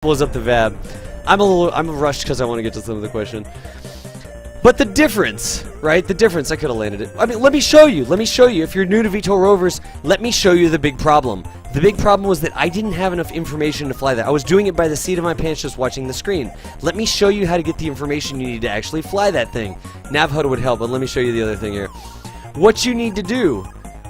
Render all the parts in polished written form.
pulls up the VAB. I'm rushed because I want to get to some of the question. But the difference, right? The difference, I could have landed it. I mean, let me show you. Let me show you. If you're new to VTOL rovers, let me show you the big problem. The big problem was that I didn't have enough information to fly that. I was doing it by the seat of my pants just watching the screen. Let me show you how to get the information you need to actually fly that thing. Nav HUD would help, but let me show you the other thing here. What you need to do,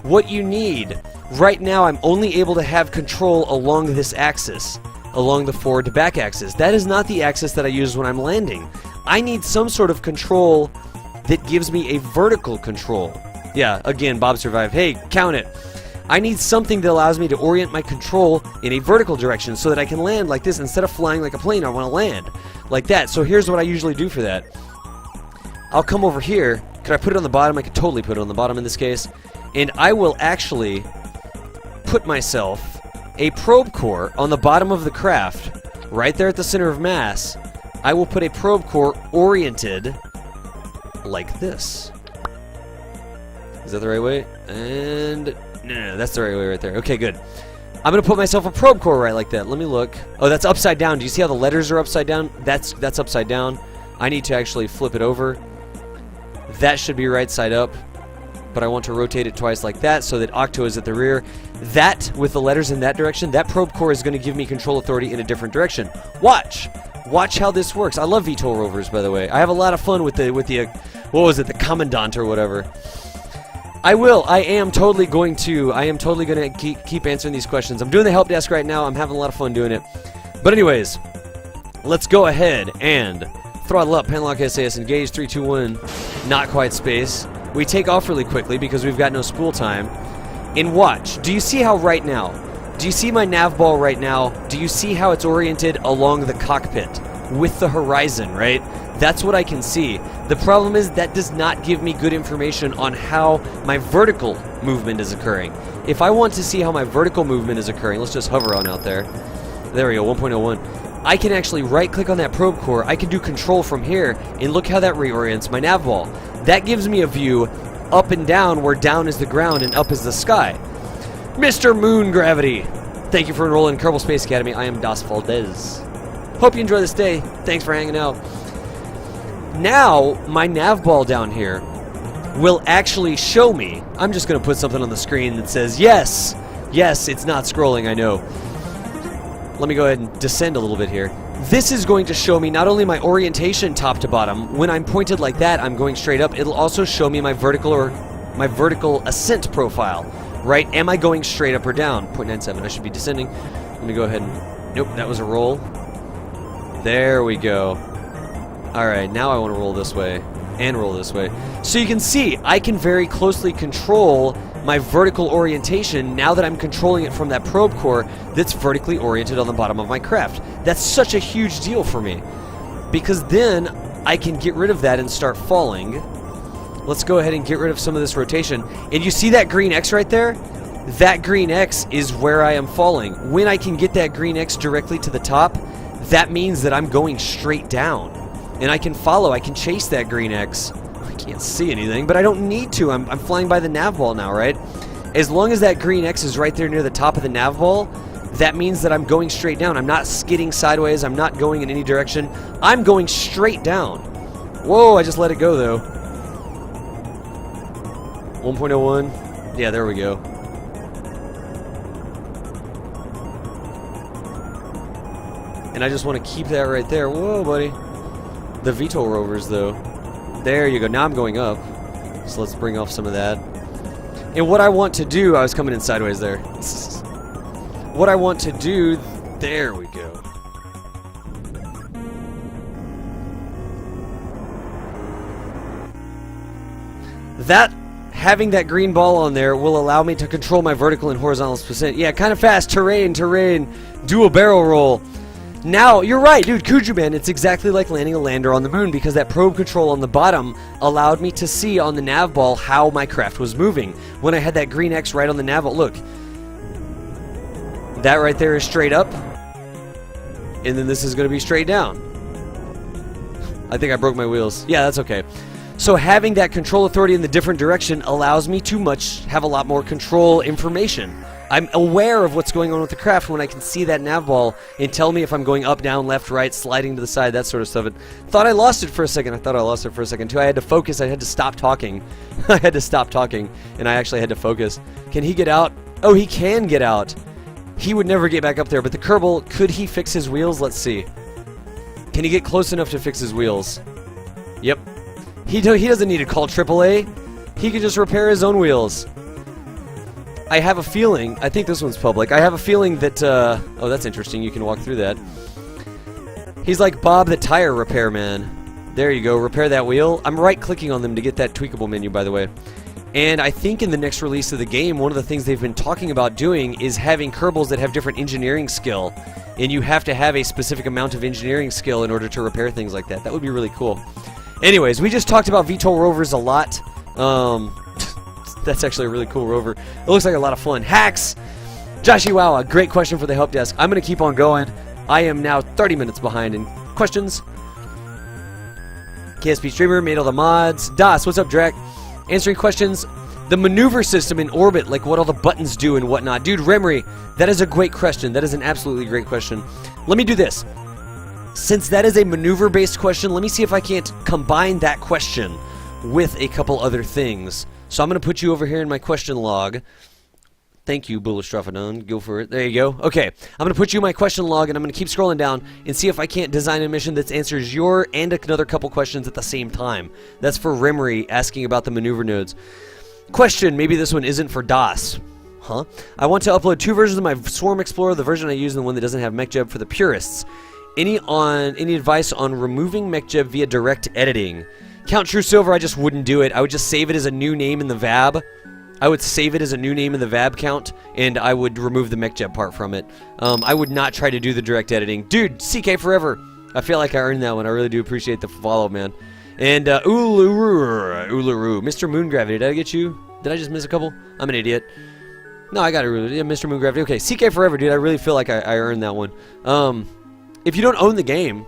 what you need. Right now, I'm only able to have control along this axis, along the forward to back axis. That is not the axis that I use when I'm landing. I need some sort of control that gives me a vertical control. Yeah, again, Bob survived. Hey, count it. I need something that allows me to orient my control in a vertical direction so that I can land like this. Instead of flying like a plane, I want to land like that. So here's what I usually do for that. I'll come over here. Could I put it on the bottom? I could totally put it on the bottom in this case. And I will actually put myself a probe core on the bottom of the craft, right there at the center of mass. I will put a probe core oriented like this. Is that the right way? And no, that's the right way right there. Okay, good. I'm gonna put myself a probe core right like that. Let me look. Oh, that's upside down. Do you see how the letters are upside down? That's upside down. I need to actually flip it over. That should be right side up, but I want to rotate it twice like that so that Octo is at the rear. That, with the letters in that direction, that probe core is going to give me control authority in a different direction. Watch! Watch how this works. I love VTOL rovers, by the way. I have a lot of fun with the what was it, the Commandant or whatever. I am totally going to keep answering these questions. I'm doing the help desk right now. I'm having a lot of fun doing it. But anyways, let's go ahead and throttle up, panel lock SAS, engage, 3, 2, 1, not quite space. We take off really quickly because we've got no spool time. And watch. Do you see how right now? Do you see my nav ball right now? Do you see how it's oriented along the cockpit with the horizon, right? That's what I can see. The problem is that does not give me good information on how my vertical movement is occurring. If I want to see how my vertical movement is occurring, let's just hover on out there. There we go, 1.01. I can actually right-click on that probe core. I can do control from here, and look how that reorients my nav ball. That gives me a view up and down, where down is the ground and up is the sky. Mr. Moon Gravity, thank you for enrolling in Kerbal Space Academy. I am Das Valdez. Hope you enjoy this day. Thanks for hanging out. Now, my nav ball down here will actually show me. I'm just going to put something on the screen that says, yes, yes, it's not scrolling, I know. Let me go ahead and descend a little bit here. This is going to show me not only my orientation top to bottom. When I'm pointed like that, I'm going straight up. It'll also show me my vertical ascent profile. Right? Am I going straight up or down? 0.97. I should be descending. Let me go ahead and... Nope, that was a roll. There we go. Alright, now I want to roll this way. And roll this way. So you can see, I can very closely control my vertical orientation now that I'm controlling it from that probe core that's vertically oriented on the bottom of my craft. That's such a huge deal for me. Because then I can get rid of that and start falling. Let's go ahead and get rid of some of this rotation. And you see that green X right there? That green X is where I am falling. When I can get that green X directly to the top, that means that I'm going straight down. And I can follow, I can chase that green X. I can't see anything, but I don't need to. I'm flying by the nav ball now, right? As long as that green X is right there near the top of the nav ball, that means that I'm going straight down. I'm not skidding sideways. I'm not going in any direction. I'm going straight down. Whoa, I just let it go, though. 1.01. Yeah, there we go. And I just want to keep that right there. Whoa, buddy. The VTOL rovers, though. There you go. Now I'm going up. So let's bring off some of that. And what I want to do... I was coming in sideways there. What I want to do... There we go. That... Having that green ball on there will allow me to control my vertical and horizontal percent. Yeah, kind of fast. Terrain. Do a barrel roll. Now, you're right, dude. Kujuban, it's exactly like landing a lander on the moon because that probe control on the bottom allowed me to see on the nav ball how my craft was moving. When I had that green X right on the nav ball, look. That right there is straight up. And then this is going to be straight down. I think I broke my wheels. Yeah, that's okay. So having that control authority in the different direction allows me to have a lot more control information I'm aware of what's going on with the craft when I can see that nav ball and tell me if I'm going up, down, left, right, sliding to the side, that sort of stuff. Thought I lost it for a second. I thought I lost it for a second too. I had to focus. I had to stop talking. I had to stop talking, and I actually had to focus. Can he get out? Oh, he can get out. He would never get back up there, but the Kerbal, could he fix his wheels? Let's see. Can he get close enough to fix his wheels? Yep. He doesn't need to call AAA. He can just repair his own wheels. I have a feeling, I think this one's public, I have a feeling that, oh, that's interesting, you can walk through that. He's like Bob the tire repairman. There you go, repair that wheel. I'm right-clicking on them to get that tweakable menu, by the way. And I think in the next release of the game, one of the things they've been talking about doing is having Kerbals that have different engineering skill. And you have to have a specific amount of engineering skill in order to repair things like that. That would be really cool. Anyways, we just talked about VTOL rovers a lot. That's actually a really cool rover. It looks like a lot of fun. Hacks! Joshi Wawa, great question for the help desk. I'm going to keep on going. I am now 30 minutes behind in questions. KSP Streamer made all the mods. Das, what's up, Drac? Answering questions. The maneuver system in orbit, like what all the buttons do and whatnot. Dude, Remery, that is a great question. That is an absolutely great question. Let me do this. Since that is a maneuver-based question, let me see if I can't combine that question with a couple other things. So I'm going to put you over here in my question log. Thank you, Bullistrafadon. Go for it. There you go. Okay. I'm going to put you in my question log, and I'm going to keep scrolling down and see if I can't design a mission that answers your and another couple questions at the same time. That's for Remery asking about the maneuver nodes. Question. Maybe this one isn't for DOS. Huh? I want to upload 2 versions of my Swarm Explorer, the version I use and the one that doesn't have MechJeb for the purists. Any advice on removing MechJeb via direct editing? Count True Silver, I just wouldn't do it. I would just save it as a new name in the VAB. I would save it as a new name in the VAB count, and I would remove the MechJeb part from it. I would not try to do the direct editing. Dude, CK Forever. I feel like I earned that one. I really do appreciate the follow, man. And Uluru. Mr. Moon Gravity, did I get you? Did I just miss a couple? I'm an idiot. No, I got it. Yeah, Mr. Moon Gravity. Okay, CK Forever, dude. I really feel like I earned that one. If you don't own the game,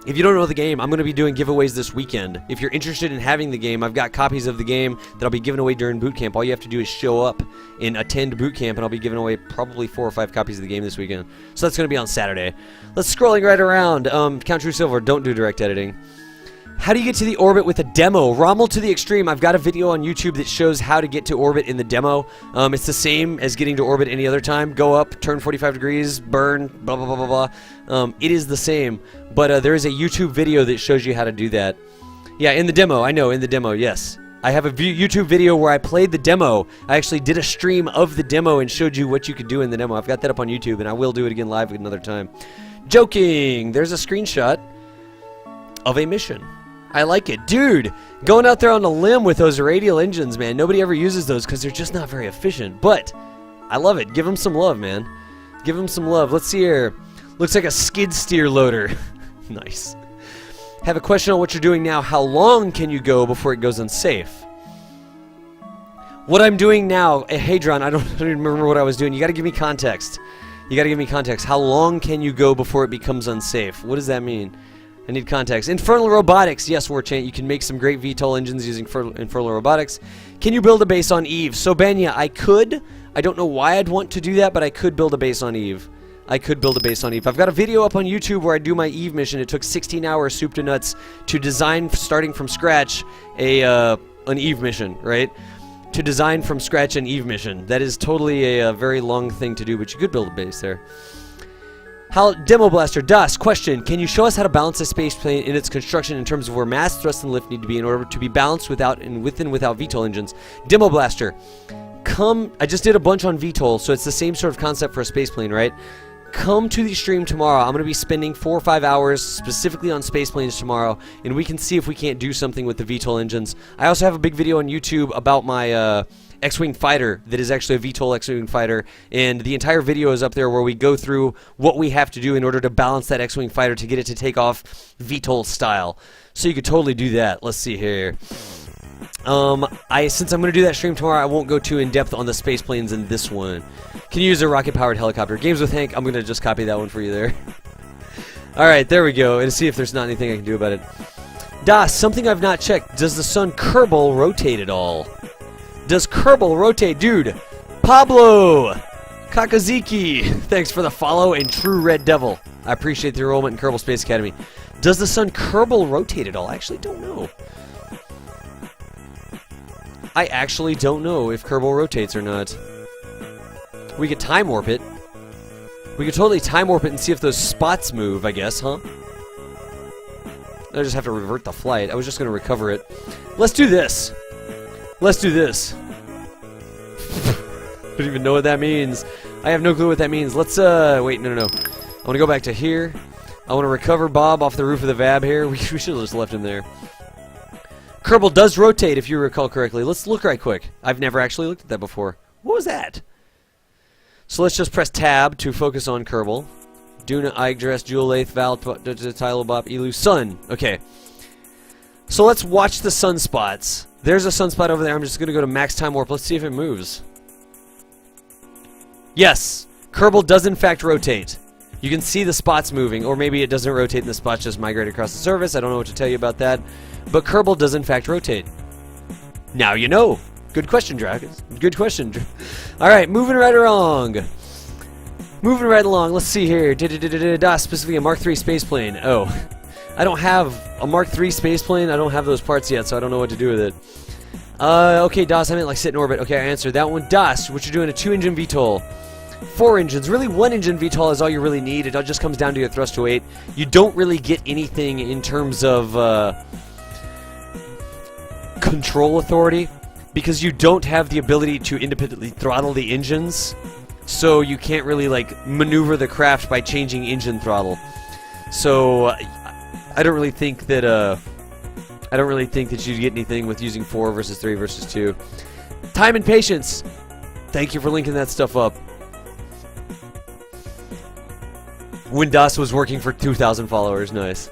I'm going to be doing giveaways this weekend. If you're interested in having the game, I've got copies of the game that I'll be giving away during boot camp. All you have to do is show up and attend boot camp, and I'll be giving away probably 4 or 5 copies of the game this weekend. So that's going to be on Saturday. Let's scrolling right around. Count True Silver, don't do direct editing. How do you get to the orbit with a demo? Rommel to the extreme. I've got a video on YouTube that shows how to get to orbit in the demo. It's the same as getting to orbit any other time. Go up, turn 45 degrees, burn, blah, blah, blah, blah, blah. It is the same. But there is a YouTube video that shows you how to do that. Yeah, in the demo. I know, in the demo, yes. I have a YouTube video where I played the demo. I actually did a stream of the demo and showed you what you could do in the demo. I've got that up on YouTube, and I will do it again live another time. Joking! There's a screenshot of a mission. I like it. Dude, going out there on a limb with those radial engines, man. Nobody ever uses those because they're just not very efficient. But I love it. Give them some love, man. Give them some love. Let's see here. Looks like a skid steer loader. Nice. Have a question on what you're doing now. How long can you go before it goes unsafe? What I'm doing now, Hadron, I don't even remember what I was doing. You got to give me context. You got to give me context. How long can you go before it becomes unsafe? What does that mean? I need context. Infernal Robotics. Yes, Warchant. You can make some great VTOL engines using Infernal Robotics. Can you build a base on Eve? So, Benya, I could. I don't know why I'd want to do that, but I could build a base on Eve. I could build a base on Eve. I've got a video up on YouTube where I do my Eve mission. It took 16 hours, soup to nuts, to design, starting from scratch, an Eve mission, right? To design from scratch an Eve mission. That is totally a very long thing to do, but you could build a base there. How Demo Blaster Dust question: can you show us how to balance a space plane in its construction in terms of where mass, thrust, and lift need to be in order to be balanced without and with and without VTOL engines? Demo Blaster, come. I just did a bunch on VTOL, so it's the same sort of concept for a space plane, right? Come to the stream tomorrow. I'm going to be spending 4 or 5 hours specifically on space planes tomorrow, and we can see if we can't do something with the VTOL engines. I also have a big video on YouTube about my X-Wing fighter that is actually a VTOL X-Wing fighter, and the entire video is up there where we go through what we have to do in order to balance that X-Wing fighter to get it to take off VTOL style. So you could totally do that. Let's see here. Since I'm going to do that stream tomorrow, I won't go too in-depth on the space planes in this one. Can you use a rocket-powered helicopter? Games with Hank, I'm going to just copy that one for you there. Alright, there we go, and see if there's not anything I can do about it. Das, something I've not checked. Does the sun Kerbal rotate at all? Does Kerbal rotate? Dude, Pablo! Kakaziki, thanks for the follow, and True Red Devil. I appreciate the enrollment in Kerbal Space Academy. Does the sun Kerbal rotate at all? I actually don't know. I actually don't know if Kerbal rotates or not. We could time warp it. We could totally time warp it and see if those spots move, I guess, huh? I just have to revert the flight. I was just going to recover it. Let's do this. Let's do this. I don't even know what that means. I have no clue what that means. Let's, wait, no. I want to go back to here. I want to recover Bob off the roof of the VAB here. We should have just left him there. Kerbal does rotate, if you recall correctly. Let's look right quick. I've never actually looked at that before. What was that? So let's just press Tab to focus on Kerbal. Duna, Yggdrasil, Jewel, Lath, Val, Tylobop, Elu, Sun. Okay. So let's watch the sunspots. There's a sunspot over there. I'm just going to go to max time warp. Let's see if it moves. Yes. Kerbal does in fact rotate. You can see the spots moving, or maybe it doesn't rotate and the spots just migrate across the surface. I don't know what to tell you about that. But Kerbal does in fact rotate. Now you know. Good question, Dragon. Good question. Alright, moving right along. Moving right along. Let's see here. DAS, specifically a Mark III spaceplane. Oh. I don't have a Mark III spaceplane. I don't have those parts yet, so I don't know what to do with it. Okay, DAS, I meant like sit in orbit. Okay, I answered that one. DAS, what you're doing, a 2-engine VTOL. 4 engines. Really, 1-engine VTOL is all you really need. It all just comes down to your thrust to weight. You don't really get anything in terms of control authority because you don't have the ability to independently throttle the engines. So you can't really like maneuver the craft by changing engine throttle. So I don't really think that you get anything with using 4 versus 3 versus 2. Time and patience. Thank you for linking that stuff up. When DAS was working for 2,000 followers, nice.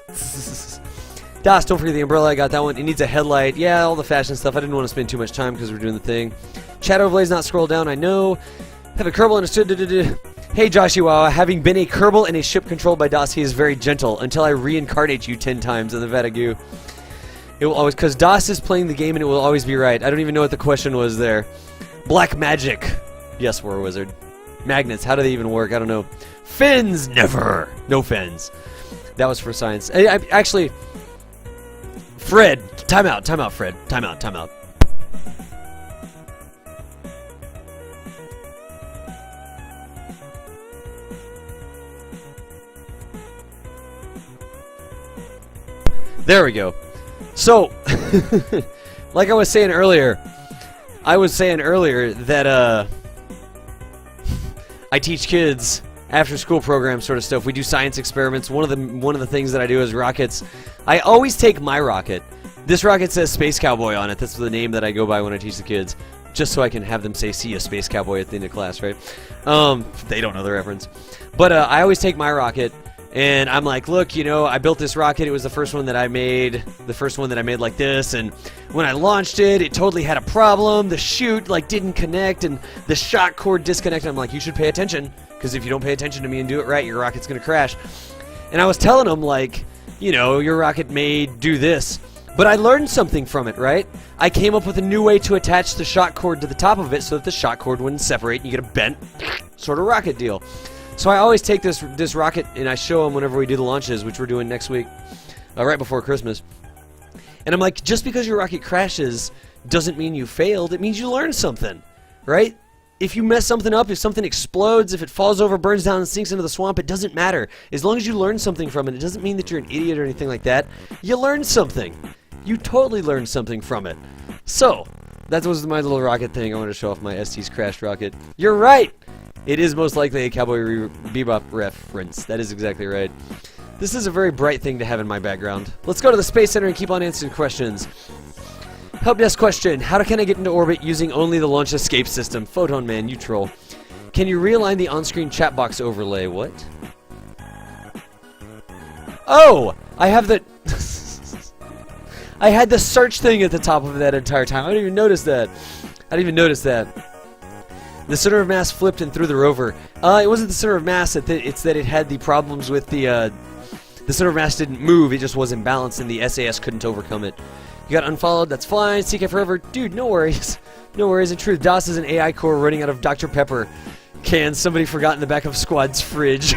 DAS, don't forget the umbrella. I got that one. It needs a headlight. Yeah, all the fashion stuff. I didn't want to spend too much time because we're doing the thing. Chat overlays not scroll down. I know. Have a Kerbal understood. Hey, Joshua. Having been a Kerbal and a ship controlled by DAS, he is very gentle until I reincarnate you 10 times in the Vatagu. It will always, because DAS is playing the game and it will always be right. I don't even know what the question was there. Black magic. Yes, we're a wizard. Magnets. How do they even work? I don't know. Fins. Never. No fins. That was for science. Actually, Fred. Time out, Fred. Time out. There we go. So, like I was saying earlier that I teach kids after school program sort of stuff. We do science experiments. One of the things that I do is rockets. I always take my rocket. This rocket says Space Cowboy on it. That's the name that I go by when I teach the kids, just so I can have them say "See a Space Cowboy" at the end of class, right? They don't know the reference, but I always take my rocket. And I'm like, look, you know, I built this rocket. It was the first one that I made. The first one that I made like this. And when I launched it, it totally had a problem. The chute, like, didn't connect. And the shock cord disconnected. I'm like, you should pay attention. Because if you don't pay attention to me and do it right, your rocket's going to crash. And I was telling them, like, you know, your rocket may do this. But I learned something from it, right? I came up with a new way to attach the shock cord to the top of it so that the shock cord wouldn't separate and you get a bent sort of rocket deal. So I always take this rocket and I show them whenever we do the launches, which we're doing next week, right before Christmas. And I'm like, just because your rocket crashes doesn't mean you failed. It means you learned something, right? If you mess something up, if something explodes, if it falls over, burns down, and sinks into the swamp, it doesn't matter. As long as you learn something from it, it doesn't mean that you're an idiot or anything like that. You learned something. You totally learned something from it. So, that was my little rocket thing. I wanted to show off my ST's crashed rocket. You're right! It is most likely a Cowboy Bebop reference. That is exactly right. This is a very bright thing to have in my background. Let's go to the Space Center and keep on answering questions. Help desk question. How can I get into orbit using only the launch escape system? Photon Man, you troll. Can you realign the on-screen chat box overlay? What? Oh! I have the... I had the search thing at the top of that entire time. I didn't even notice that. The center of mass flipped and threw the rover. It wasn't the center of mass. It's that it had the problems with the center of mass didn't move. It just wasn't balanced, and the SAS couldn't overcome it. You got unfollowed. That's fine. CK forever, dude. No worries. No worries. In truth, DOS is an AI core running out of Dr. Pepper cans somebody forgot in the back of Squad's fridge.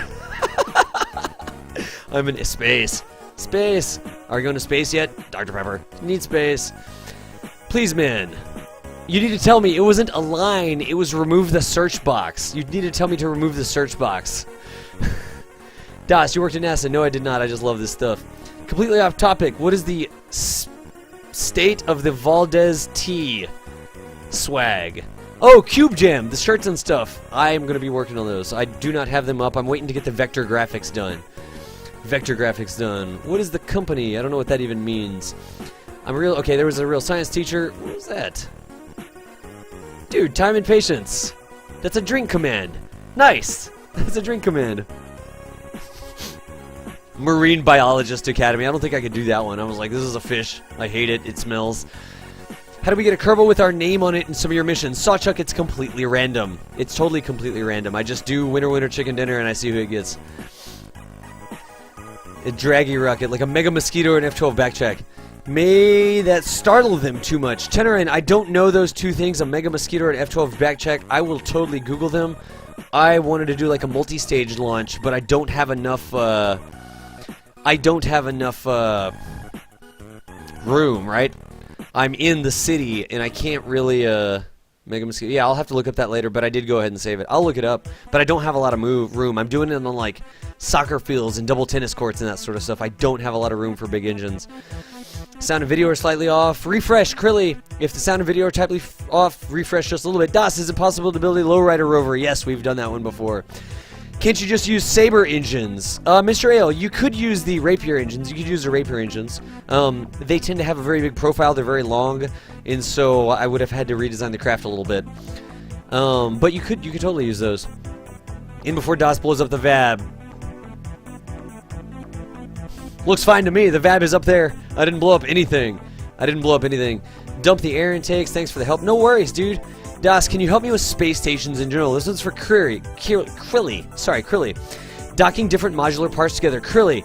I'm in space. Space. Are you going to space yet? Dr. Pepper. Need space. Please, man. You need to tell me it wasn't a line. It was remove the search box. You need to tell me to remove the search box. DOS, you worked at NASA. No, I did not. I just love this stuff. Completely off topic. What is the state of the Valdez Tea swag? Oh, Cube Jam, the shirts and stuff. I am going to be working on those. I do not have them up. I'm waiting to get the vector graphics done. Vector graphics done. What is the company? I don't know what that even means. Okay, there was a real science teacher. What was that? Dude, time and patience. That's a drink command. Nice. That's a drink command. Marine Biologist Academy. I don't think I could do that one. I was like, this is a fish. I hate it. It smells. How do we get a Kerbal with our name on it in some of your missions? Sawchuck, it's completely random. It's totally completely random. I just do winner, winner, chicken dinner, and I see who it gets. A draggy rocket, like a mega mosquito or an F-12 backcheck. May that startle them too much. Tenorin, I don't know those two things, a mega mosquito or an F-12 backcheck. I will totally Google them. I wanted to do like a multi-stage launch, but I don't have enough, room, right? I'm in the city, and I can't really, Mega Mosquito. Yeah, I'll have to look up that later, but I did go ahead and save it. I'll look it up, but I don't have a lot of room. I'm doing it on, like, soccer fields and double tennis courts and that sort of stuff. I don't have a lot of room for big engines. Sound and video are slightly off. Refresh, Krilly. If the sound and video are tightly off, refresh just a little bit. DOS, is it possible to build a lowrider rover? Yes, we've done that one before. Can't you just use Saber engines? Mr. Ale, you could use the Rapier engines. You could use the Rapier engines. They tend to have a very big profile. They're very long, and so I would have had to redesign the craft a little bit. But you could totally use those. In before DOS blows up the VAB. Looks fine to me. The VAB is up there. I didn't blow up anything. Dump the air intakes. Thanks for the help. No worries, dude. DOS, can you help me with space stations in general? This one's for Krilly. Docking different modular parts together. Krilly,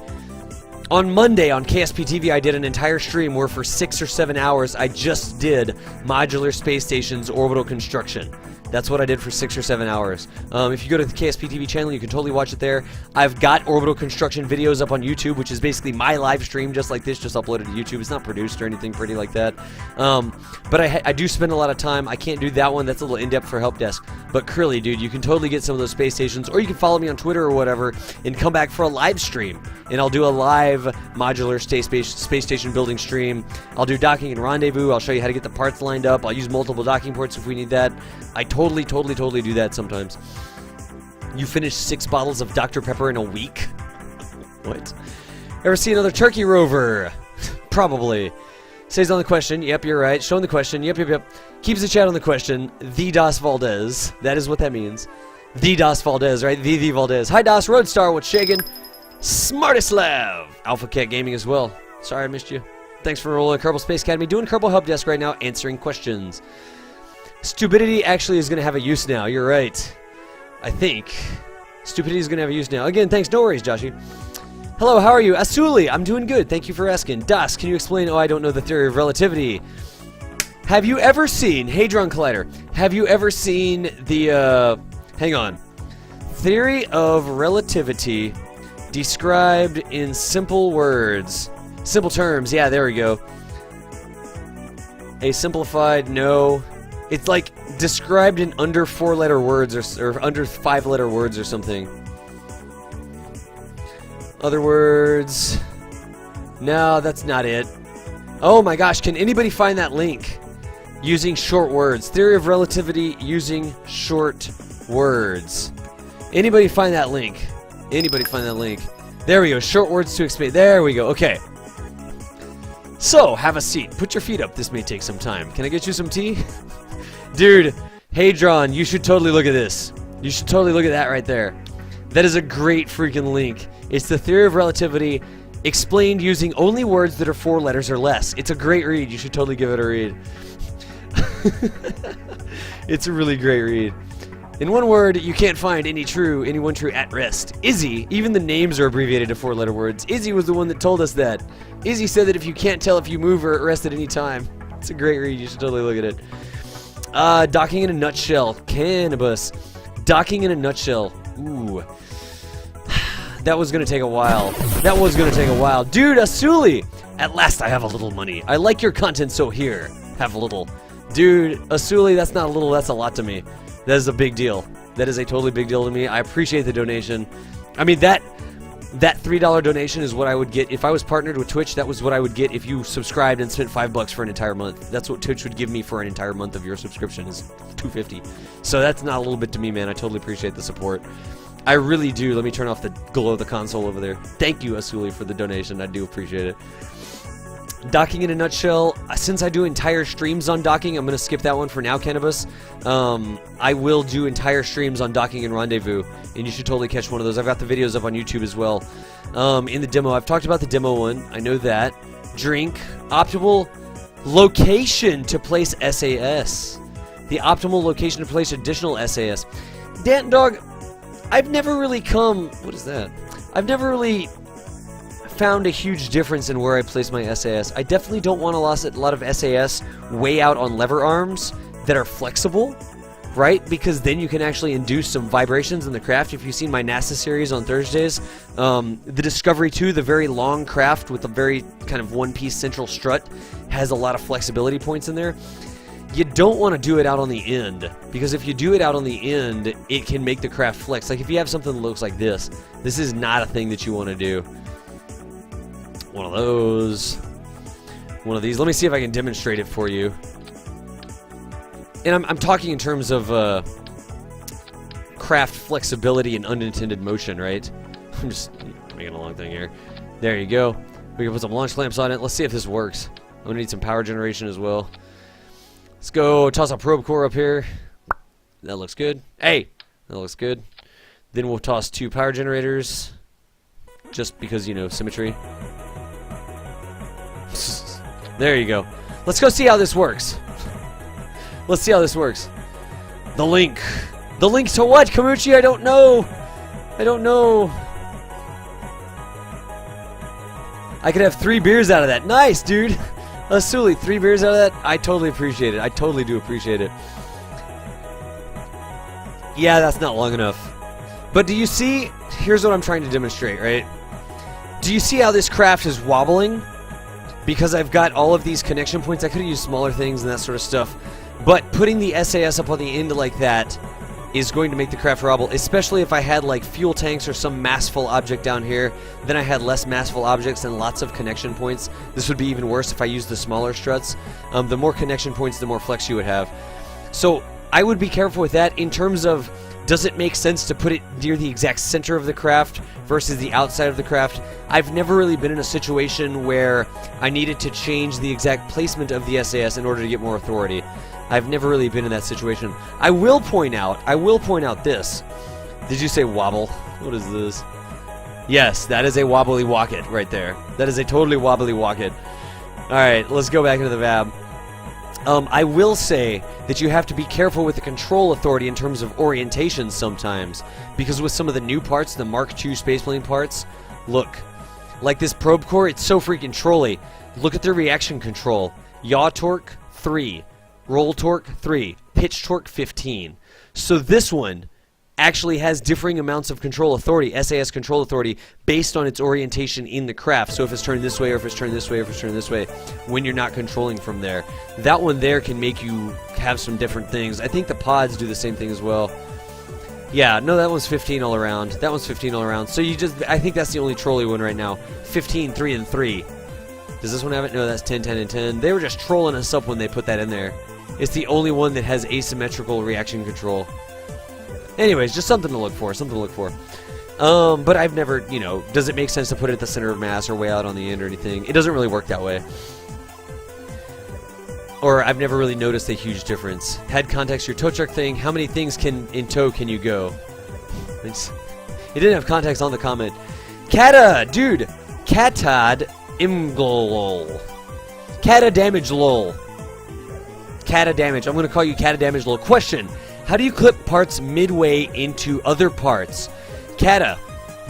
on Monday on KSP TV, I did an entire stream where for 6 or 7 hours, I just did modular space stations orbital construction. That's what I did for 6 or 7 hours. If you go to the KSP TV channel, you can totally watch it there. I've got orbital construction videos up on YouTube, which is basically my live stream, just like this, just uploaded to YouTube. It's not produced or anything pretty like that. But I do spend a lot of time. I can't do that one. That's a little in-depth for Help Desk. But Krilly, dude, you can totally get some of those space stations, or you can follow me on Twitter or whatever and come back for a live stream. And I'll do a live modular space station building stream. I'll do docking and rendezvous. I'll show you how to get the parts lined up. I'll use multiple docking ports if we need that. I totally do that sometimes. You finish 6 bottles of Dr. Pepper in a week? What? Ever see another turkey rover? Probably. Stays on the question. Yep, you're right. Showing the question. Yep. Keeps the chat on the question. The DOS Valdez. That is what that means. The DOS Valdez, right? The Valdez. Hi, DOS Roadstar. What's shaking? Smartislav. Alpha Cat Gaming as well. Sorry I missed you. Thanks for rolling Kerbal Space Academy. Doing Kerbal Help Desk right now, answering questions. Stupidity actually is going to have a use now. You're right. I think. Stupidity is going to have a use now. Again, thanks. No worries, Joshy. Hello, how are you? Asuli, I'm doing good. Thank you for asking. DOS, can you explain? Oh, I don't know the theory of relativity. Have you ever seen... Hadron Collider. Have you ever seen the... hang on. Theory of relativity described in simple words. Simple terms. Yeah, there we go. A simplified... No... It's like described in under 4-letter words or under 5-letter words or something. Other words. No, that's not it. Oh my gosh, can anybody find that link? Using short words. Theory of relativity using short words. Anybody find that link? There we go. Short words to explain. There we go. Okay. So, have a seat. Put your feet up. This may take some time. Can I get you some tea? Dude, Hadron, you should totally look at this. You should totally look at that right there. That is a great freaking link. It's the theory of relativity explained using only words that are 4 letters or less. It's a great read. You should totally give it a read. It's a really great read. In one word, you can't find any one true at rest. Izzy, even the names are abbreviated to 4-letter words. Izzy was the one that told us that. Izzy said that if you can't tell if you move or at rest at any time. It's a great read. You should totally look at it. Docking in a nutshell. Cannabis. Docking in a nutshell. Ooh. That was gonna take a while. That was gonna take a while. Dude, Asuli! At last I have a little money. I like your content, so here. Have a little. Dude, Asuli, that's not a little, that's a lot to me. That is a big deal. That is a totally big deal to me. I appreciate the donation. I mean, that $3 donation is what I would get if I was partnered with Twitch. That was what I would get if you subscribed and spent $5 for an entire month. That's what Twitch would give me for an entire month of your subscription is $2.50. So that's not a little bit to me, man. I totally appreciate the support. I really do. Let me turn off the glow of the console over there. Thank you, Asuli, for the donation. I do appreciate it. Docking in a nutshell. Since I do entire streams on docking, I'm going to skip that one for now, Cannabis. I will do entire streams on docking and rendezvous, and you should totally catch one of those. I've got the videos up on YouTube as well. In the demo, I've talked about the demo one. I know that. Drink. Optimal location to place SAS. The optimal location to place additional SAS. Dan Dog, I've never really come... What is that? I've never really found a huge difference in where I place my SAS. I definitely don't want a lot of SAS way out on lever arms that are flexible, right? Because then you can actually induce some vibrations in the craft. If you've seen my NASA series on Thursdays, the Discovery 2, the very long craft with a very kind of one-piece central strut, has a lot of flexibility points in there. You don't want to do it out on the end, because if you do it out on the end, it can make the craft flex. Like if you have something that looks like this is not a thing that you want to do. One of those. One of these. Let me see if I can demonstrate it for you. And I'm talking in terms of craft flexibility and unintended motion, right? I'm just making a long thing here. There you go. We can put some launch clamps on it. Let's see if this works. I'm going to need some power generation as well. Let's go toss a probe core up here. That looks good. Hey! That looks good. Then we'll toss 2 power generators. Just because, you know, symmetry. There you go. Let's go see how this works. Let's see how this works. The link. The link to what, Kamuchi? I don't know. I don't know. I could have 3 beers out of that. Nice, dude. Asuli, 3 beers out of that? I totally appreciate it. I totally do appreciate it. Yeah, that's not long enough. But do you see? Here's what I'm trying to demonstrate, right? Do you see how this craft is wobbling? Because I've got all of these connection points. I could have used smaller things and that sort of stuff. But putting the SAS up on the end like that is going to make the craft wobble, especially if I had like fuel tanks or some massful object down here. Then I had less massful objects and lots of connection points. This would be even worse if I used the smaller struts. The more connection points, the more flex you would have. So I would be careful with that in terms of, does it make sense to put it near the exact center of the craft versus the outside of the craft? I've never really been in a situation where I needed to change the exact placement of the SAS in order to get more authority. I've never really been in that situation. I will point out this. Did you say wobble? What is this? Yes, that is a wobbly wocket right there. That is a totally wobbly wocket. Alright, let's go back into the VAB. I will say that you have to be careful with the control authority in terms of orientation sometimes, because with some of the new parts, the Mark II spaceplane parts, look, like this probe core, it's so freaking trolly. Look at their reaction control. Yaw torque 3, roll torque 3, pitch torque 15. So this one actually has differing amounts of control authority, SAS control authority, based on its orientation in the craft. So if it's turned this way, or if it's turned this way, or if it's turned this way, when you're not controlling from there. That one there can make you have some different things. I think the pods do the same thing as well. Yeah, no, that one's 15 all around. That one's 15 all around. So you just, I think that's the only trolley one right now. 15, 3, and 3. Does this one have it? No, that's 10, 10, and 10. They were just trolling us up when they put that in there. It's the only one that has asymmetrical reaction control. Anyways, just something to look for, but I've never, you know, does it make sense to put it at the center of mass or way out on the end or anything? It doesn't really work that way. Or I've never really noticed a huge difference. Had context your tow truck thing. How many things in tow can you go? It didn't have context on the comment. Kata, dude. Katad imglol. Kata damage lol. Kata damage. I'm going to call you Kata damage lol. Question. How do you clip parts midway into other parts? Kata,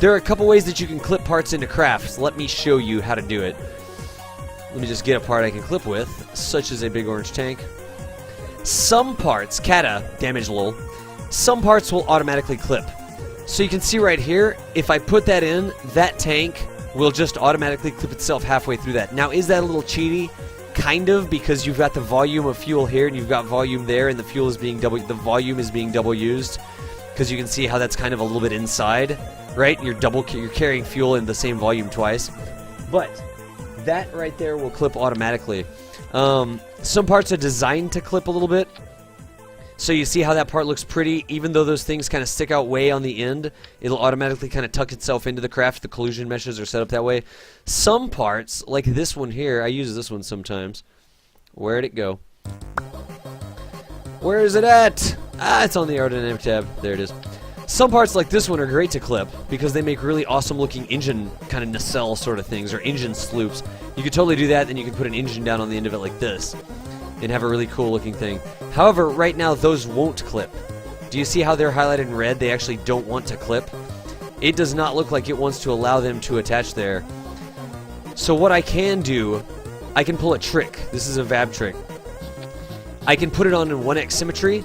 there are a couple ways that you can clip parts into crafts. Let me show you how to do it. Let me just get a part I can clip with, such as a big orange tank. Some parts, kata, damage lol, some parts will automatically clip. So you can see right here, if I put that in, that tank will just automatically clip itself halfway through that. Now, is that a little cheaty? Kind of, because you've got the volume of fuel here and you've got volume there, and the fuel is being the volume is being double used, because you can see how that's kind of a little bit inside, right? You're carrying fuel in the same volume twice. But that right there will clip automatically. Some parts are designed to clip a little bit. So you see how that part looks pretty, even though those things kind of stick out way on the end, it'll automatically kind of tuck itself into the craft. The collusion meshes are set up that way. Some parts, like this one here, I use this one sometimes. Where'd it go? Where is it at? Ah, it's on the aerodynamic tab. There it is. Some parts like this one are great to clip because they make really awesome looking engine kind of nacelle sort of things, or engine sloops. You could totally do that, then you could put an engine down on the end of it like this and have a really cool looking thing. However, right now those won't clip. Do you see how they're highlighted in red? They actually don't want to clip. It does not look like it wants to allow them to attach there. So what I can do, I can pull a trick. This is a VAB trick. I can put it on in 1x symmetry,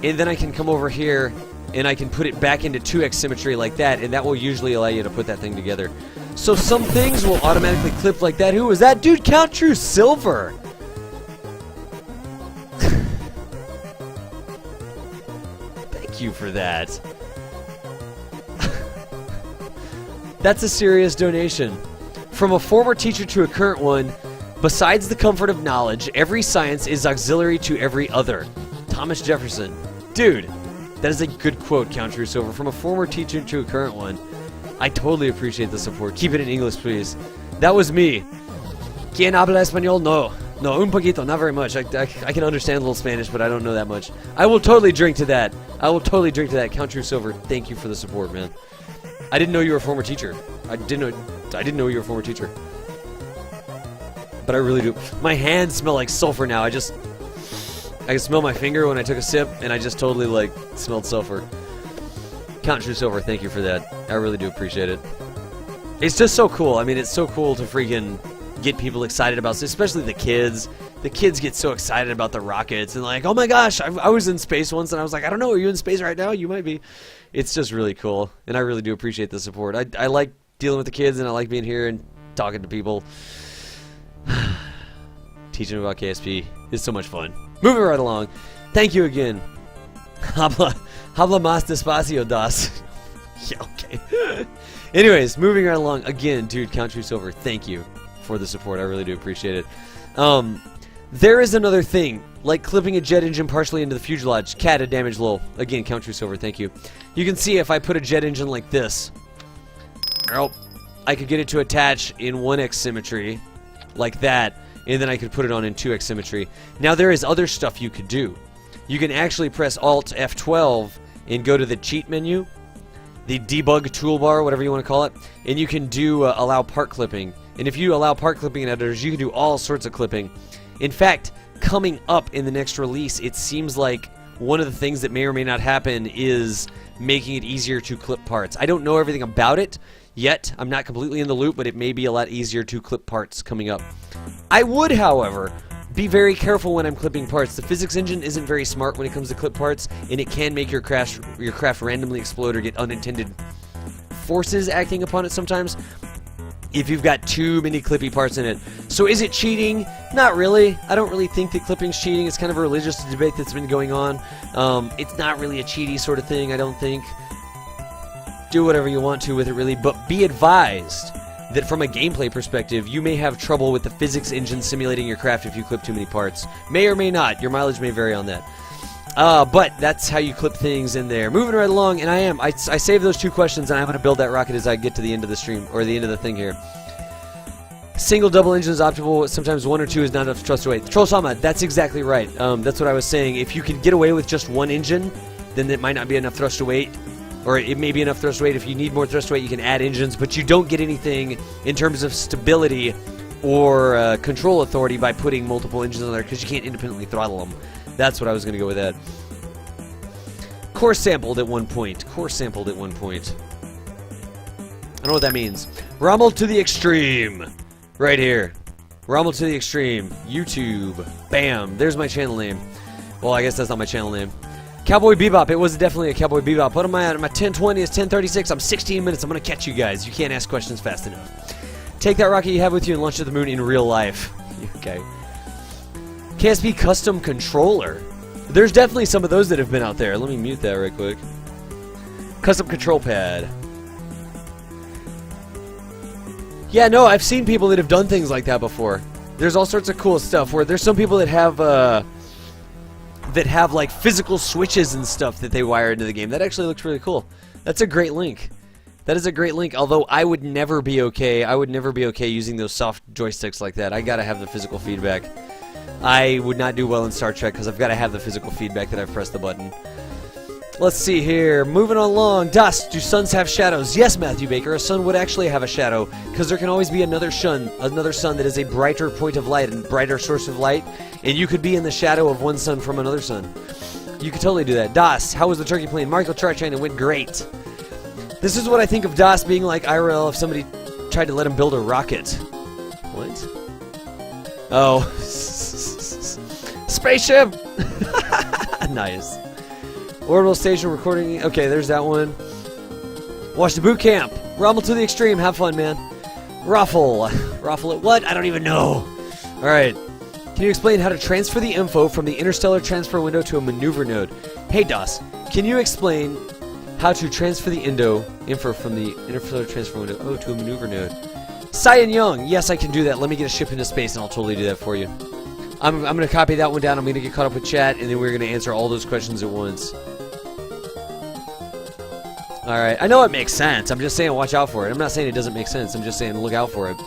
and then I can come over here and I can put it back into 2x symmetry like that, and that will usually allow you to put that thing together. So some things will automatically clip like that. Who was that? Dude, Count True Silver! Thank you for that. That's a serious donation. From a former teacher to a current one, besides the comfort of knowledge, every science is auxiliary to every other. Thomas Jefferson. Dude, that is a good quote, Count True Silver. From a former teacher to a current one. I totally appreciate the support. Keep it in English, please. That was me. ¿Quién habla español? No. No, un poquito, not very much. I can understand a little Spanish, but I don't know that much. I will totally drink to that. I will totally drink to that. Count True Silver, thank you for the support, man. I didn't know you were a former teacher. I didn't know you were a former teacher. But I really do. My hands smell like sulfur now. I can smell my finger when I took a sip, and I just totally, like, smelled sulfur. Count True Silver, thank you for that. I really do appreciate it. It's just so cool. I mean, it's so cool to freaking get people excited about this, especially the kids. The kids get so excited about the rockets, and like, oh my gosh, I was in space once, and I was like, I don't know, are you in space right now? You might be. It's just really cool, and I really do appreciate the support. I like dealing with the kids, and I like being here and talking to people. Teaching about KSP is so much fun. Moving right along. Thank you again. Habla más despacio, das. Yeah, okay. Anyways, moving right along. Again, dude, Count True Silver, thank you for the support. I really do appreciate it. There is another thing, like clipping a jet engine partially into the fuselage. Cat, a damage low. Again, Count True Silver, thank you. You can see if I put a jet engine like this, I could get it to attach in 1x symmetry, like that, and then I could put it on in 2x symmetry. Now there is other stuff you could do. You can actually press Alt F12 and go to the cheat menu, the debug toolbar, whatever you want to call it, and you can do allow part clipping. And if you allow part clipping in editors, you can do all sorts of clipping. In fact, coming up in the next release, it seems like one of the things that may or may not happen is making it easier to clip parts. I don't know everything about it yet. I'm not completely in the loop, but it may be a lot easier to clip parts coming up. I would, however, be very careful when I'm clipping parts. The physics engine isn't very smart when it comes to clip parts, and it can make your craft randomly explode or get unintended forces acting upon it sometimes if you've got too many clippy parts in it. So is it cheating? Not really. I don't really think that clipping's cheating. It's kind of a religious debate that's been going on. It's not really a cheaty sort of thing, I don't think. Do whatever you want to with it, really, but be advised that from a gameplay perspective, you may have trouble with the physics engine simulating your craft if you clip too many parts. May or may not. Your mileage may vary on that. But that's how you clip things in there. Moving right along, and I saved those two questions, and I'm going to build that rocket as I get to the end of the stream, or the end of the thing here. Single, double engine is optimal. Sometimes one or two is not enough to trust away. Troll-sama, that's exactly right. That's what I was saying. If you can get away with just one engine, then it might not be enough thrust to weight. Or it may be enough thrust weight. If you need more thrust weight, you can add engines, but you don't get anything in terms of stability or control authority by putting multiple engines on there, because you can't independently throttle them. That's what I was going to go with that. Core sampled at one point. Core sampled at one point. I don't know what that means. Rommel to the extreme. Right here. Rommel to the extreme. YouTube. Bam. There's my channel name. Well, I guess that's not my channel name. Cowboy Bebop. It was definitely a Cowboy Bebop. What am I at? I'm at 10:20. It's 10:36. I'm 16 minutes. I'm going to catch you guys. You can't ask questions fast enough. Take that rocket you have with you and launch to the moon in real life. Okay. KSP custom controller. There's definitely some of those that have been out there. Let me mute that right quick. Custom control pad. Yeah, no, I've seen people that have done things like that before. There's all sorts of cool stuff where there's some people that have like physical switches and stuff that they wire into the game. That actually looks really cool. That's a great link. That is a great link, although I would never be okay. I would never be okay using those soft joysticks like that. I gotta have the physical feedback. I would not do well in Star Trek because I've got to have the physical feedback that I've pressed the button. Let's see here. Moving along. Dust. Do suns have shadows? Yes, Matthew Baker. A sun would actually have a shadow because there can always be another sun that is a brighter point of light and brighter source of light, and you could be in the shadow of one sun from another sun. You could totally do that. Das. How was the turkey plane? Michael Charchain, it went great. This is what I think of Das being like IRL if somebody tried to let him build a rocket. What? Oh. Spaceship! Nice. Orbital station recording. Okay, there's that one. Watch the boot camp. Rumble to the extreme. Have fun, man. Ruffle. Ruffle it. What? I don't even know. Alright. Can you explain how to transfer the info from the interstellar transfer window to a maneuver node? Hey, DOS. Can you explain how to transfer the info from the interstellar transfer window to a maneuver node? Cyan Young. Yes, I can do that. Let me get a ship into space and I'll totally do that for you. I'm going to copy that one down. I'm going to get caught up with chat, and then we're going to answer all those questions at once. Alright, I know it makes sense. I'm just saying watch out for it. I'm not saying it doesn't make sense. I'm just saying look out for it.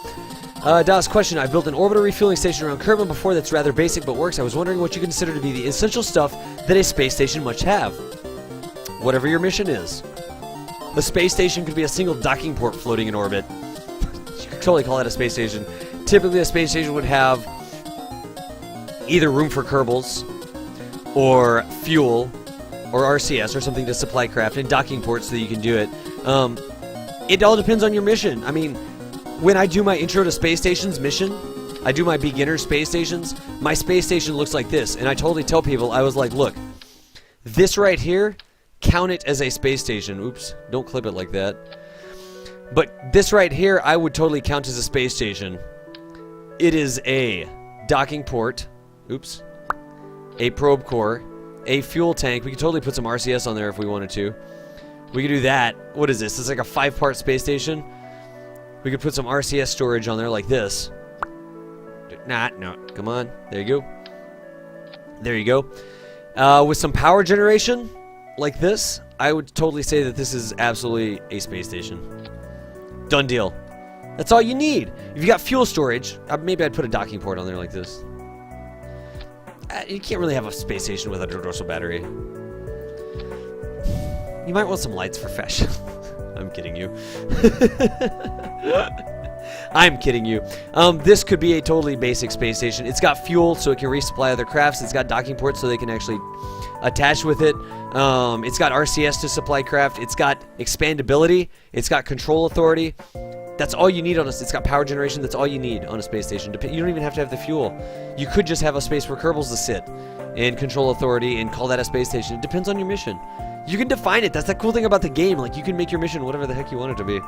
Das, question. I built an orbital refueling station around Kerbal before that's rather basic but works. I was wondering what you consider to be the essential stuff that a space station must have. Whatever your mission is. A space station could be a single docking port floating in orbit. You could totally call that a space station. Typically a space station would have either room for Kerbals, or fuel, or RCS, or something to supply craft, and docking ports so that you can do it. It all depends on your mission. I mean, when I do my intro to space stations mission, I do my beginner space stations, my space station looks like this, and I totally tell people, I was like, look, this right here, count it as a space station. Oops, don't clip it like that. But this right here, I would totally count as a space station. It is a docking port, oops, a probe core, a fuel tank. We could totally put some RCS on there if we wanted to. We could do that. What is this? It's like a 5-part space station. We could put some RCS storage on there like this. No, come on. There you go. There you go. With some power generation like this, I would totally say that this is absolutely a space station. Done deal. That's all you need. If you got fuel storage, maybe I'd put a docking port on there like this. You can't really have a space station with a dorsal battery. You might want some lights for fashion. I'm kidding you. I'm kidding you. This could be a totally basic space station. It's got fuel so it can resupply other crafts. It's got docking ports so they can actually attach with it. It's got RCS to supply craft. It's got expandability. It's got control authority. That's all you need on a... It's got power generation. That's all you need on a space station. You don't even have to have the fuel. You could just have a space for Kerbals to sit and control authority and call that a space station. It depends on your mission. You can define it. That's the cool thing about the game. Like, you can make your mission whatever the heck you want it to be.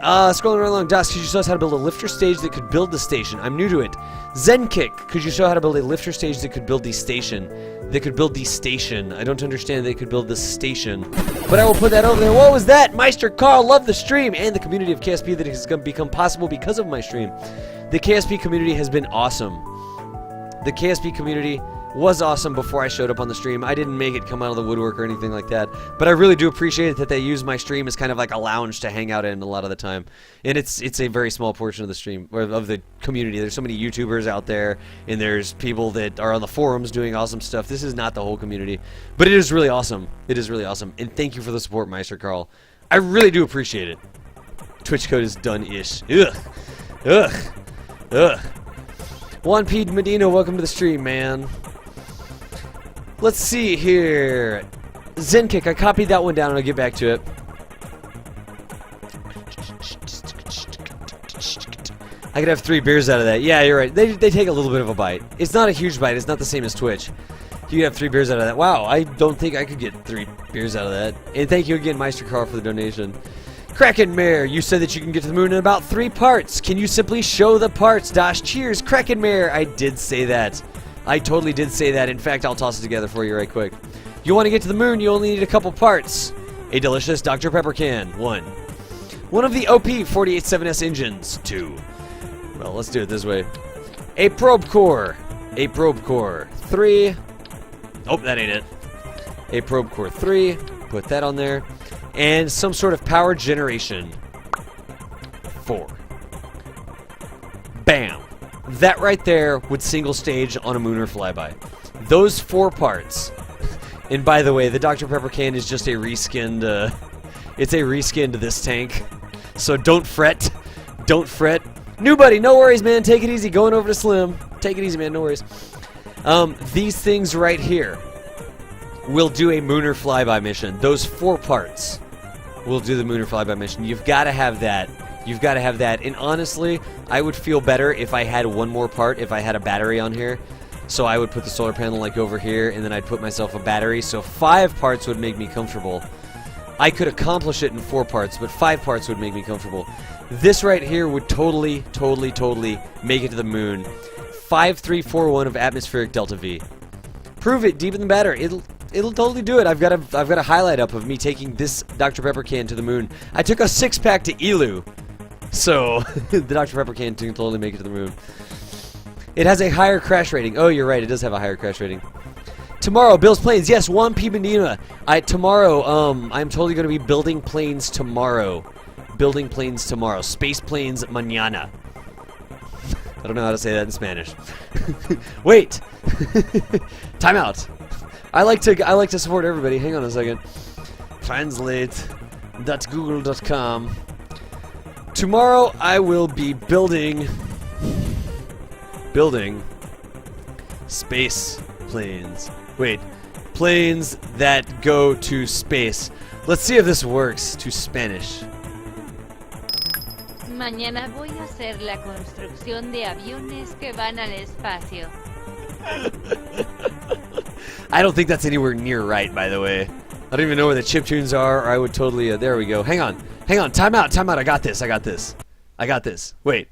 Scrolling right along. Das, could you show us how to build a lifter stage that could build the station? I'm new to it. Zenkick, could you show how to build a lifter stage that could build the station? That could build the station. I don't understand they could build the station. But I will put that over there. What was that? Meister Carl, love the stream and the community of KSP that has become possible because of my stream. The KSP community has been awesome. The KSP community was awesome before I showed up on the stream. I didn't make it come out of the woodwork or anything like that. But I really do appreciate it that they use my stream as kind of like a lounge to hang out in a lot of the time. And it's a very small portion of the stream, or of the community. There's so many YouTubers out there, and there's people that are on the forums doing awesome stuff. This is not the whole community. But it is really awesome. It is really awesome. And thank you for the support, Meister Carl. I really do appreciate it. Twitch code is done-ish. Ugh. Ugh. Ugh. Juan P. Medina, welcome to the stream, man. Let's see here. Zenkick, I copied that one down and I'll get back to it. I could have 3 beers out of that. Yeah, you're right. They take a little bit of a bite. It's not a huge bite. It's not the same as Twitch. You have 3 beers out of that. Wow, I don't think I could get 3 beers out of that. And thank you again, Meister Carl, for the donation. Kraken Mare, you said that you can get to the moon in about 3 parts. Can you simply show the parts? Dash, cheers, Kraken Mare. I did say that. I totally did say that. In fact, I'll toss it together for you right quick. You want to get to the moon, you only need a couple parts. A delicious Dr. Pepper can, 1. One of the OP 48-7S engines, 2. Well, let's do it this way. A probe core. A probe core, 3. Oh, that ain't it. A probe core, 3. Put that on there. And some sort of power generation, 4. Bam. That right there would single stage on a Mooner flyby. Those 4 parts. And by the way, the Dr. Pepper can is just a reskinned, it's a reskinned this tank. So don't fret. Don't fret. New buddy, no worries, man. Take it easy. Going over to Slim. Take it easy, man. No worries. These things right here will do a Mooner flyby mission. Those 4 parts will do the Mooner flyby mission. You've got to have that. You've got to have that. And honestly, I would feel better if I had one more part, if I had a battery on here. So I would put the solar panel like over here, and then I'd put myself a battery. So 5 parts would make me comfortable. I could accomplish it in 4 parts, but 5 parts would make me comfortable. This right here would totally make it to the moon. 5341 of atmospheric delta V. Prove it, deep in the batter. It'll totally do it. I've got a highlight up of me taking this Dr. Pepper can to the moon. I took a 6-pack to Elu, so the Dr. Pepper can can totally make it to the moon. It has a higher crash rating. Oh, you're right. It does have a higher crash rating. Tomorrow, Bill's Planes. Yes, Juan P. Medina. Tomorrow, I'm totally going to be building planes tomorrow. Building planes tomorrow. Space planes mañana. I don't know how to say that in Spanish. Wait. Time out. I like to support everybody. Hang on a second. Translate.google.com. Tomorrow I will be building space planes. Wait, planes that go to space. Let's see if this works to Spanish. Mañana voy a hacer la construcción de aviones que van al espacio. I don't think that's anywhere near right, by the way. I don't even know where the chiptunes are, or I would totally... there we go. Hang on. Time out. I got this. Wait.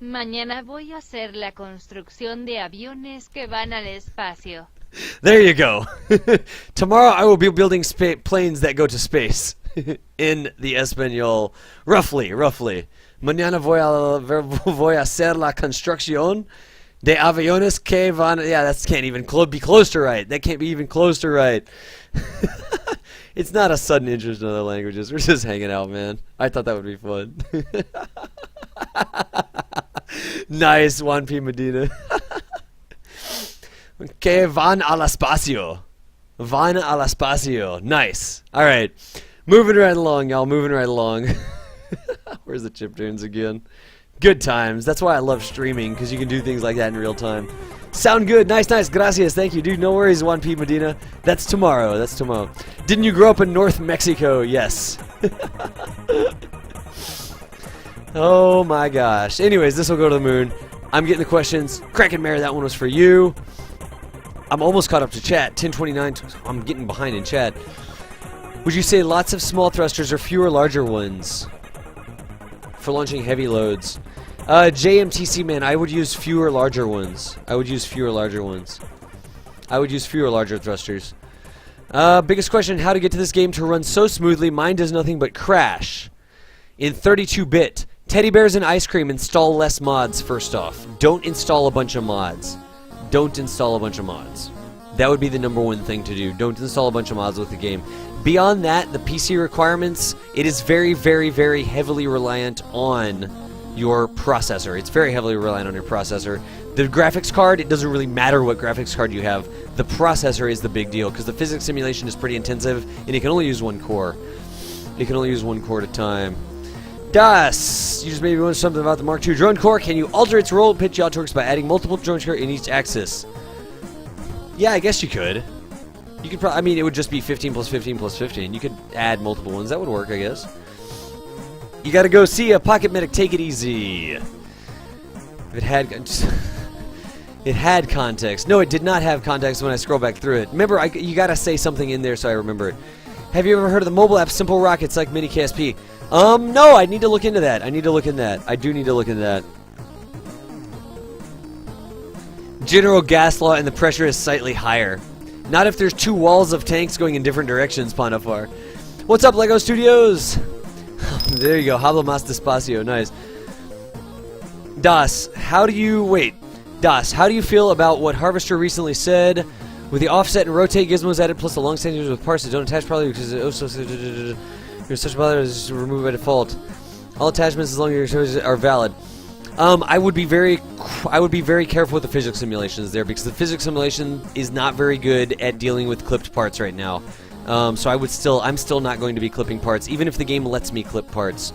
Mañana voy a hacer la construcción de aviones que van al espacio. There you go. Tomorrow I will be building planes that go to space. In the Espanol. Roughly. Mañana voy a hacer la construcción de aviones que van... Yeah, that can't even be close to right. That can't be even close to right. It's not a sudden interest in other languages. We're just hanging out, man. I thought that would be fun. Nice, Juan P. Medina. Que van al espacio. Van al espacio. Nice. All right. Moving right along, y'all. Moving right along. Where's the chiptunes again? Good times. That's why I love streaming, because you can do things like that in real time. Sound good. Nice. Gracias. Thank you, dude. No worries, Juan P. Medina. That's tomorrow. Didn't you grow up in North Mexico? Yes. Oh my gosh. Anyways, this will go to the moon. I'm getting the questions. Kraken Mare, that one was for you. I'm almost caught up to chat. 1029. I'm getting behind in chat. Would you say lots of small thrusters or fewer larger ones for launching heavy loads? JMTC man, I would use fewer larger ones. I would use fewer larger thrusters. Biggest question, how to get to this game to run so smoothly. Mine does nothing but crash. In 32-bit. Teddy bears and ice cream, install less mods first off. Don't install a bunch of mods. That would be the #1 thing to do. Don't install a bunch of mods with the game. Beyond that, the PC requirements, it is very heavily reliant on your processor. It's very heavily reliant on your processor. The graphics card, it doesn't really matter what graphics card you have. The processor is the big deal, because the physics simulation is pretty intensive, and it can only use one core. It can only use one core at a time. Das! You just maybe want something about the Mark II drone core. Can you alter its roll pitch yaw torques by adding multiple drone core in each axis? Yeah, I guess you could. You could probably, I mean, it would just be 15 plus 15 plus 15. You could add multiple ones. That would work, I guess. You gotta go see a Pocket Medic. Take it easy. If it had... It had context. No, it did not have context when I scroll back through it. Remember, you gotta say something in there so I remember it. Have you ever heard of the mobile app Simple Rockets like Mini KSP? No, I need to look into that. I need to look into that. I do need to look into that. General gas law and the pressure is slightly higher. Not if there's two walls of tanks going in different directions, Pandafar. What's up, Lego Studios? There you go. Habla más despacio. Nice. Das, how do you... Wait. Das, how do you feel about what Harvester recently said? With the offset and rotate gizmos added, plus the long standings with parts that don't attach probably because you're such a bother as to remove by default. All attachments, as long as your choices are valid. I would be very careful with the physics simulations there because the physics simulation is not very good at dealing with clipped parts right now. So I'm still not going to be clipping parts, even if the game lets me clip parts.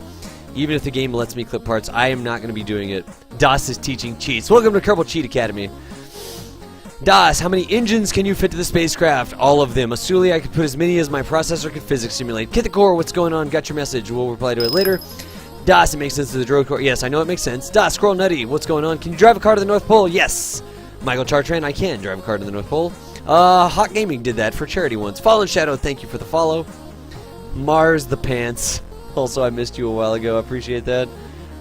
Even if the game lets me clip parts, I am not going to be doing it. Das is teaching cheats. Welcome to Kerbal Cheat Academy. Das, how many engines can you fit to the spacecraft? All of them. Asuli, I could put as many as my processor could physics simulate. Kit the core, what's going on? Got your message. We'll reply to it later. Das, it makes sense to the droid core. Yes, I know it makes sense. Das, Scroll Nutty, what's going on? Can you drive a car to the North Pole? Yes. Michael Chartrand, I can drive a car to the North Pole. Hot Gaming did that for charity once. Fallen Shadow, thank you for the follow. Mars the Pants. Also, I missed you a while ago. I appreciate that.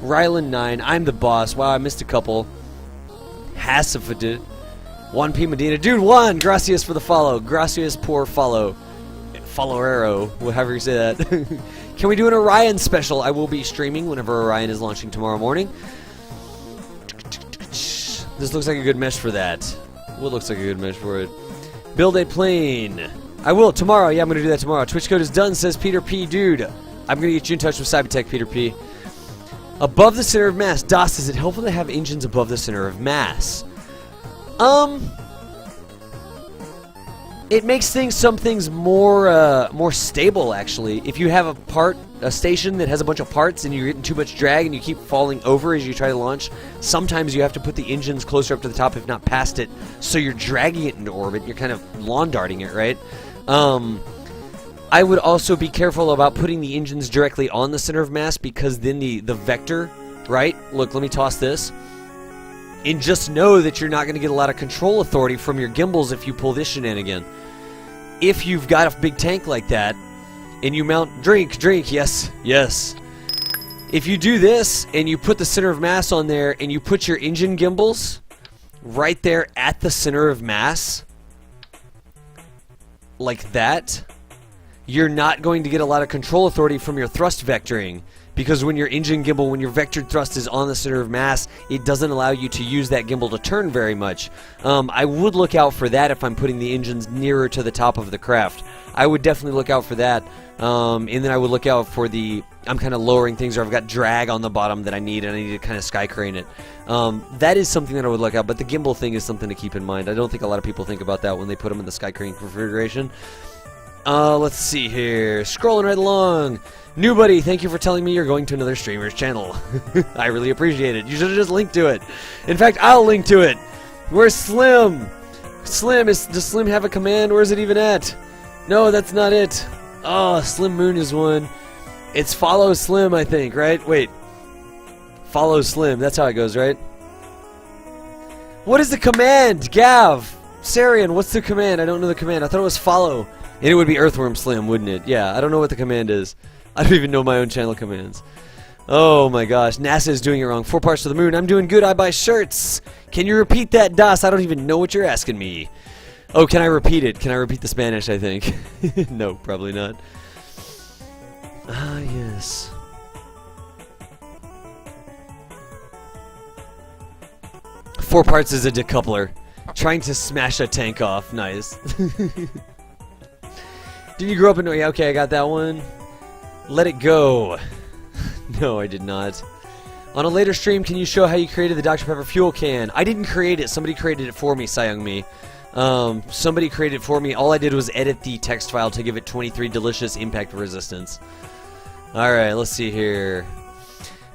Rylan9, I'm the boss. Wow, I missed a couple. Hassifadid. 1P Medina. Dude, Juan, gracias for the follow. Gracias por follow. Followero, whatever you say that. Can we do an Orion special? I will be streaming whenever Orion is launching tomorrow morning. This looks like a good mesh for that. What looks like a good mesh for it? Build a plane. I will tomorrow. Yeah, I'm going to do that tomorrow. Twitch code is done, says Peter P. Dude, I'm going to get you in touch with Cybertech, Peter P. Above the center of mass. Das, is it helpful to have engines above the center of mass? It makes some things more stable, actually. If you have a station that has a bunch of parts and you're getting too much drag and you keep falling over as you try to launch, sometimes you have to put the engines closer up to the top, if not past it, so you're dragging it into orbit. You're kind of lawn darting it, right? I would also be careful about putting the engines directly on the center of mass because then the vector, right? Look, let me toss this. And just know that you're not going to get a lot of control authority from your gimbals if you pull this shenanigan. If you've got a big tank like that, and you mount... Drink, yes. If you do this, and you put the center of mass on there, and you put your engine gimbals right there at the center of mass, like that, you're not going to get a lot of control authority from your thrust vectoring. Because when your engine gimbal, when your vectored thrust is on the center of mass, it doesn't allow you to use that gimbal to turn very much. I would look out for that if I'm putting the engines nearer to the top of the craft. I would definitely look out for that. And then I would look out for I'm kind of lowering things, or I've got drag on the bottom that I need, and I need to kind of sky crane it. That is something that I would look out, but the gimbal thing is something to keep in mind. I don't think a lot of people think about that when they put them in the sky crane configuration. Let's see here. Scrolling right along. New buddy, thank you for telling me you're going to another streamer's channel. I really appreciate it. You should have just linked to it. In fact, I'll link to it. Where's Slim? Does Slim have a command? Where's it even at? No, that's not it. Oh, Slim Moon is one. It's follow Slim, I think, right? Wait. Follow Slim. That's how it goes, right? What is the command? Gav. Sarian, what's the command? I don't know the command. I thought it was follow. And it would be Earthworm Slim, wouldn't it? Yeah, I don't know what the command is. I don't even know my own channel commands. Oh my gosh, NASA is doing it wrong. 4 parts to the moon. I'm doing good. I buy shirts. Can you repeat that, Das? I don't even know what you're asking me. Oh, can I repeat it? Can I repeat the Spanish, I think? No, probably not. Ah, yes. Four parts is a decoupler. Trying to smash a tank off. Nice. Did you grow up in... Yeah, okay, I got that one. Let it go. No, I did not. On a later stream, can you show how you created the Dr. Pepper fuel can? I didn't create it. Somebody created it for me, Sayung Mi. Somebody created it for me. All I did was edit the text file to give it 23 delicious impact resistance. Alright, let's see here.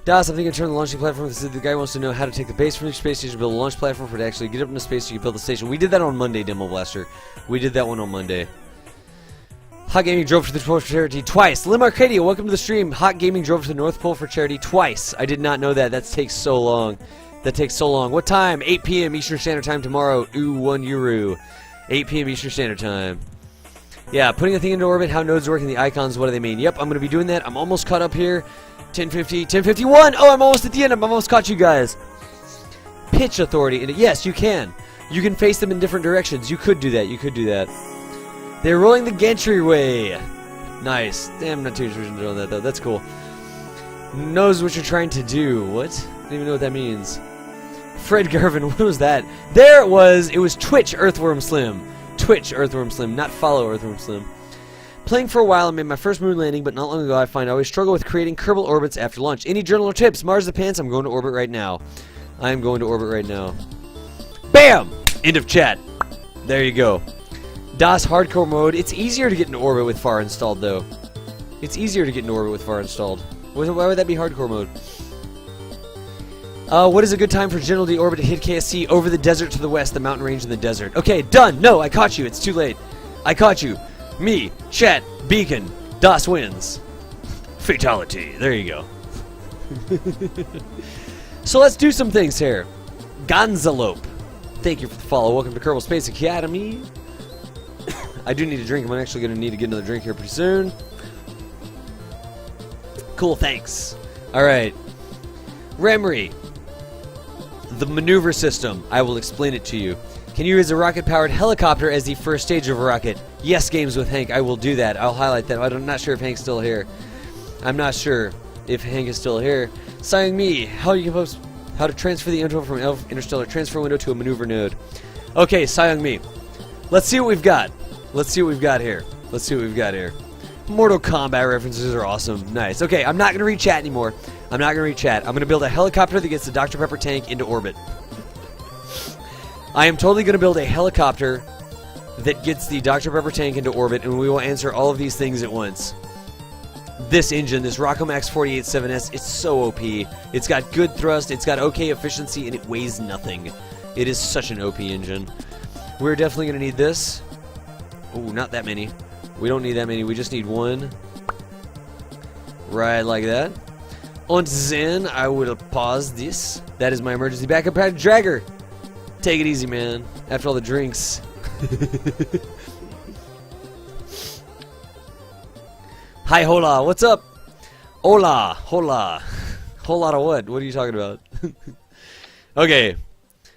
Das, I'm thinking of turning the launching platform. The guy wants to know how to take the base from the space station to build a launch platform for it to actually get up into space so you can build the station. We did that on Monday, Demo Blaster. We did that one on Monday. Hot Gaming drove to the North Pole for charity twice. Lim Arcadia, welcome to the stream. Hot Gaming drove to the North Pole for charity twice. I did not know that. That takes so long. That takes so long. What time? 8 p.m. Eastern Standard Time tomorrow. Ooh, 1 euro. 8 p.m. Eastern Standard Time. Yeah, putting a thing into orbit, how nodes work and the icons, what do they mean? Yep, I'm going to be doing that. I'm almost caught up here. 10:50, 10:51. Oh, I'm almost at the end. I'm almost caught you guys. Pitch authority. Yes, you can. You can face them in different directions. You could do that. You could do that. They're rolling the gantry way. Nice. Damn, I'm not too interested in that, though. That's cool. Knows what you're trying to do. What? I don't even know what that means. Fred Garvin, what was that? There it was. It was Twitch Earthworm Slim. Twitch Earthworm Slim, not follow Earthworm Slim. Playing for a while, I made my first moon landing, but not long ago I find I always struggle with creating Kerbal orbits after launch. Any journal or tips? Mars the Pants, I'm going to orbit right now. I am going to orbit right now. BAM! End of chat. There you go. DOS hardcore mode. It's easier to get into orbit with FAR installed, though. It's easier to get into orbit with FAR installed. Why would that be hardcore mode? What is a good time for General D orbit to hit KSC over the desert to the west, the mountain range in the desert? Okay, done. No, I caught you. It's too late. I caught you. Me, chat, beacon, DOS wins. Fatality. There you go. So let's do some things here. Gonzalope. Thank you for the follow. Welcome to Kerbal Space Academy. I do need a drink. I'm actually going to need to get another drink here pretty soon. Cool, thanks. Alright. Remery. The maneuver system. I will explain it to you. Can you use a rocket-powered helicopter as the first stage of a rocket? Yes, Games with Hank. I will do that. I'll highlight that. I'm not sure if Hank's still here. I'm not sure if Hank is still here. Saying me. How to transfer the info from an interstellar transfer window to a maneuver node. Okay, Sayang me. Let's see what we've got. Let's see what we've got here. Let's see what we've got here. Mortal Kombat references are awesome. Nice. Okay, I'm not going to read chat anymore. I'm not going to read chat. I'm going to build a helicopter that gets the Dr. Pepper tank into orbit. I am totally going to build a helicopter that gets the Dr. Pepper tank into orbit, and we will answer all of these things at once. This engine, this Rockomax 487S, it's so OP. It's got good thrust, it's got okay efficiency, and it weighs nothing. It is such an OP engine. We're definitely going to need this. Oh, not that many. We don't need that many. We just need one. Right like that. Und then I will pause this. That is my emergency backup pack dragger. Take it easy, man. After all the drinks. Hi, hola. What's up? Hola. Hola. Whole lot of what? What are you talking about? Okay.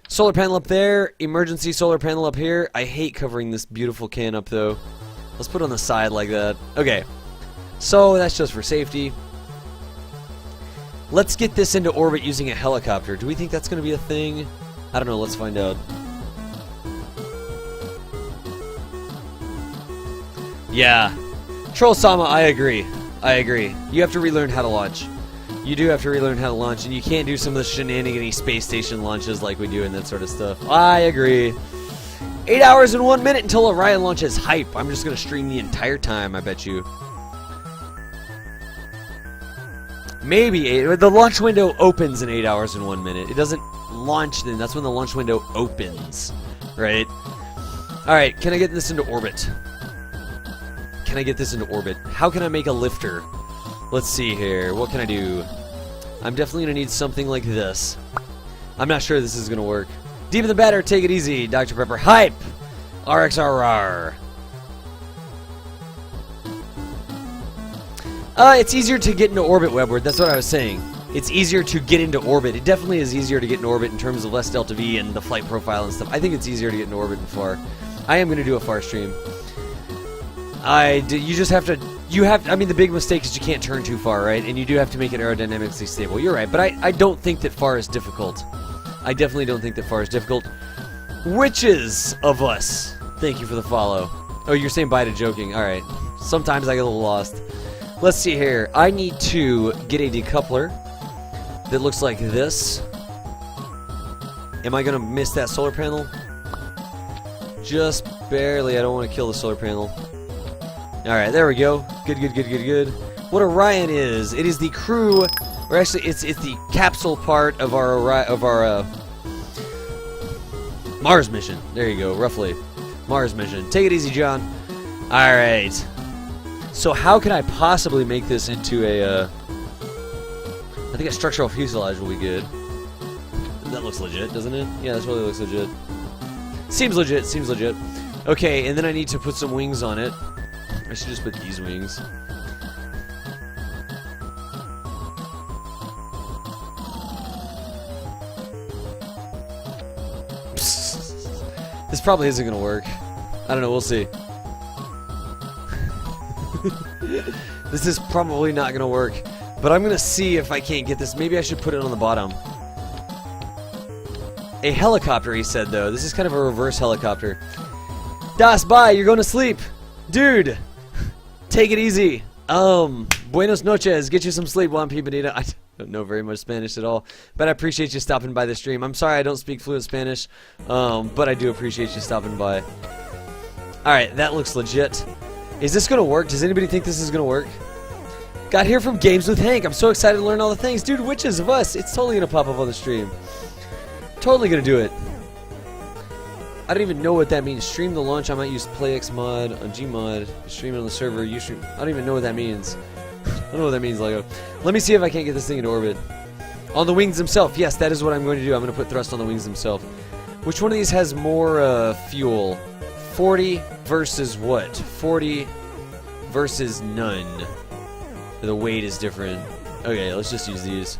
Solar panel up there. Emergency solar panel up here. I hate covering this beautiful can up, though. Let's put it on the side like that. Okay. So, that's just for safety. Let's get this into orbit using a helicopter. Do we think that's going to be a thing? I don't know. Let's find out. Yeah. Troll-sama, I agree. I agree. You have to relearn how to launch. You do have to relearn how to launch, and you can't do some of the shenanigan-y space station launches like we do and that sort of stuff. I agree. 8 hours and 1 minute until Orion launches. Hype. I'm just going to stream the entire time, I bet you. Maybe 8. The launch window opens in 8 hours and 1 minute. It doesn't launch then. That's when the launch window opens. Right? Alright, can I get this into orbit? Can I get this into orbit? How can I make a lifter? Let's see here. What can I do? I'm definitely going to need something like this. I'm not sure this is going to work. Demon the Batter, take it easy. Dr. Pepper, hype! RXRR. It's easier to get into orbit, Webward. That's what I was saying. It's easier to get into orbit. It definitely is easier to get into orbit in terms of less delta V and the flight profile and stuff. I think it's easier to get into orbit in FAR. I am going to do a FAR stream. You just have to... I mean, the big mistake is you can't turn too far, right? And you do have to make it aerodynamically stable. You're right, but I don't think that FAR is difficult. I definitely don't think that FAR is difficult. Witches of us. Thank you for the follow. Oh, you're saying bye to joking. Alright. Sometimes I get a little lost. Let's see here. I need to get a decoupler that looks like this. Am I going to miss that solar panel? Just barely. I don't want to kill the solar panel. Alright, there we go. Good, good, good, good, good. What Orion is, it is the crew, or actually, it's the capsule part of our Mars mission. There you go, roughly. Mars mission. Take it easy, John. Alright. So how can I possibly make this into a, I think a structural fuselage will be good. That looks legit, doesn't it? Yeah, that totally looks legit. Seems legit, seems legit. Okay, and then I need to put some wings on it. I should just put these wings. This probably isn't gonna work. I don't know, we'll see. This is probably not gonna work. But I'm gonna see if I can't get this. Maybe I should put it on the bottom. A helicopter, he said, though. This is kind of a reverse helicopter. Das, bye, you're going to sleep. Dude, take it easy. Buenos noches. Get you some sleep, Juan P. Benito. I don't know very much Spanish at all, but I appreciate you stopping by the stream. I'm sorry I don't speak fluent Spanish, but I do appreciate you stopping by. Alright, that looks legit. Is this going to work? Does anybody think this is going to work? Got here from Games with Hank. I'm so excited to learn all the things. Dude, Witches of Us. It's totally going to pop up on the stream. Totally going to do it. I don't even know what that means. Stream the launch. I might use PlayX mod on Gmod. Stream it on the server. You stream. I don't even know what that means. I don't know what that means, Lego. Let me see if I can't get this thing into orbit. On the wings themselves. Yes, that is what I'm going to do. I'm going to put thrust on the wings themselves. Which one of these has more fuel? 40 versus what? 40 versus none. The weight is different. Okay, let's just use these.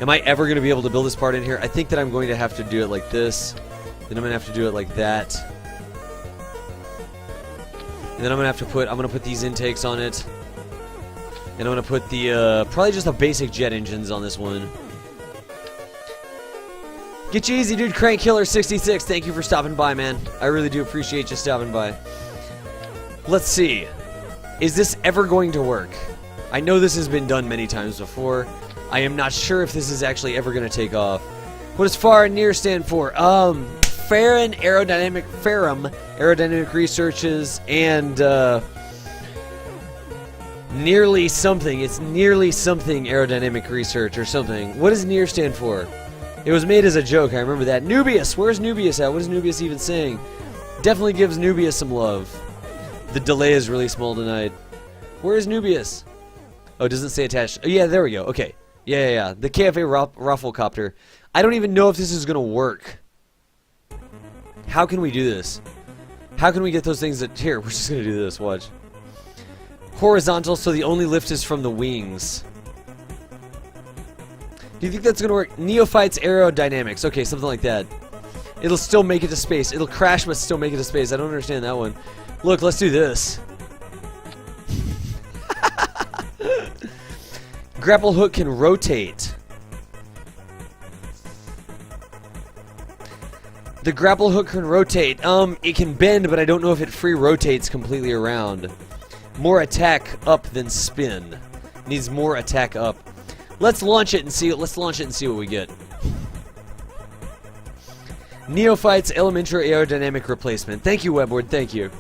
Am I ever going to be able to build this part in here? I think that I'm going to have to do it like this. Then I'm going to have to do it like that. And then I'm going to put these intakes on it. And I'm going to put the, probably just the basic jet engines on this one. Get you easy, dude. Crank Killer 66. Thank you for stopping by, man. I really do appreciate you stopping by. Let's see. Is this ever going to work? I know this has been done many times before. I am not sure if this is actually ever going to take off. What does far and near stand for? Ferrum Aerodynamic Researches, and nearly something. It's nearly something aerodynamic research or something. What does near stand for? It was made as a joke, I remember that. Nubius! Where's Nubius at? What is Nubius even saying? Definitely gives Nubius some love. The delay is really small tonight. Where is Nubius? Oh, it doesn't say attached. Oh, yeah, there we go. Okay. Yeah. The KFA Rafflecopter. I don't even know if this is going to work. How can we do this? How can we get those things that... Here, we're just going to do this. Watch. Horizontal, so the only lift is from the wings. Do you think that's going to work? Neophytes Aerodynamics. Okay, something like that. It'll still make it to space. It'll crash, but still make it to space. I don't understand that one. Look, let's do this. Grapple hook can rotate. The grapple hook can rotate. It can bend, but I don't know if it free rotates completely around. More attack up than spin. Needs more attack up. Let's launch it and see. Let's launch it and see what we get. Neophytes Elementary Aerodynamic Replacement. Thank you, Webward. Thank you.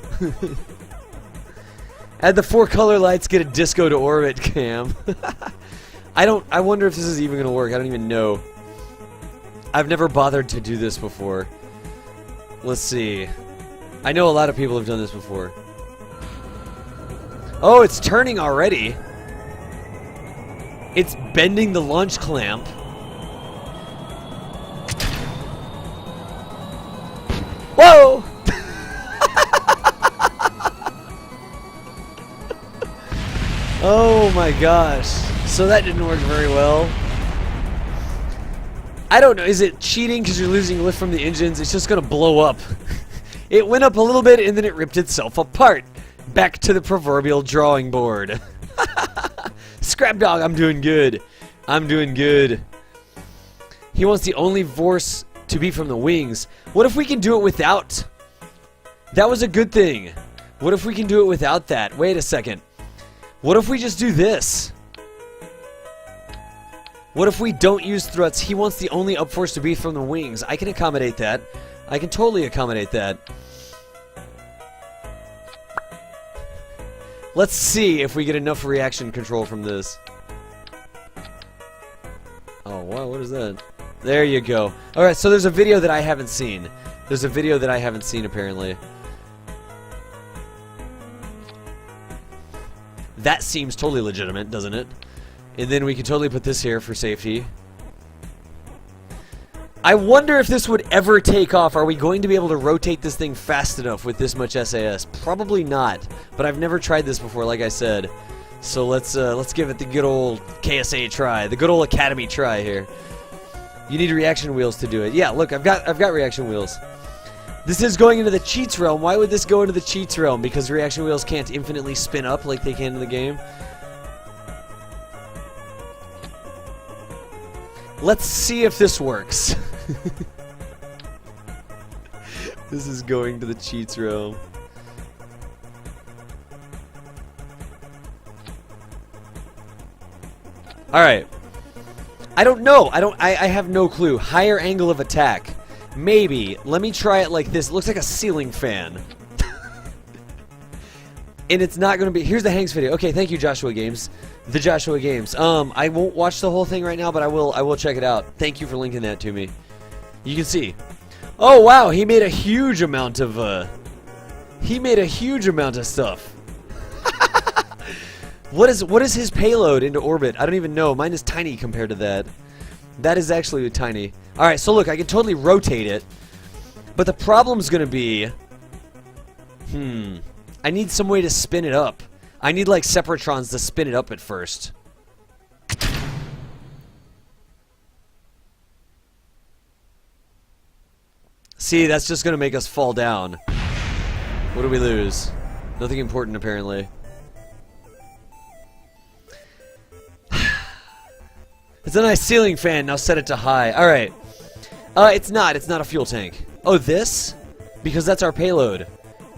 Add the 4 color lights. Get a disco to orbit cam. I wonder if this is even gonna work. I don't even know. I've never bothered to do this before. Let's see. I know a lot of people have done this before. Oh, it's turning already. It's bending the launch clamp. Whoa! Oh my gosh. So that didn't work very well. I don't know. Is it cheating because you're losing lift from the engines? It's just going to blow up. It went up a little bit and then it ripped itself apart. Back to the proverbial drawing board. Scrap Dog, I'm doing good. I'm doing good. He wants the only force to be from the wings. What if we can do it without? That was a good thing. What if we can do it without that? Wait a second. What if we just do this? What if we don't use thrusts? He wants the only up force to be from the wings. I can accommodate that. I can totally accommodate that. Let's see if we get enough reaction control from this. Oh, wow, what is that? There you go. Alright, so there's a video that I haven't seen. There's a video that I haven't seen, apparently. That seems totally legitimate, doesn't it? And then we can totally put this here for safety. I wonder if this would ever take off. Are we going to be able to rotate this thing fast enough with this much SAS? Probably not, but I've never tried this before, like I said. So let's give it the good old KSA try, the good old Academy try here. You need reaction wheels to do it. Yeah, look, I've got reaction wheels. This is going into the cheats realm. Why would this go into the cheats realm? Because reaction wheels can't infinitely spin up like they can in the game. Let's see if this works. This is going to the cheats realm. Alright. I don't know. I have no clue. Higher angle of attack. Maybe. Let me try it like this. It looks like a ceiling fan. And it's not going to be... Here's the Hanks video. Okay, thank you, Joshua Games. The Joshua Games. I won't watch the whole thing right now, but I will check it out. Thank you for linking that to me. You can see. Oh, wow. He made a huge amount of... stuff. What is his payload into orbit? I don't even know. Mine is tiny compared to that. That is actually tiny. Alright, so look, I can totally rotate it. But the problem's gonna be... I need some way to spin it up. I need, like, separatrons to spin it up at first. See, that's just gonna make us fall down. What do we lose? Nothing important, apparently. It's a nice ceiling fan. Now set it to high. Alright. It's not a fuel tank. Oh, this? Because that's our payload.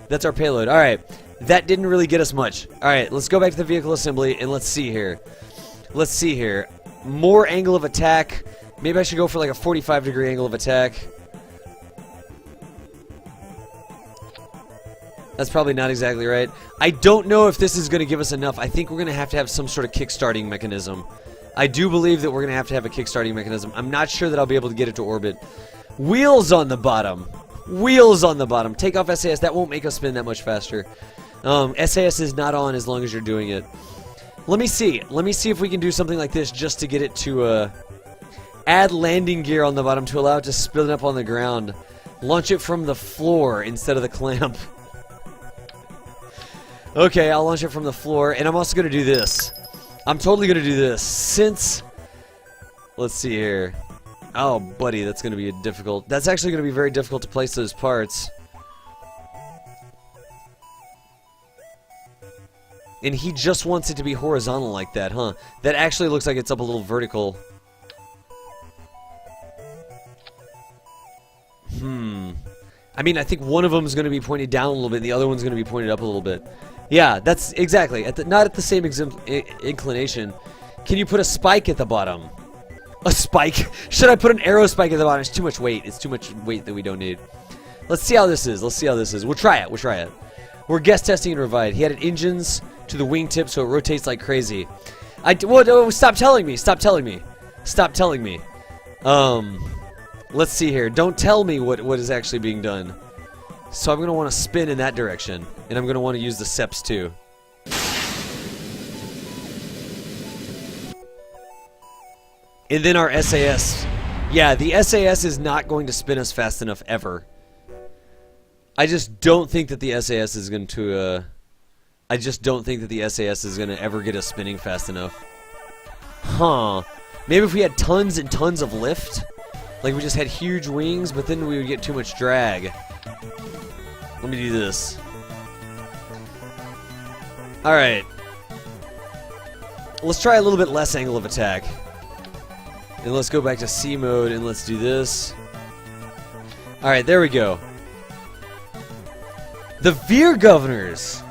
That's our payload. Alright. That didn't really get us much. Alright, let's go back to the vehicle assembly and let's see here. Let's see here. More angle of attack. Maybe I should go for like a 45-degree angle of attack. That's probably not exactly right. I don't know if this is going to give us enough. I think we're going to have some sort of kickstarting mechanism. I do believe that we're going to have a kickstarting mechanism. I'm not sure that I'll be able to get it to orbit. Wheels on the bottom. Wheels on the bottom. Take off SAS. That won't make us spin that much faster. SAS is not on as long as you're doing it. Let me see. Let me see if we can do something like this just to get it to add landing gear on the bottom to allow it to spin up on the ground. Launch it from the floor instead of the clamp. Okay, I'll launch it from the floor, and I'm also going to do this. I'm totally going to do this, since... Let's see here. Oh, buddy, that's going to be difficult. That's actually going to be very difficult to place those parts. And he just wants it to be horizontal like that, huh? That actually looks like it's up a little vertical. I mean, I think one of them is going to be pointed down a little bit, and the other one's going to be pointed up a little bit. Yeah, that's exactly. Not at the same inclination. Can you put a spike at the bottom? A spike? Should I put an arrow spike at the bottom? It's too much weight. It's too much weight that we don't need. Let's see how this is. Let's see how this is. We'll try it. We'll try it. We're guest testing and Revide. He added engines to the wingtip so it rotates like crazy. Stop telling me. Stop telling me. Stop telling me. Let's see here. Don't tell me what is actually being done. So I'm going to want to spin in that direction. And I'm going to want to use the SEPs too. And then our SAS. Yeah, the SAS is not going to spin us fast enough ever. I just don't think that the SAS is going to... I just don't think that the SAS is going to ever get us spinning fast enough. Huh. Maybe if we had tons and tons of lift? Like we just had huge wings, but then we would get too much drag. Let me do this. Alright. Let's try a little bit less angle of attack. And let's go back to C mode and let's do this. Alright, there we go. The Veer Governors.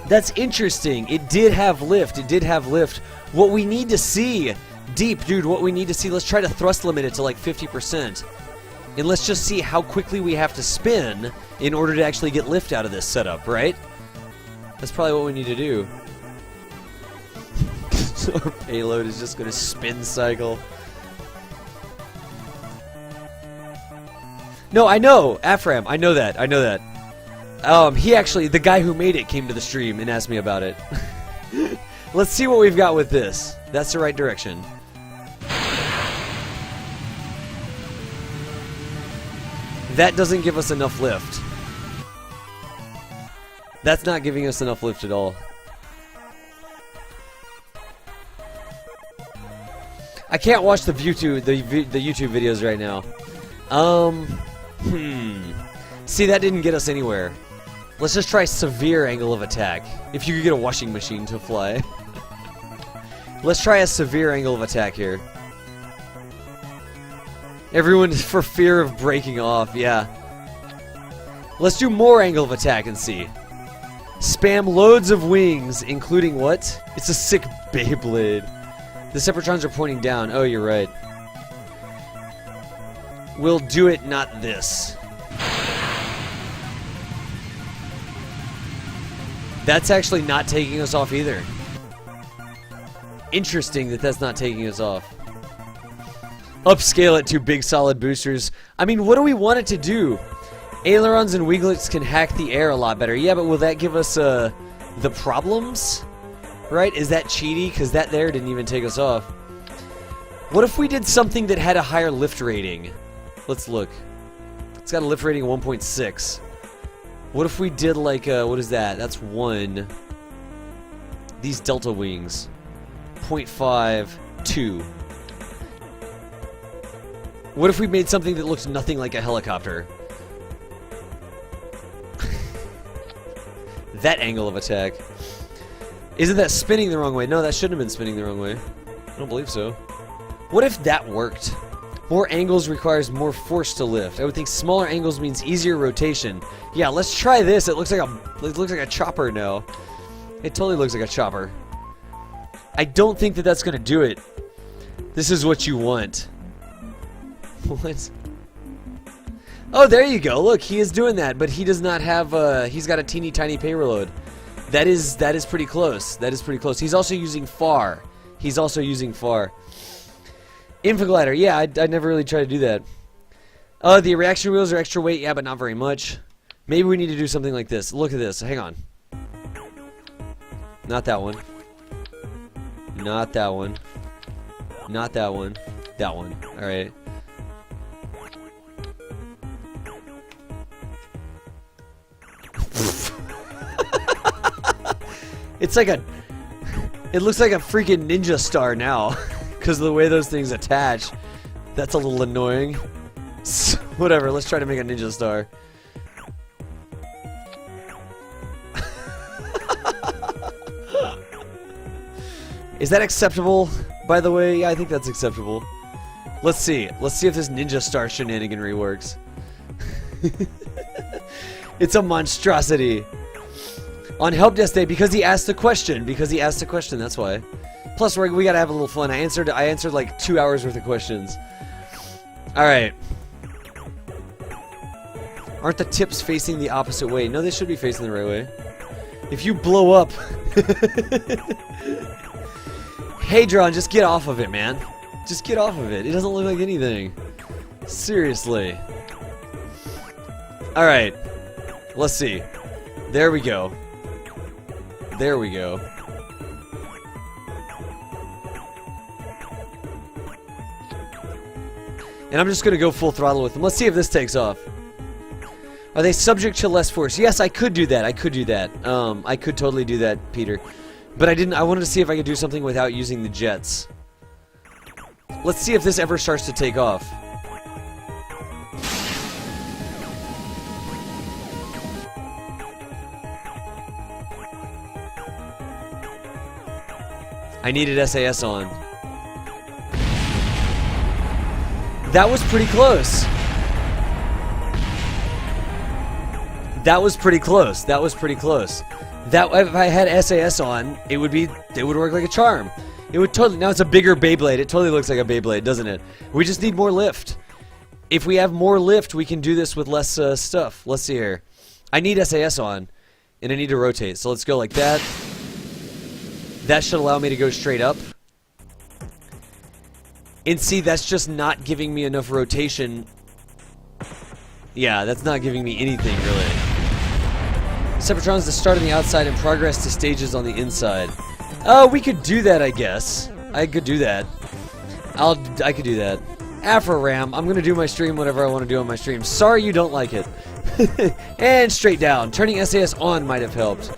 That's interesting. It did have lift. It did have lift. What we need to see... Deep, dude, what we need to see... Let's try to thrust limit it to like 50%. And let's just see how quickly we have to spin in order to actually get lift out of this setup, right? That's probably what we need to do. So our payload is just going to spin cycle. No, I know, Afram, I know that, I know that. He actually, the guy who made it came to the stream and asked me about it. Let's see what we've got with this. That's the right direction. That doesn't give us enough lift. That's not giving us enough lift at all. I can't watch the YouTube videos right now. See, that didn't get us anywhere. Let's just try severe angle of attack. If you could get a washing machine to fly. Let's try a severe angle of attack here. Everyone, for fear of breaking off, yeah. Let's do more angle of attack and see. Spam loads of wings, including what? It's a sick Beyblade. The Separatrons are pointing down. Oh, you're right. We'll do it, not this. That's actually not taking us off either. Interesting that that's not taking us off. Upscale it to big solid boosters. I mean, what do we want it to do? Ailerons and Wigglets can hack the air a lot better. Yeah, but will that give us the problems? Right? Is that cheaty? Because that there didn't even take us off. What if we did something that had a higher lift rating? Let's look. It's got a lift rating of 1.6. What if we did like, what is that? That's 1. These Delta Wings. 0.5, 2. What if we made something that looks nothing like a helicopter? That angle of attack. Isn't that spinning the wrong way? No, that shouldn't have been spinning the wrong way. I don't believe so. What if that worked? More angles requires more force to lift. I would think smaller angles means easier rotation. Yeah, let's try this. It looks like a chopper now. It totally looks like a chopper. I don't think that that's gonna do it. This is what you want. What? Oh, there you go. Look, he is doing that, but he does not have. He's got a teeny tiny payload. That is pretty close. That is pretty close. He's also using FAR. He's also using FAR. Infoglider. Yeah, I never really tried to do that. The reaction wheels are extra weight. Yeah, but not very much. Maybe we need to do something like this. Look at this. Hang on. Not that one. Not that one. Not that one. That one. All right. It's like a... It looks like a freaking ninja star now. Because of the way those things attach. That's a little annoying. Whatever, let's try to make a ninja star. Is that acceptable, by the way? Yeah, I think that's acceptable. Let's see. Let's see if this ninja star shenaniganry works. It's a monstrosity. On help desk day, because he asked the question. Because he asked the question, that's why. Plus, we gotta have a little fun. I answered like 2 hours worth of questions. Alright. Aren't the tips facing the opposite way? No, they should be facing the right way. If you blow up... Hadron, just get off of it, man. Just get off of it. It doesn't look like anything. Seriously. Alright. Let's see. There we go. There we go. And I'm just going to go full throttle with them. Let's see if this takes off. Are they subject to less force? Yes, I could do that. I could do that. I could totally do that, Peter. But I didn't. I wanted to see if I could do something without using the jets. Let's see if this ever starts to take off. I needed SAS on. That was pretty close. That was pretty close. That was pretty close. That if I had SAS on, it would work like a charm. It would totally. Now it's a bigger Beyblade. It totally looks like a Beyblade, doesn't it? We just need more lift. If we have more lift, we can do this with less stuff. Let's see here. I need SAS on, and I need to rotate. So let's go like that. That should allow me to go straight up. And see, that's just not giving me enough rotation. Yeah, that's not giving me anything, really. Separatrons to start on the outside and progress to stages on the inside. Oh, we could do that, I guess. I could do that. I could do that. Afro Ram, I'm gonna do my stream whatever I want to do on my stream. Sorry you don't like it. And straight down. Turning SAS on might have helped.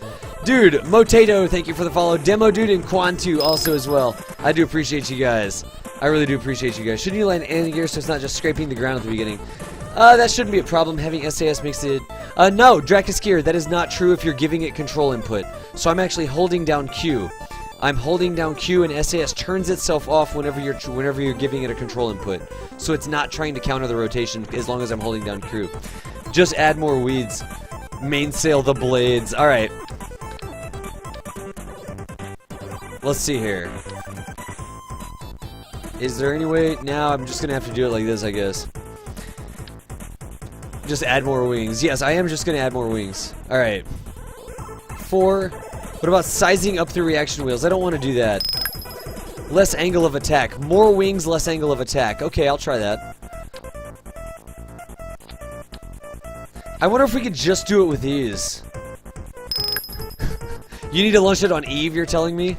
Dude, Motato, thank you for the follow. Demo Dude and Quantu also as well. I do appreciate you guys. I really do appreciate you guys. Shouldn't you land anti-gear so it's not just scraping the ground at the beginning? That shouldn't be a problem. Having SAS makes it... no, Drakiskier, that is not true if you're giving it control input. So I'm actually holding down Q. I'm holding down Q and SAS turns itself off whenever you're giving it a control input. So it's not trying to counter the rotation as long as I'm holding down Q. Just add more weeds. Mainsail the blades. Alright. Let's see here. Is there any way? Now I'm just gonna have to do it like this, I guess. Just add more wings. Yes, I am just gonna add more wings. Alright. 4. What about sizing up the reaction wheels? I don't want to do that. Less angle of attack. More wings, less angle of attack. Okay, I'll try that. I wonder if we could just do it with these. You need to launch it on Eve, you're telling me?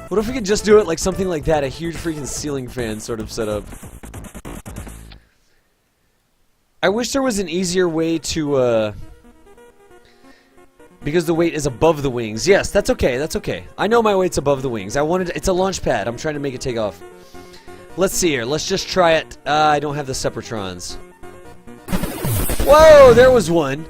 What if we could just do it like something like that? A huge freaking ceiling fan sort of setup. I wish there was an easier way to, because the weight is above the wings. Yes, that's okay, that's okay. I know my weight's above the wings. It's a launch pad. I'm trying to make it take off. Let's see here. Let's just try it. I don't have the Separatrons. Whoa, there was one.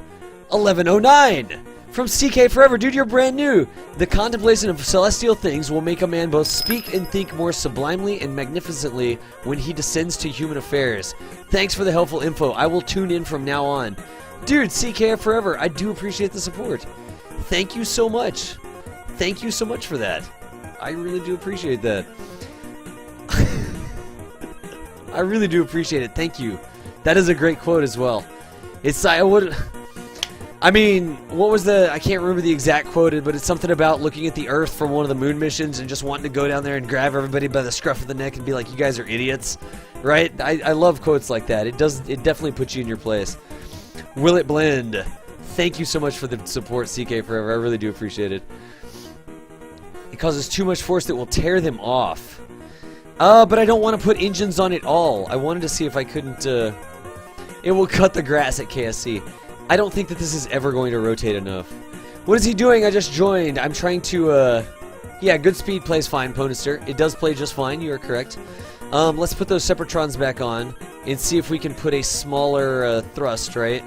1109. From CK Forever. Dude, you're brand new. The contemplation of celestial things will make a man both speak and think more sublimely and magnificently when he descends to human affairs. Thanks for the helpful info. I will tune in from now on. Dude, CK Forever, I do appreciate the support. Thank you so much. Thank you so much for that. I really do appreciate that. I really do appreciate it. Thank you. That is a great quote as well. I mean, what was I can't remember the exact quote, but it's something about looking at the Earth from one of the moon missions and just wanting to go down there and grab everybody by the scruff of the neck and be like, you guys are idiots. Right? I love quotes like that. It definitely puts you in your place. Will it blend? Thank you so much for the support, CK Forever. I really do appreciate it. It causes too much force that will tear them off. But I don't want to put engines on it all. I wanted to see if I couldn't, It will cut the grass at KSC. I don't think that this is ever going to rotate enough. What is he doing? I just joined. I'm trying to, yeah, good speed plays fine, Ponister. It does play just fine. You are correct. Let's put those Separatrons back on and see if we can put a smaller thrust, right?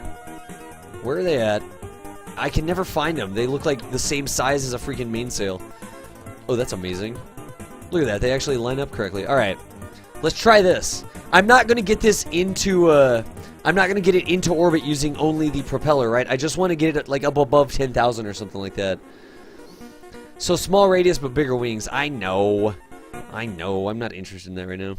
Where are they at? I can never find them. They look like the same size as a freaking mainsail. Oh, that's amazing. Look at that. They actually line up correctly. All right. Let's try this. I'm not going to get this into, I'm not going to get it into orbit using only the propeller, right? I just want to get it like up above 10,000 or something like that. So small radius but bigger wings. I know. I'm not interested in that right now.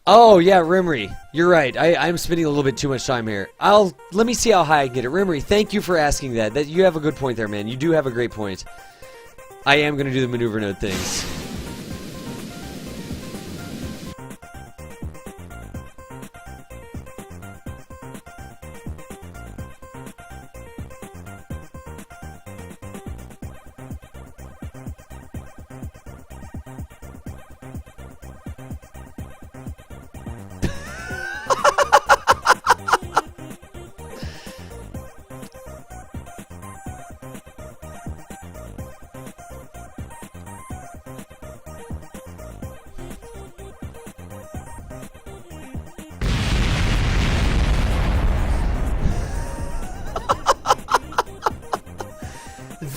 Oh, yeah, Rimry. You're right. I'm spending a little bit too much time here. Let me see how high I can get it. Rimry, thank you for asking that. You have a good point there, man. You do have a great point. I am going to do the maneuver node things.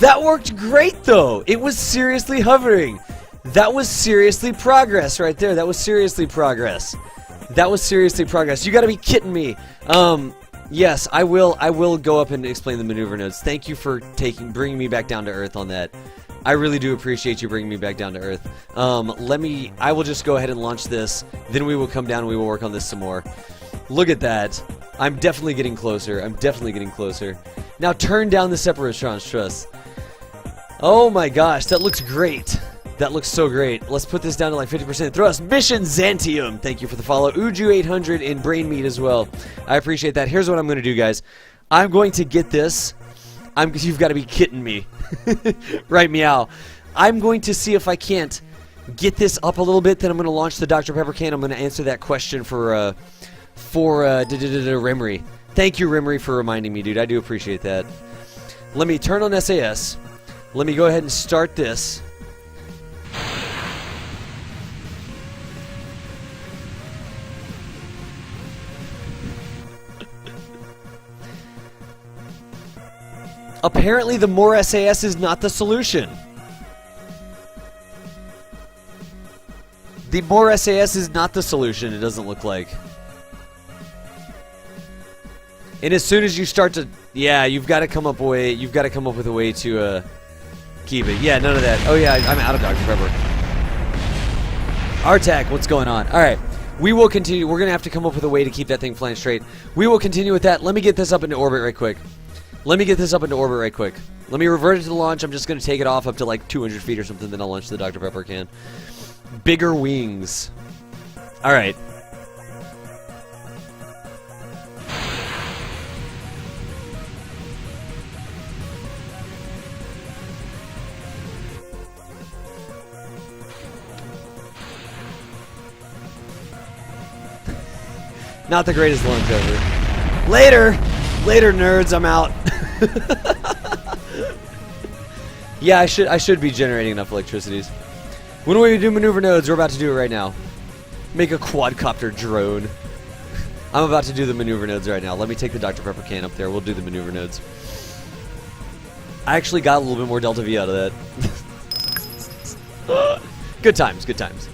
That worked great, though. It was seriously hovering. That was seriously progress right there. That was seriously progress. That was seriously progress. You gotta be kidding me. Yes, I will go up and explain the maneuver nodes. Thank you for bringing me back down to earth on that. I really do appreciate you bringing me back down to earth. I will just go ahead and launch this. Then we will come down and we will work on this some more. Look at that. I'm definitely getting closer. I'm definitely getting closer. Now turn down the Separatrons, trust. Oh my gosh, that looks great. That looks so great. Let's put this down to like 50% thrust. Mission Xantium. Thank you for the follow. Uju800 and Brain Meat as well. I appreciate that. Here's what I'm going to do, guys. I'm going to get this. You've got to be kidding me. Right, meow. I'm going to see if I can't get this up a little bit, then I'm going to launch the Dr. Pepper can. I'm going to answer that question for Rimry. Thank you, Rimry, for reminding me, dude. I do appreciate that. Let me turn on SAS. Let me go ahead and start this. Apparently, the more SAS is not the solution. The more SAS is not the solution, it doesn't look like. And as soon as you start to... Yeah, you've got to come up with a way to keep it. Yeah, none of that. Oh, yeah, I'm out of Dr. Pepper. Artak, what's going on? All right, we will continue. We're going to have to come up with a way to keep that thing flying straight. We will continue with that. Let me get this up into orbit right quick. Let me revert it to the launch. I'm just going to take it off up to like 200 feet or something, then I'll launch the Dr. Pepper can. Bigger wings. All right. Not the greatest launch ever. Later, nerds. I'm out. Yeah, I should be generating enough electricities. When we do maneuver nodes, we're about to do it right now. Make a quadcopter drone. I'm about to do the maneuver nodes right now. Let me take the Dr. Pepper can up there. We'll do the maneuver nodes. I actually got a little bit more Delta V out of that. Good times, good times.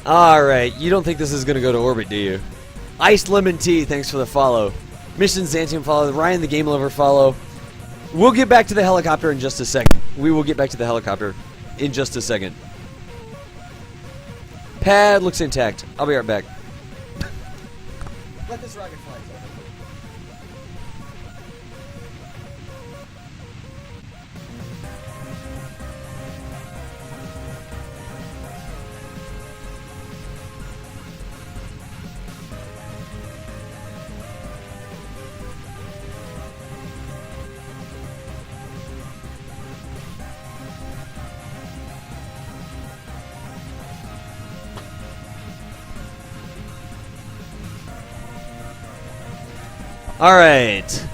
Alright, you don't think this is going to go to orbit, do you? Iced Lemon Tea, thanks for the follow. Mission Xantium follow. Ryan the Game Lover follow. We'll get back to the helicopter in just a second. We will get back to the helicopter in just a second. Pad looks intact. I'll be right back. Let this rocket fly. Alright.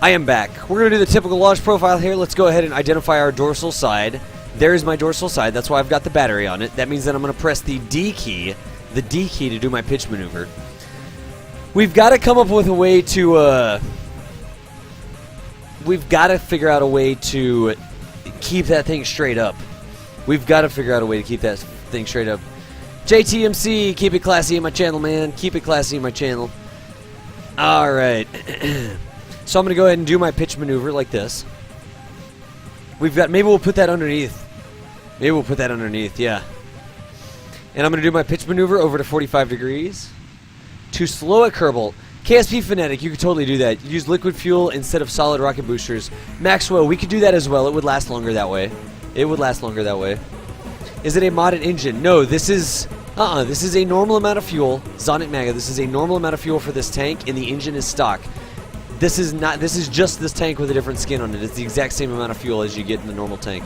I am back. We're going to do the typical launch profile here. Let's go ahead and identify our dorsal side. There's my dorsal side. That's why I've got the battery on it. That means that I'm going to press the D key to do my pitch maneuver. We've got to come up with a way to, we've got to figure out a way to keep that thing straight up. JTMC, keep it classy in my channel, man. Keep it classy in my channel. Alright. So I'm going to go ahead and do my pitch maneuver like this. Maybe we'll put that underneath. Yeah. And I'm going to do my pitch maneuver over to 45 degrees. To slow it, Kerbal. KSP Fanatic, you could totally do that. Use liquid fuel instead of solid rocket boosters. Maxwell, we could do that as well. It would last longer that way. Is it a modded engine? No, this is... this is a normal amount of fuel. Zonic Maga, this is a normal amount of fuel for this tank, and the engine is stock. This is just this tank with a different skin on it. It's the exact same amount of fuel as you get in the normal tank.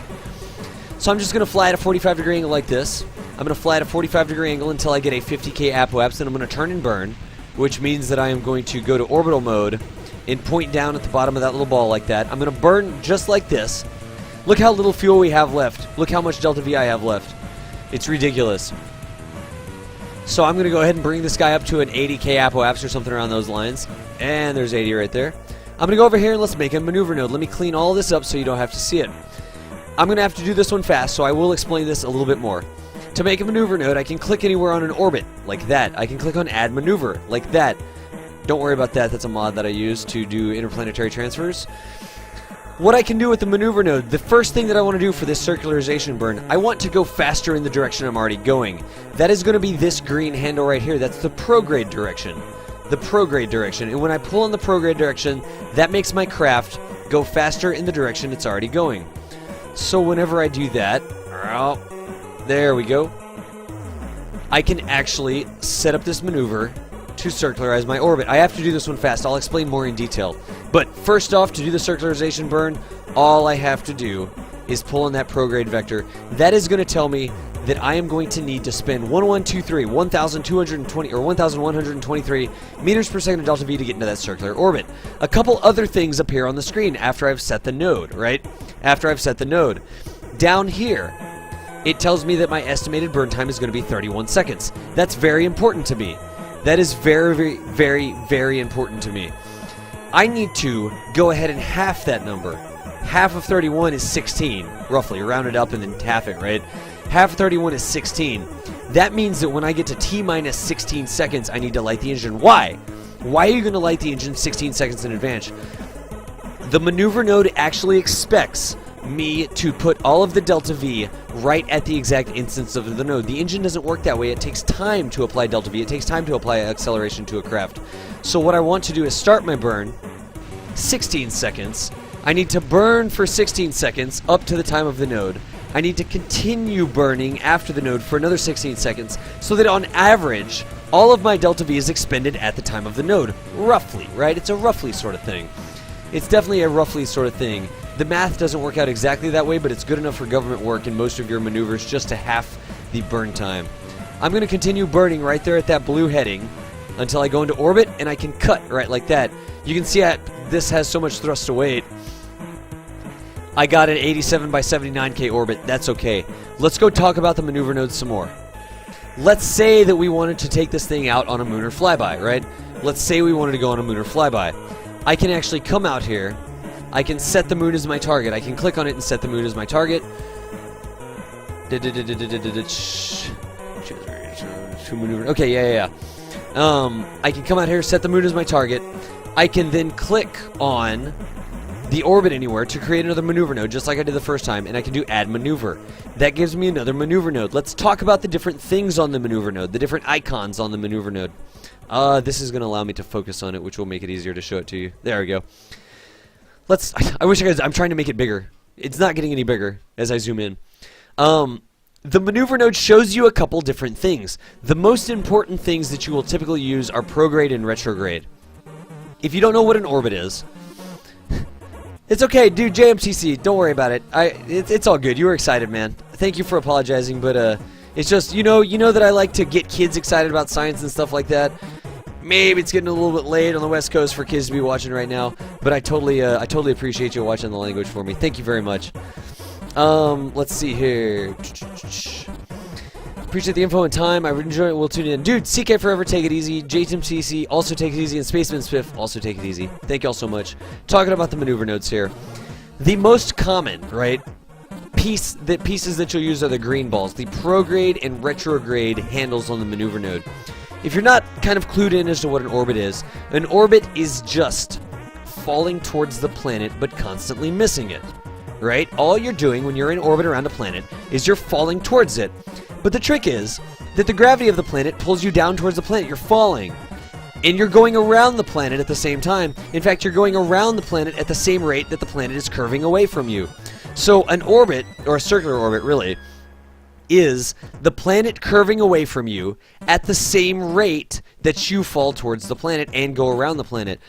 So I'm just going to fly at a 45 degree angle like this. I'm going to fly at a 45 degree angle until I get a 50k apoapse, and I'm going to turn and burn, which means that I am going to go to orbital mode and point down at the bottom of that little ball like that. I'm going to burn just like this. Look how little fuel we have left. Look how much Delta V I have left. It's ridiculous. So I'm going to go ahead and bring this guy up to an 80k apoapse or something around those lines. And there's 80 right there. I'm going to go over here and let's make a maneuver node. Let me clean all this up so you don't have to see it. I'm going to have to do this one fast, so I will explain this a little bit more. To make a maneuver node, I can click anywhere on an orbit, like that. I can click on Add Maneuver, like that. Don't worry about that. That's a mod that I use to do interplanetary transfers. What I can do with the maneuver node, the first thing that I want to do for this circularization burn, I want to go faster in the direction I'm already going. That is going to be this green handle right here. That's the prograde direction. And when I pull on the prograde direction, that makes my craft go faster in the direction it's already going. So whenever I do that, there we go, I can actually set up this maneuver to circularize my orbit. I have to do this one fast. I'll explain more in detail. But first off, to do the circularization burn, all I have to do is pull on that prograde vector. That is going to tell me that I am going to need to spend 1,223 or 1,123 meters per second of delta V to get into that circular orbit. A couple other things appear on the screen after I've set the node, right? After I've set the node. Down here, it tells me that my estimated burn time is going to be 31 seconds. That's very important to me. That is very, very, very, very important to me. I need to go ahead and half that number. Half of 31 is 16, roughly. Round it up and then half it, right? Half of 31 is 16. That means that when I get to T-minus 16 seconds, I need to light the engine. Why? Why are you going to light the engine 16 seconds in advance? The maneuver node actually expects me to put all of the delta V right at the exact instance of the node. The engine doesn't work that way. It takes time to apply delta V. It takes time to apply acceleration to a craft. So what I want to do is start my burn, 16 seconds. I need to burn for 16 seconds up to the time of the node. I need to continue burning after the node for another 16 seconds so that on average, all of my delta V is expended at the time of the node. Roughly, right? It's a roughly sort of thing. It's definitely a roughly sort of thing. The math doesn't work out exactly that way, but it's good enough for government work in most of your maneuvers just to half the burn time. I'm going to continue burning right there at that blue heading until I go into orbit, and I can cut right like that. You can see this has so much thrust to weight. I got an 87 by 79K orbit. That's okay. Let's go talk about the maneuver nodes some more. Let's say that we wanted to take this thing out on a lunar flyby, right? Let's say we wanted to go on a lunar flyby. I can actually come out here. I can set the moon as my target. I can click on it and set the moon as my target. Okay, yeah. I can come out here, set the moon as my target. I can then click on the orbit anywhere to create another maneuver node, just like I did the first time, and I can do add maneuver. That gives me another maneuver node. Let's talk about the different things on the maneuver node, the different icons on the maneuver node. This is going to allow me to focus on it, which will make it easier to show it to you. There we go. I wish I could. I'm trying to make it bigger. It's not getting any bigger as I zoom in. The maneuver node shows you a couple different things. The most important things that you will typically use are prograde and retrograde. If you don't know what an orbit is, it's okay, dude. JMTC, don't worry about it. It's all good. You were excited, man. Thank you for apologizing, but it's just you know that I like to get kids excited about science and stuff like that. Maybe it's getting a little bit late on the West Coast for kids to be watching right now, but I totally appreciate you watching the language for me. Thank you very much. Let's see here. Appreciate the info and time. I would enjoy it. We'll tune in. Dude, CK Forever, take it easy. JTMCC, also take it easy. And Spaceman Spiff, also take it easy. Thank y'all so much. Talking about the maneuver nodes here. The most common, right, pieces that you'll use are the green balls. The prograde and retrograde handles on the maneuver node. If you're not kind of clued in as to what an orbit is just falling towards the planet but constantly missing it, right? All you're doing when you're in orbit around a planet is you're falling towards it. But the trick is that the gravity of the planet pulls you down towards the planet. You're falling. And you're going around the planet at the same time. In fact, you're going around the planet at the same rate that the planet is curving away from you. So an orbit, or a circular orbit really, is the planet curving away from you at the same rate that you fall towards the planet and go around the planet.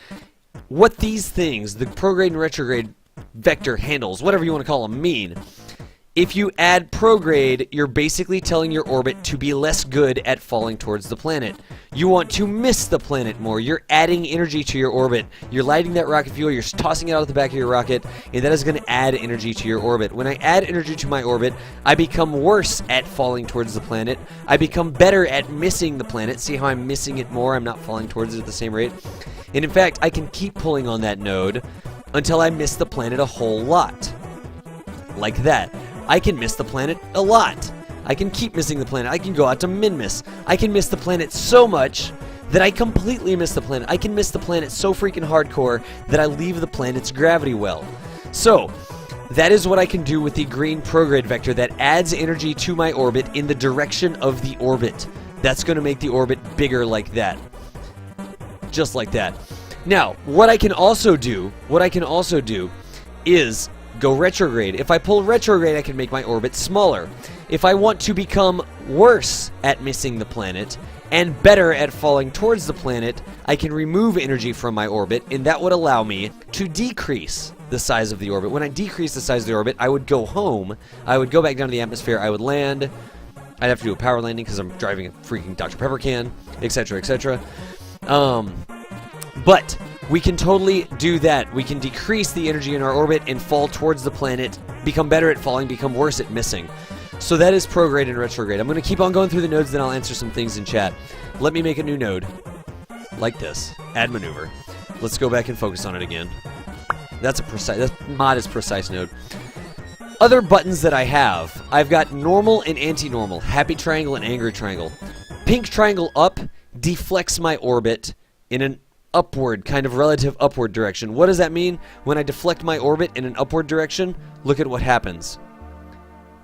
What these things, the prograde and retrograde vector handles, whatever you want to call them, mean. If you add prograde, you're basically telling your orbit to be less good at falling towards the planet. You want to miss the planet more. You're adding energy to your orbit. You're lighting that rocket fuel, you're tossing it out of the back of your rocket, and that is going to add energy to your orbit. When I add energy to my orbit, I become worse at falling towards the planet. I become better at missing the planet. See how I'm missing it more? I'm not falling towards it at the same rate. And in fact, I can keep pulling on that node until I miss the planet a whole lot. Like that. I can miss the planet a lot. I can keep missing the planet. I can go out to min-miss. I can miss the planet so much that I completely miss the planet. I can miss the planet so freaking hardcore that I leave the planet's gravity well. So, that is what I can do with the green prograde vector that adds energy to my orbit in the direction of the orbit. That's going to make the orbit bigger like that. Just like that. Now, what I can also do is go retrograde. If I pull retrograde, I can make my orbit smaller. If I want to become worse at missing the planet and better at falling towards the planet, I can remove energy from my orbit, and that would allow me to decrease the size of the orbit. When I decrease the size of the orbit, I would go home. I would go back down to the atmosphere. I would land. I'd have to do a power landing because I'm driving a freaking Dr. Pepper can, etc., etc. But we can totally do that. We can decrease the energy in our orbit and fall towards the planet, become better at falling, become worse at missing. So that is prograde and retrograde. I'm going to keep on going through the nodes, then I'll answer some things in chat. Let me make a new node, like this. Add maneuver. Let's go back and focus on it again. That's a precise, that mod is precise node. Other buttons that I have, I've got normal and anti-normal, happy triangle and angry triangle. Pink triangle up deflects my orbit in an upward, kind of relative upward direction. What does that mean? When I deflect my orbit in an upward direction, look at what happens.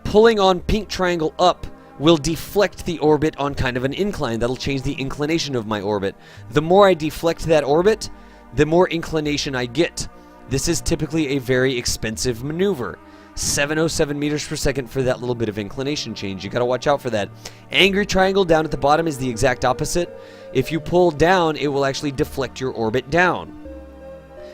Pulling on pink triangle up will deflect the orbit on kind of an incline. That'll change the inclination of my orbit. The more I deflect that orbit, the more inclination I get. This is typically a very expensive maneuver. 707 meters per second for that little bit of inclination change. You gotta watch out for that. Angry triangle down at the bottom is the exact opposite. If you pull down, it will actually deflect your orbit down.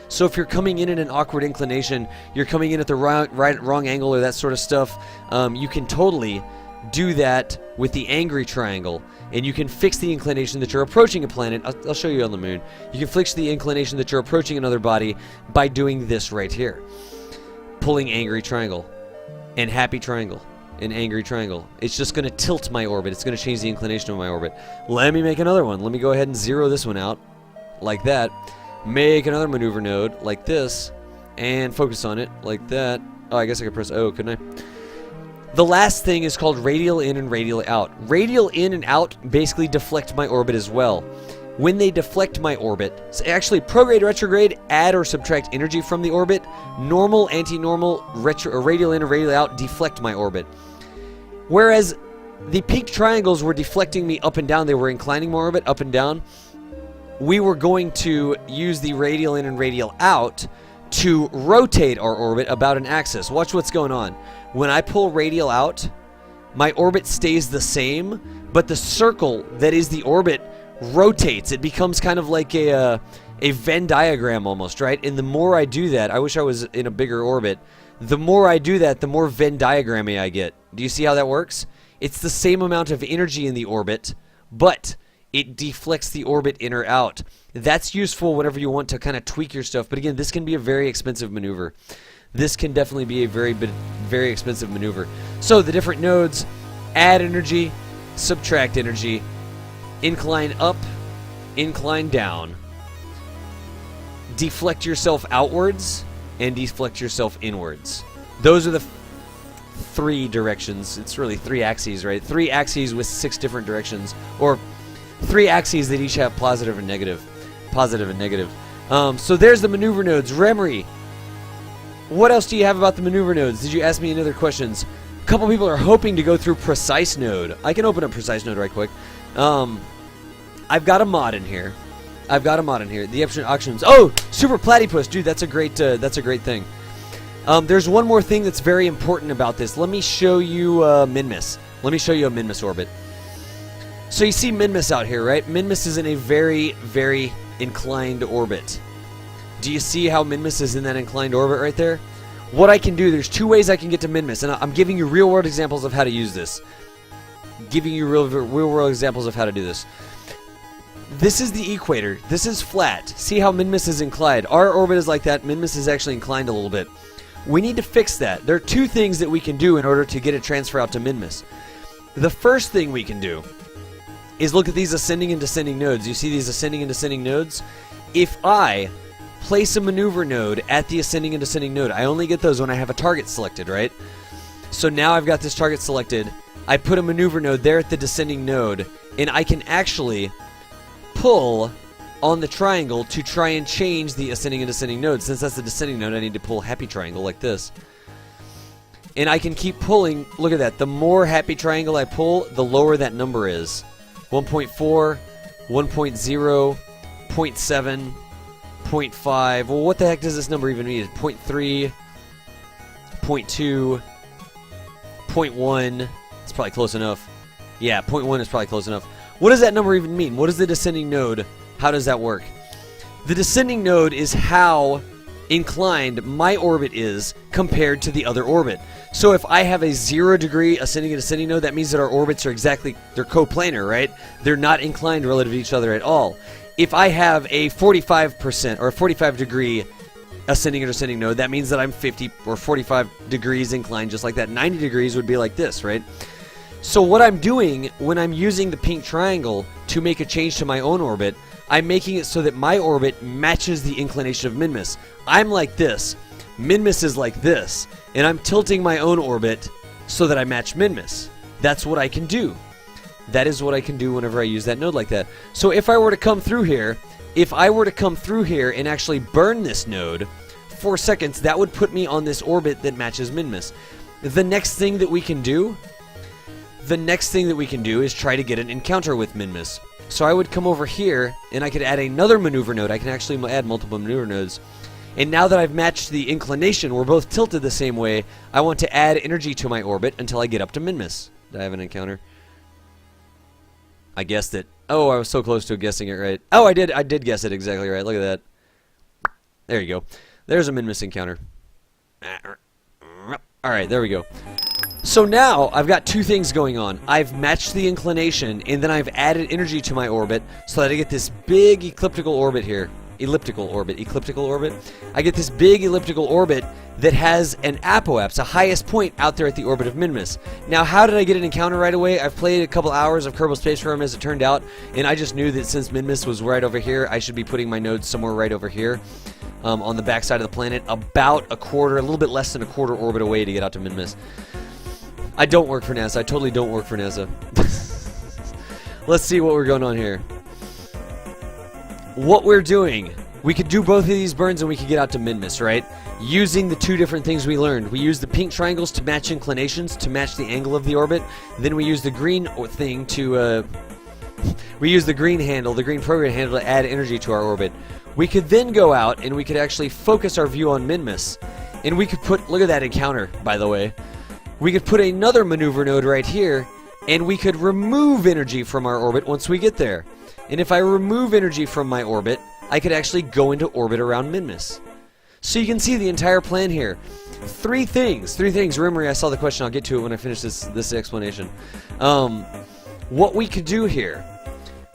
So if you're coming in at an awkward inclination, you're coming in at the wrong angle or that sort of stuff, you can totally do that with the angry triangle, and you can fix the inclination that you're approaching a planet. I'll show you on the moon. You can fix the inclination that you're approaching another body by doing this right here. Pulling angry triangle and happy triangle and angry triangle. It's just going to tilt my orbit. It's going to change the inclination of my orbit. Let me make another one. Let me go ahead and zero this one out like that. Make another maneuver node like this and focus on it like that. Oh, I guess I could press O, couldn't I? The last thing is called radial in and radial out. Radial in and out basically deflect my orbit as well. When they deflect my orbit, so actually prograde, retrograde, add or subtract energy from the orbit. Normal, anti-normal, radial in and radial out deflect my orbit. Whereas the pink triangles were deflecting me up and down, they were inclining my orbit up and down. We were going to use the radial in and radial out to rotate our orbit about an axis. Watch what's going on. When I pull radial out, my orbit stays the same, but the circle that is the orbit rotates. It becomes kind of like a Venn diagram almost, right? And the more I do that, I wish I was in a bigger orbit. The more I do that, the more Venn diagrammy I get. Do you see how that works? It's the same amount of energy in the orbit, but it deflects the orbit in or out. That's useful whenever you want to kind of tweak your stuff. But again, this can be a very expensive maneuver. This can definitely be a very expensive maneuver. So the different nodes: add energy, subtract energy, incline up, incline down, deflect yourself outwards, and deflect yourself inwards. Those are the three directions. It's really three axes, right? Three axes with 6 different directions, or 3 axes that each have positive and negative. Positive and negative. So there's the maneuver nodes. Remery, what else do you have about the maneuver nodes? Did you ask me any other questions? A couple people are hoping to go through precise node. I can open up precise node right quick. I've got a mod in here. The options. Oh, super platypus, dude. That's a great thing. There's one more thing that's very important about this. Let me show you Minmus. Let me show you a Minmus orbit. So you see Minmus out here, right? Minmus is in a very, very inclined orbit. Do you see how Minmus is in that inclined orbit right there? What I can do, there's 2 ways I can get to Minmus, and I'm giving you real-world examples of how to use this. Giving you real-world examples of how to do this. This is the equator. This is flat. See how Minmus is inclined? Our orbit is like that. Minmus is actually inclined a little bit. We need to fix that. There are 2 things that we can do in order to get a transfer out to Minmus. The first thing we can do is look at these ascending and descending nodes. You see these ascending and descending nodes? If I place a maneuver node at the ascending and descending node, I only get those when I have a target selected, right? So now I've got this target selected. I put a maneuver node there at the descending node, and I can actually pull on the triangle to try and change the ascending and descending node. Since that's the descending node, I need to pull happy triangle like this. And I can keep pulling. Look at that. The more happy triangle I pull, the lower that number is. 1.4, 1.0, 0.7, 0.5. Well, what the heck does this number even mean? 0.3, 0.2, 0.1. It's probably close enough. Yeah, 0.1 is probably close enough. What does that number even mean? What is the descending node? How does that work? The descending node is how inclined my orbit is compared to the other orbit. So if I have a 0 degree ascending and descending node, that means that our orbits are exactly, they're coplanar, right? They're not inclined relative to each other at all. If I have a 45% or a 45 degree ascending or descending node, that means that I'm 50 or 45 degrees inclined, just like that. 90 degrees would be like this, right? So what I'm doing when I'm using the pink triangle to make a change to my own orbit, I'm making it so that my orbit matches the inclination of Minmus. I'm like this. Minmus is like this. And I'm tilting my own orbit so that I match Minmus. That's what I can do. That is what I can do whenever I use that node like that. So if I were to come through here, and actually burn this node, 4 seconds, that would put me on this orbit that matches Minmus. The next thing that we can do is try to get an encounter with Minmus. So I would come over here, and I could add another maneuver node. I can actually add multiple maneuver nodes. And now that I've matched the inclination, we're both tilted the same way, I want to add energy to my orbit until I get up to Minmus. Did I have an encounter? I guessed it. Oh, I was so close to guessing it right. Oh, I did guess it exactly right. Look at that. There you go. There's a Minmus encounter. Alright, there we go. So now, I've got two things going on. I've matched the inclination, and then I've added energy to my orbit, so that I get this big elliptical orbit here. Elliptical orbit. I get this big elliptical orbit that has an apoapse, a highest point out there at the orbit of Minmus. Now, how did I get an encounter right away? I've played a couple hours of Kerbal Space Program, as it turned out, and I just knew that since Minmus was right over here, I should be putting my nodes somewhere right over here. On the back side of the planet, about a little bit less than a quarter orbit away to get out to Minmus. I don't work for NASA. I totally don't work for NASA. Let's see what we're going on here. What we're doing, we could do both of these burns and we could get out to Minmus, right? Using the two different things we learned. We use the pink triangles to match inclinations, to match the angle of the orbit. Then we use the green thing to, we use the green handle, the green program handle to add energy to our orbit. We could then go out and we could actually focus our view on Minmus. And we could put, look at that encounter, by the way. We could put another maneuver node right here, and we could remove energy from our orbit once we get there. And if I remove energy from my orbit, I could actually go into orbit around Minmus. So you can see the entire plan here. Three things. Remember, I saw the question. I'll get to it when I finish this explanation. What we could do here,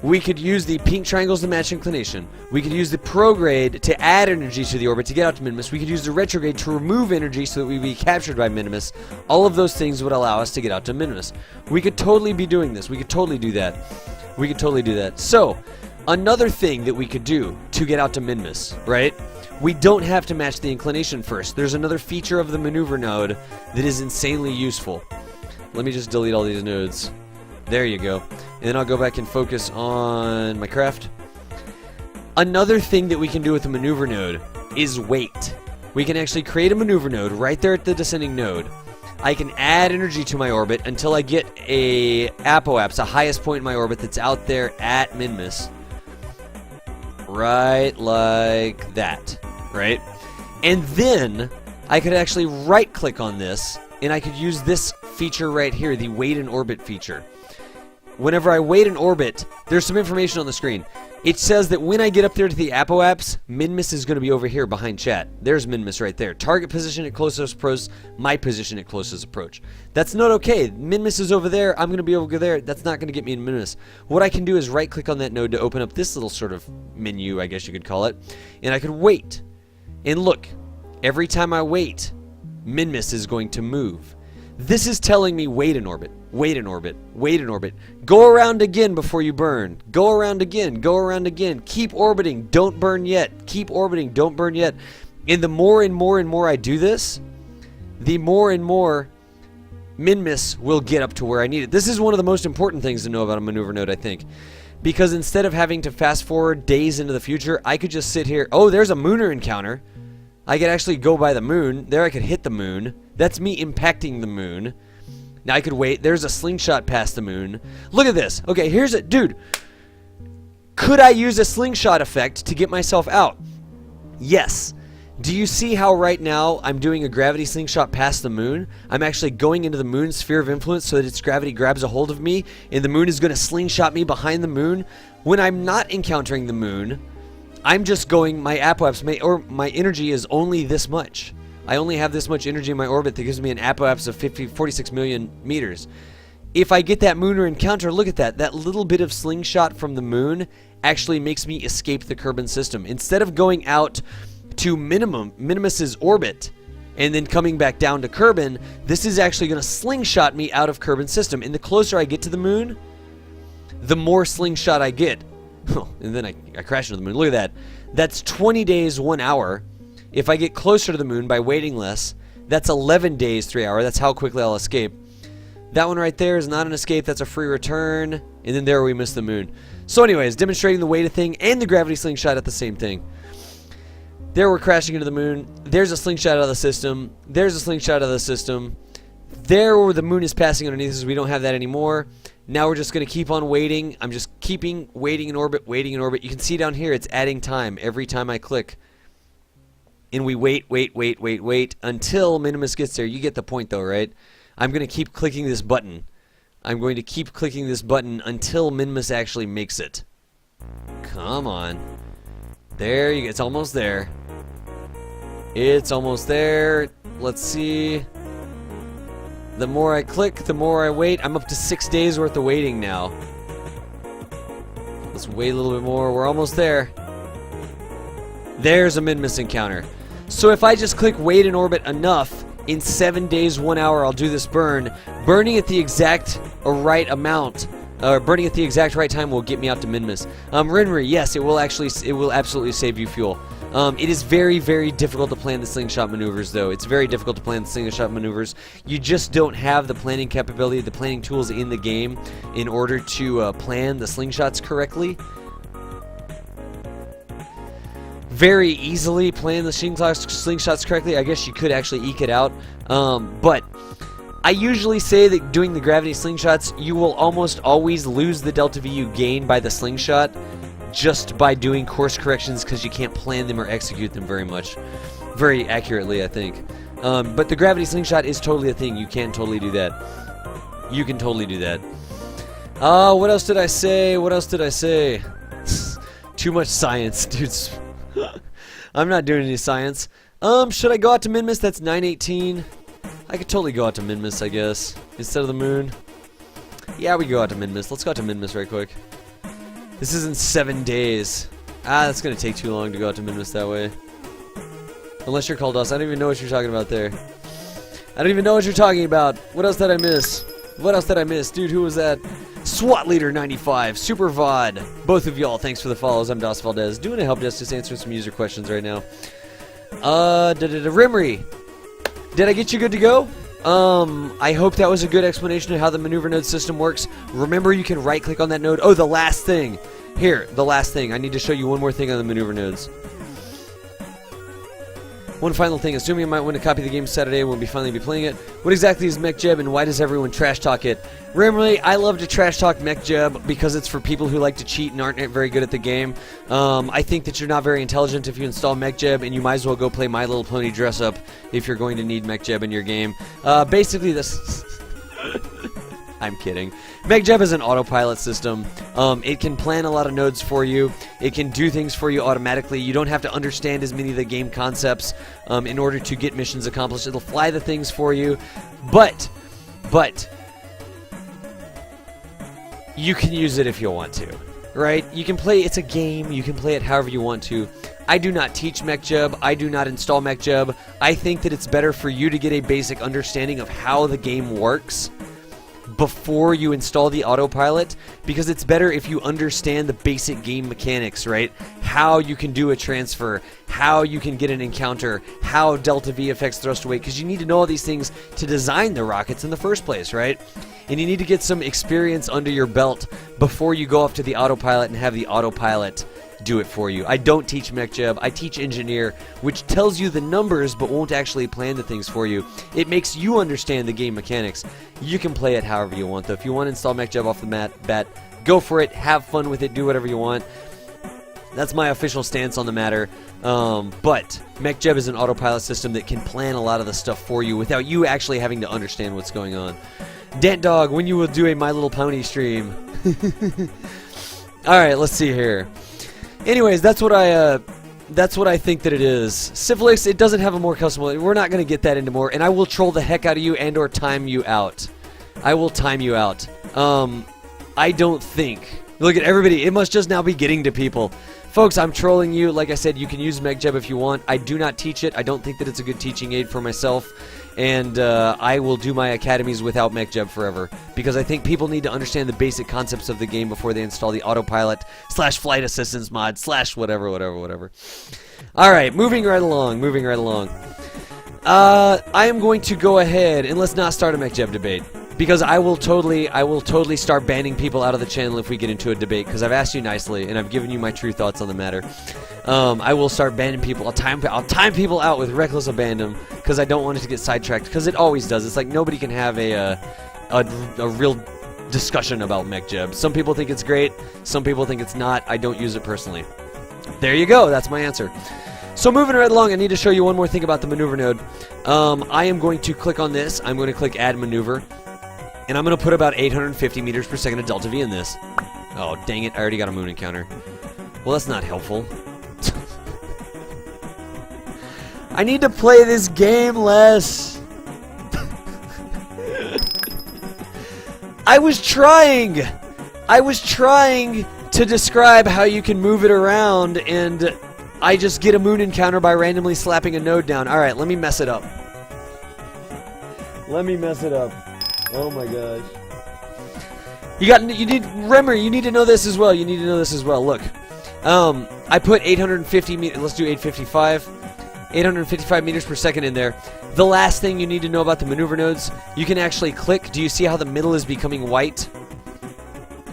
we could use the pink triangles to match inclination. We could use the prograde to add energy to the orbit to get out to Minmus. We could use the retrograde to remove energy so that we'd be captured by Minmus. All of those things would allow us to get out to Minmus. We could totally be doing this. We could totally do that. So, another thing that we could do to get out to Minmus, right? We don't have to match the inclination first. There's another feature of the maneuver node that is insanely useful. Let me just delete all these nodes. There you go. And then I'll go back and focus on my craft. Another thing that we can do with the maneuver node is wait. We can actually create a maneuver node right there at the descending node. I can add energy to my orbit until I get a apoapse, a highest point in my orbit that's out there at Minmus. Right like that, right? And then I could actually right click on this and I could use this feature right here, the wait in orbit feature. Whenever I wait in orbit, there's some information on the screen. It says that when I get up there to the apoapse, Minmus is going to be over here behind chat. There's Minmus right there. Target position at closest approach, my position at closest approach. That's not okay. Minmus is over there. I'm going to be over there. That's not going to get me in Minmus. What I can do is right click on that node to open up this little sort of menu, I guess you could call it. And I could wait. And look, every time I wait, Minmus is going to move. This is telling me wait in orbit, wait in orbit, wait in orbit. Go around again before you burn. Go around again, go around again. Keep orbiting, don't burn yet. Keep orbiting, don't burn yet. And the more and more and more I do this, the more and more Minmus will get up to where I need it. This is one of the most important things to know about a maneuver node, I think. Because instead of having to fast forward days into the future, I could just sit here. Oh, there's a Mooner encounter. I could actually go by the moon. There I could hit the moon. That's me impacting the moon. Now I could wait. There's a slingshot past the moon. Look at this. Okay, here's it. Dude, could I use a slingshot effect to get myself out? Yes. Do you see how right now I'm doing a gravity slingshot past the moon? I'm actually going into the moon's sphere of influence so that its gravity grabs a hold of me, and the moon is going to slingshot me behind the moon. When I'm not encountering the moon, I'm just going, my apoapse, my energy is only this much. I only have this much energy in my orbit that gives me an apoapse of 46 million meters. If I get that lunar encounter, look at that. That little bit of slingshot from the moon actually makes me escape the Kerbal system. Instead of going out to Minimus's orbit and then coming back down to Kerbal, this is actually going to slingshot me out of Kerbal system. And the closer I get to the moon, the more slingshot I get. And then I crash into the moon. Look at that. That's 20 days, 1 hour. If I get closer to the moon by waiting less, that's 11 days, 3 hours. That's how quickly I'll escape. That one right there is not an escape. That's a free return. And then there we miss the moon. So anyways, demonstrating the weight of thing and the gravity slingshot at the same thing. There we're crashing into the moon. There's a slingshot out of the system. There's a slingshot out of the system. There where the moon is passing underneath us, we don't have that anymore. Now we're just going to keep on waiting. I'm just keeping waiting in orbit, waiting in orbit. You can see down here it's adding time every time I click. And we wait until Minimus gets there. You get the point though, right? I'm going to keep clicking this button. I'm going to keep clicking this button until Minimus actually makes it. Come on. There you go. It's almost there. It's almost there. Let's see. The more I click, the more I wait. I'm up to 6 days worth of waiting now. Let's wait a little bit more. We're almost there. There's a Minimus encounter. So if I just click wait in orbit enough, in 7 days, 1 hour, I'll do this burn. Burning at the exact right amount, burning at the exact right time will get me out to Minimus. Rinri, yes, it will absolutely save you fuel. It is very, very difficult to plan the slingshot maneuvers, though. It's very difficult to plan the slingshot maneuvers. You just don't have the planning capability, the planning tools in the game in order to plan the slingshots correctly. Very easily plan the slingshots correctly. I guess you could actually eke it out. But I usually say that doing the gravity slingshots, you will almost always lose the delta V you gain by the slingshot just by doing course corrections because you can't plan them or execute them very accurately, I think. But the gravity slingshot is totally a thing. You can totally do that. You can totally do that. What else did I say? What else did I say? Too much science, dudes. I'm not doing any science. Should I go out to Minimus? That's 918. I could totally go out to Minimus, I guess, instead of the moon. Yeah, we go out to Minimus. Let's go out to Minimus right quick. This is in 7 days. That's gonna take too long to go out to Minimus that way. Unless you're called us. I don't even know what you're talking about there. I don't even know what you're talking about. What else did I miss? What else did I miss? Dude, who was that? SWAT Leader 95, Super VOD. Both of y'all, thanks for the follows. I'm Das Valdez, doing a help desk, just answering some user questions right now. Rimri, did I get you good to go? I hope that was a good explanation of how the maneuver node system works. Remember, you can right click on that node. Oh, the last thing. Here, the last thing. I need to show you one more thing on the maneuver nodes. One final thing, assuming I might win a copy of the game Saturday, we'll finally be playing it. What exactly is MechJeb and why does everyone trash talk it? Randomly, I love to trash talk MechJeb because it's for people who like to cheat and aren't very good at the game. I think that you're not very intelligent if you install MechJeb, and you might as well go play My Little Pony Dress Up if you're going to need MechJeb in your game. Basically, this... I'm kidding. MechJeb is an autopilot system. It can plan a lot of nodes for you. It can do things for you automatically. You don't have to understand as many of the game concepts in order to get missions accomplished. It'll fly the things for you. But you can use it if you want to, right? You can play, it's a game. You can play it however you want to. I do not teach MechJeb. I do not install MechJeb. I think that it's better for you to get a basic understanding of how the game works before you install the autopilot, because it's better if you understand the basic game mechanics, right? How you can do a transfer, how you can get an encounter, how delta V affects thrust weight, because you need to know all these things to design the rockets in the first place, right? And you need to get some experience under your belt before you go off to the autopilot and have the autopilot do it for you. I don't teach MechJeb. I teach Engineer, which tells you the numbers but won't actually plan the things for you. It makes you understand the game mechanics. You can play it however you want, though. If you want to install MechJeb off the bat, go for it. Have fun with it. Do whatever you want. That's my official stance on the matter. But MechJeb is an autopilot system that can plan a lot of the stuff for you without you actually having to understand what's going on. Dent Dog, when you will do a My Little Pony stream. Alright, let's see here. Anyways, that's what I think that it is. Syphilis, it doesn't have a more customizable. We're not going to get that into more, and I will troll the heck out of you and or time you out. I will time you out. I don't think. Look at everybody. It must just now be getting to people. Folks, I'm trolling you. Like I said, you can use MechJeb if you want. I do not teach it. I don't think that it's a good teaching aid for myself. And I will do my academies without MechJeb forever. Because I think people need to understand the basic concepts of the game before they install the autopilot / flight assistance mod / whatever. Alright, moving right along. I am going to go ahead and let's not start a MechJeb debate. Because I will totally start banning people out of the channel if we get into a debate. Because I've asked you nicely, and I've given you my true thoughts on the matter. I will start banning people. I'll time people out with reckless abandon. Because I don't want it to get sidetracked. Because it always does. It's like nobody can have a real discussion about MechJeb. Some people think it's great. Some people think it's not. I don't use it personally. There you go. That's my answer. So moving right along, I need to show you one more thing about the maneuver node. I am going to click on this. I'm going to click Add Maneuver. And I'm going to put about 850 meters per second of delta V in this. Oh, dang it. I already got a moon encounter. Well, that's not helpful. I need to play this game less. I was trying to describe how you can move it around, and I just get a moon encounter by randomly slapping a node down. Alright, let me mess it up. Oh my gosh. You need to know this as well. Look. I put 850 meters, let's do 855 meters per second in there. The last thing you need to know about the maneuver nodes, you can actually click. Do you see how the middle is becoming white?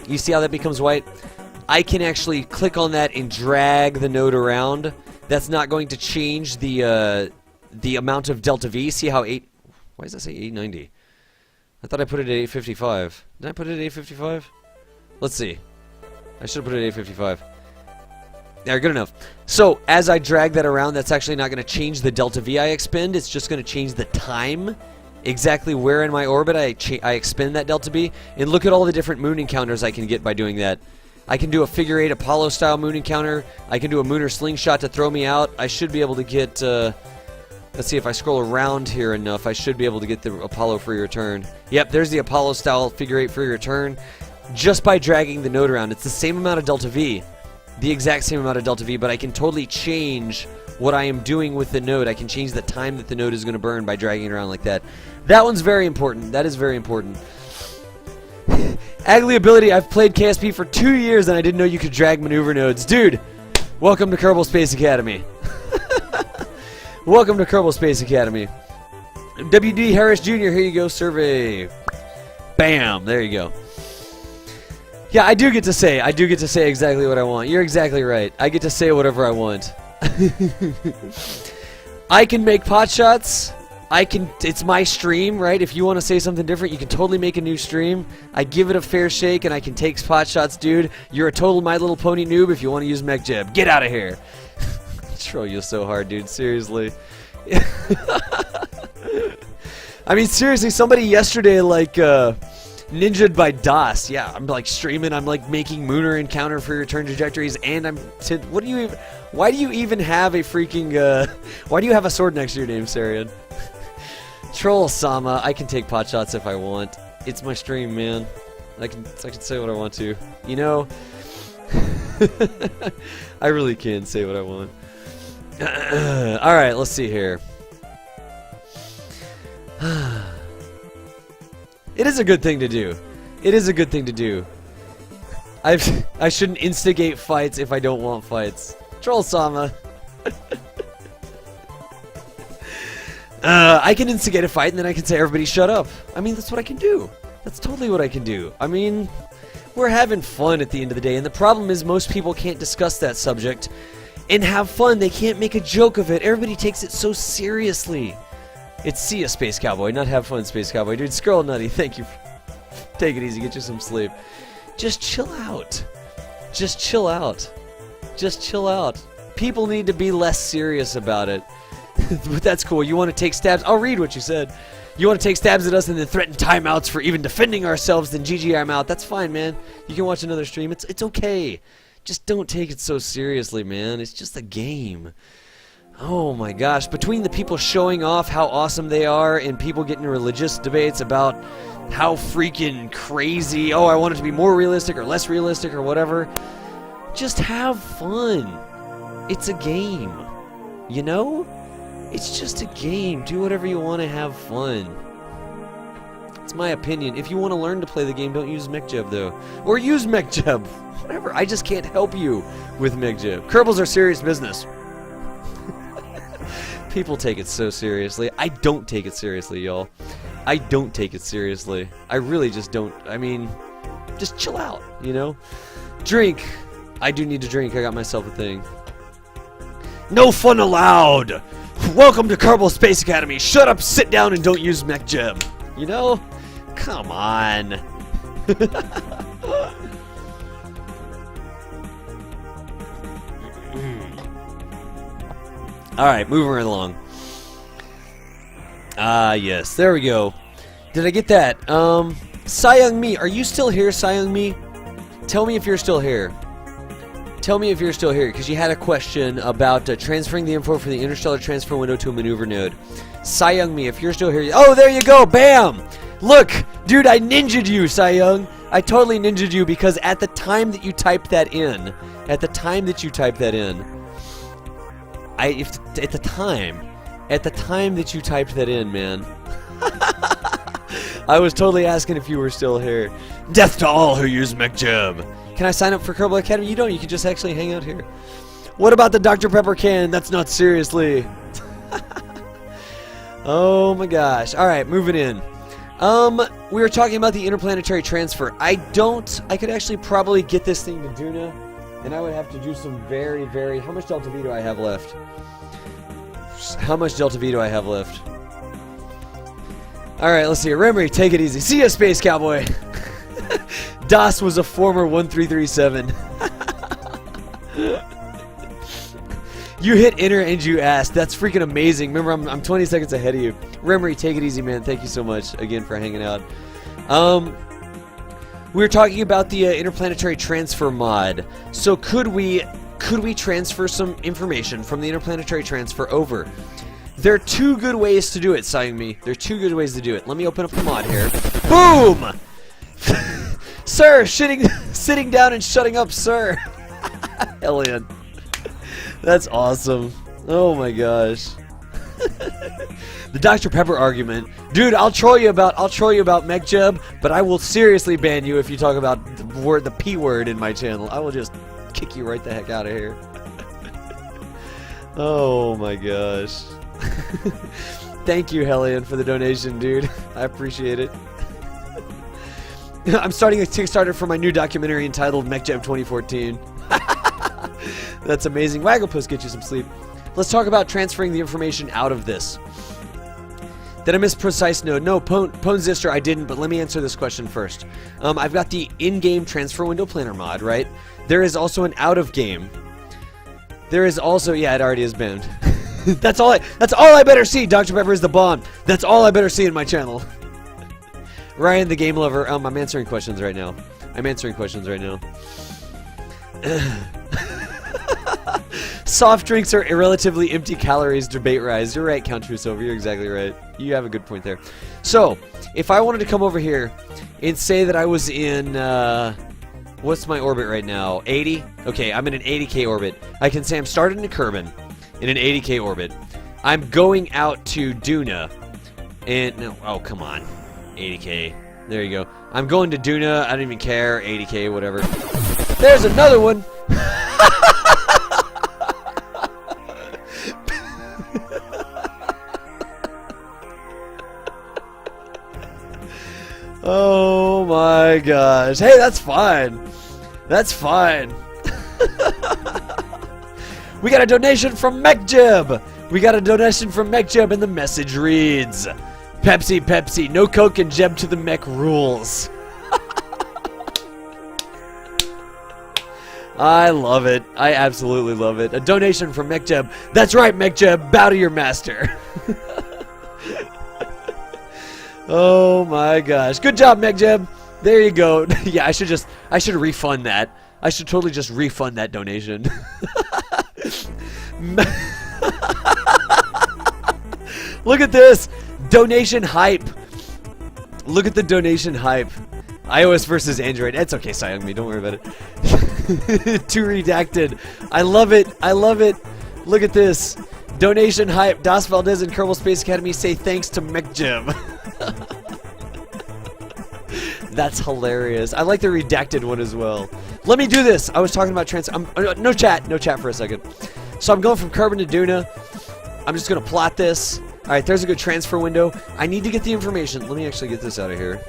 You see how that becomes white? I can actually click on that and drag the node around. That's not going to change the amount of delta V. See how why does that say 890? I thought I put it at 855. Did I put it at 855? Let's see. I should have put it at 855. There, good enough. So, as I drag that around, that's actually not going to change the delta V I expend. It's just going to change the time. Exactly where in my orbit I expend that delta V. And look at all the different moon encounters I can get by doing that. I can do a figure 8 Apollo style moon encounter. I can do a mooner slingshot to throw me out. I should be able to get... let's see if I scroll around here enough. I should be able to get the Apollo free return. Yep, there's the Apollo style figure 8 free return. Just by dragging the node around. It's the same amount of delta V. The exact same amount of delta V, but I can totally change what I am doing with the node. I can change the time that the node is going to burn by dragging it around like that. That one's very important. That is very important. Agly ability, I've played KSP for 2 years and I didn't know you could drag maneuver nodes. Dude, welcome to Kerbal Space Academy. Welcome to Kerbal Space Academy. WD Harris Jr., here you go, survey. Bam, there you go. Yeah, I do get to say exactly what I want. You're exactly right. I get to say whatever I want. I can make pot shots. It's my stream, right? If you want to say something different, you can totally make a new stream. I give it a fair shake and I can take pot shots, dude. You're a total My Little Pony noob if you want to use MechJeb. Get out of here. Troll you so hard, dude. Seriously. I mean, seriously, somebody yesterday, like, ninja'd by DOS. Yeah, I'm, like, streaming. I'm, like, making Mooner encounter for return trajectories, and I'm... What do you even... Why do you even have a freaking, Why do you have a sword next to your name, Sarian? Troll Sama. I can take pot shots if I want. It's my stream, man. I can say what I want to. You know? I really can say what I want. Alright, let's see here. It is a good thing to do. It is a good thing to do. I shouldn't instigate fights if I don't want fights. Troll Sama. I can instigate a fight and then I can say everybody shut up. I mean, that's what I can do. That's totally what I can do. I mean, we're having fun at the end of the day, and the problem is most people can't discuss that subject and have fun. They can't make a joke of it. Everybody takes it so seriously. It's see ya, Space Cowboy, not have fun, Space Cowboy. Dude, Scroll Nutty, thank you. Take it easy, get you some sleep. Just chill out. Just chill out. Just chill out. People need to be less serious about it. But that's cool. You want to take stabs? I'll read what you said. You want to take stabs at us and then threaten timeouts for even defending ourselves, then GG, I'm out. That's fine, man. You can watch another stream. It's okay. Just don't take it so seriously, man. It's just a game. Oh my gosh, between the people showing off how awesome they are and people getting religious debates about how freaking crazy, oh, I want it to be more realistic or less realistic or whatever, just have fun. It's a game, you know? It's just a game. Do whatever you want to have fun. It's my opinion. If you want to learn to play the game, don't use MechJeb, though. Or use MechJeb. Whatever. I just can't help you with MechJeb. Kerbals are serious business. People take it so seriously. I don't take it seriously, y'all. I don't take it seriously. I really just don't. I mean, just chill out, you know? Drink. I do need to drink. I got myself a thing. No fun allowed. Welcome to Kerbal Space Academy. Shut up, sit down, and don't use MechJeb. You know? Come on. Alright, moving right along. Yes, there we go. Did I get that? Young Mi, are you still here, Young Mi? Tell me if you're still here. Tell me if you're still here, because you had a question about transferring the info from the interstellar transfer window to a maneuver node. Young Mi, if you're still here. Oh, there you go, bam! Look, dude, I ninja'd you, Young. I totally ninja'd you, because at the time that you typed that in, at the time that you typed that in, man, I was totally asking if you were still here. Death to all who use MechJeb. Can I sign up for Kerbal Academy? You don't. You can just actually hang out here. What about the Dr. Pepper can? That's not seriously. Oh my gosh. All right, moving in. We were talking about the interplanetary transfer. I could actually probably get this thing to Duna, and I would have to do some very, very... How much Delta V do I have left? How much Delta V do I have left? Alright, let's see. Remery, take it easy. See ya, Space Cowboy! Das was a former 1337. You hit enter and you asked. That's freaking amazing. Remember, I'm 20 seconds ahead of you. Remery, take it easy, man. Thank you so much again for hanging out. We were talking about the interplanetary transfer mod. So could we transfer some information from the interplanetary transfer over? There are two good ways to do it, Young Mi. There are two good ways to do it. Let me open up the mod here. Boom! Sir, sitting down and shutting up, sir. Hellion. That's awesome. Oh my gosh. The Dr. Pepper argument. Dude, I'll troll you about MechJeb, but I will seriously ban you if you talk about the P word in my channel. I will just kick you right the heck out of here. Oh my gosh. Thank you, Hellion, for the donation, dude. I appreciate it. I'm starting a Kickstarter for my new documentary entitled MechJeb 2014. That's amazing. Wagglepuss, get you some sleep. Let's talk about transferring the information out of this. Did I miss precise node? No, Ponesister, I didn't, but let me answer this question first. I've got the in-game transfer window planner mod, right? There is also an out-of-game. There is also, yeah, it already is banned. That's all I better see. Dr. Pepper is the bomb. That's all I better see in my channel. Ryan, the game lover. I'm answering questions right now. Soft drinks are relatively empty calories. Debate rise. You're right, Count Trusover. You're exactly right. You have a good point there. So, if I wanted to come over here and say that I was in, what's my orbit right now? 80? Okay, I'm in an 80K orbit. I can say I'm started in a Kerbin in an 80K orbit. I'm going out to Duna. And, no, oh, come on. 80K. There you go. I'm going to Duna. I don't even care. 80K, whatever. There's another one. Oh my gosh. Hey, that's fine. That's fine. We got a donation from MechJeb. And the message reads, Pepsi, no Coke and Jeb to the mech rules. I love it. I absolutely love it. A donation from MechJeb. That's right, MechJeb. Bow to your master. Oh my gosh. Good job, MechJeb. There you go. Yeah, I should just I should refund that. I should totally just refund that donation. Look at this. Donation hype. Look at the donation hype. iOS versus Android. It's okay, Sayongmi. Don't worry about it. Too redacted. I love it. I love it. Look at this. Donation hype. Das Valdez and Kerbal Space Academy say thanks to MechJim. That's hilarious. I like the redacted one as well. Let me do this. I was talking about no chat for a second. So I'm going from Carbon to Duna. I'm just going to plot this. All right, there's a good transfer window. I need to get the information. Let me actually get this out of here.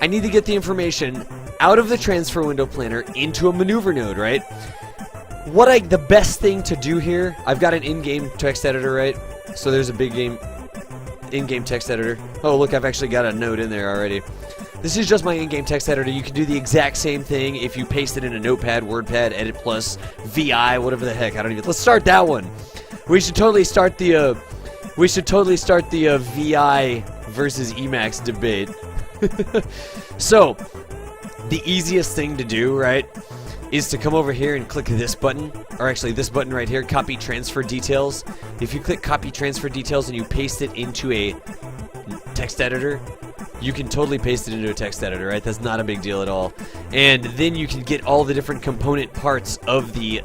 I need to get the information out of the transfer window planner into a maneuver node, right? The best thing to do here, I've got an in-game text editor, right? So there's a big game in-game text editor. Oh, look, I've actually got a node in there already. This is just my in-game text editor. You can do the exact same thing if you paste it in a Notepad, WordPad, Edit Plus, VI, whatever the heck. Let's start that one. We should totally start the VI versus Emacs debate. So, the easiest thing to do, right, is to come over here and click this button, or actually this button right here, Copy Transfer Details. If you click Copy Transfer Details and you paste it into a text editor, you can totally paste it into a text editor, right? That's not a big deal at all. And then you can get all the different component parts of the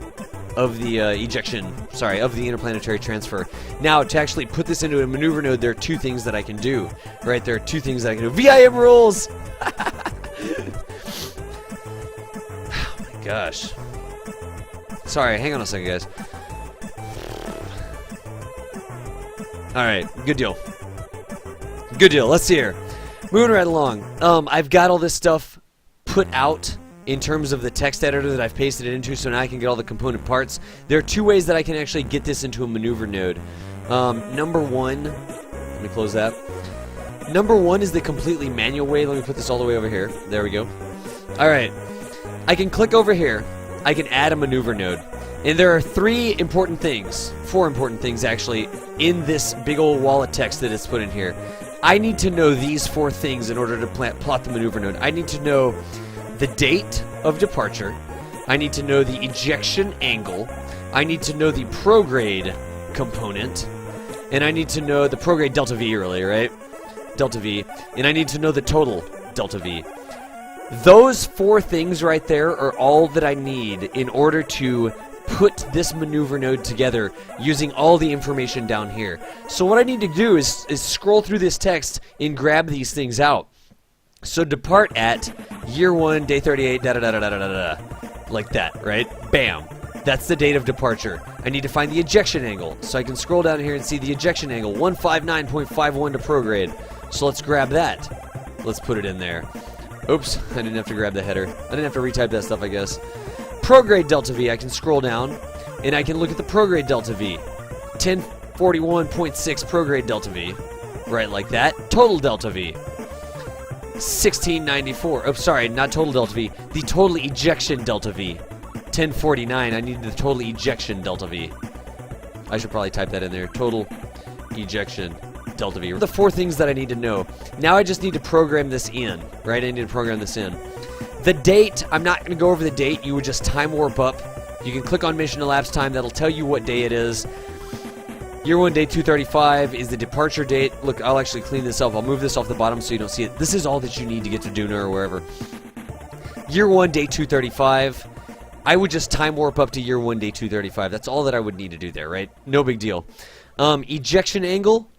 interplanetary transfer. Now, to actually put this into a maneuver node, there are two things that I can do, right? There are two things that I can do. VIM rules! Oh my gosh. Sorry, hang on a second, guys. Alright, good deal. Good deal, let's see here. Moving right along. I've got all this stuff put out in terms of the text editor that I've pasted it into, so now I can get all the component parts. There are two ways that I can actually get this into a maneuver node. Number one, let me close that. Number one is the completely manual way. Let me put this all the way over here. There we go. Alright. I can click over here. I can add a maneuver node. And there are four important things actually, in this big old wall of text that is put in here. I need to know these four things in order to plot the maneuver node. I need to know the date of departure. I need to know the ejection angle. I need to know the prograde component. And I need to know the prograde delta V, really, right? Delta V. And I need to know the total delta V. Those four things right there are all that I need in order to put this maneuver node together using all the information down here. So what I need to do is scroll through this text and grab these things out. So depart at year 1, day 38, da-da-da-da-da-da-da, like that, right? Bam. That's the date of departure. I need to find the ejection angle. So I can scroll down here and see the ejection angle, 159.51 to prograde. So let's grab that. Let's put it in there. Oops, I didn't have to grab the header. I didn't have to retype that stuff, I guess. Prograde delta V, I can scroll down, and I can look at the prograde delta V. 1041.6 prograde delta V. Right, like that. Total delta V. 1694. Oh, sorry, not total delta V. The total ejection delta V. 1049. I need the total ejection delta V. I should probably type that in there. Total ejection delta V. The four things that I need to know. Now I just need to program this in, right? I need to program this in. The date, I'm not going to go over the date. You would just time warp up. You can click on mission elapsed time. That'll tell you what day it is. Year 1, day 235 is the departure date. Look, I'll actually clean this up. I'll move this off the bottom so you don't see it. This is all that you need to get to Duna or wherever. Year 1, day 235. I would just time warp up to year 1, day 235. That's all that I would need to do there, right? No big deal. Ejection angle.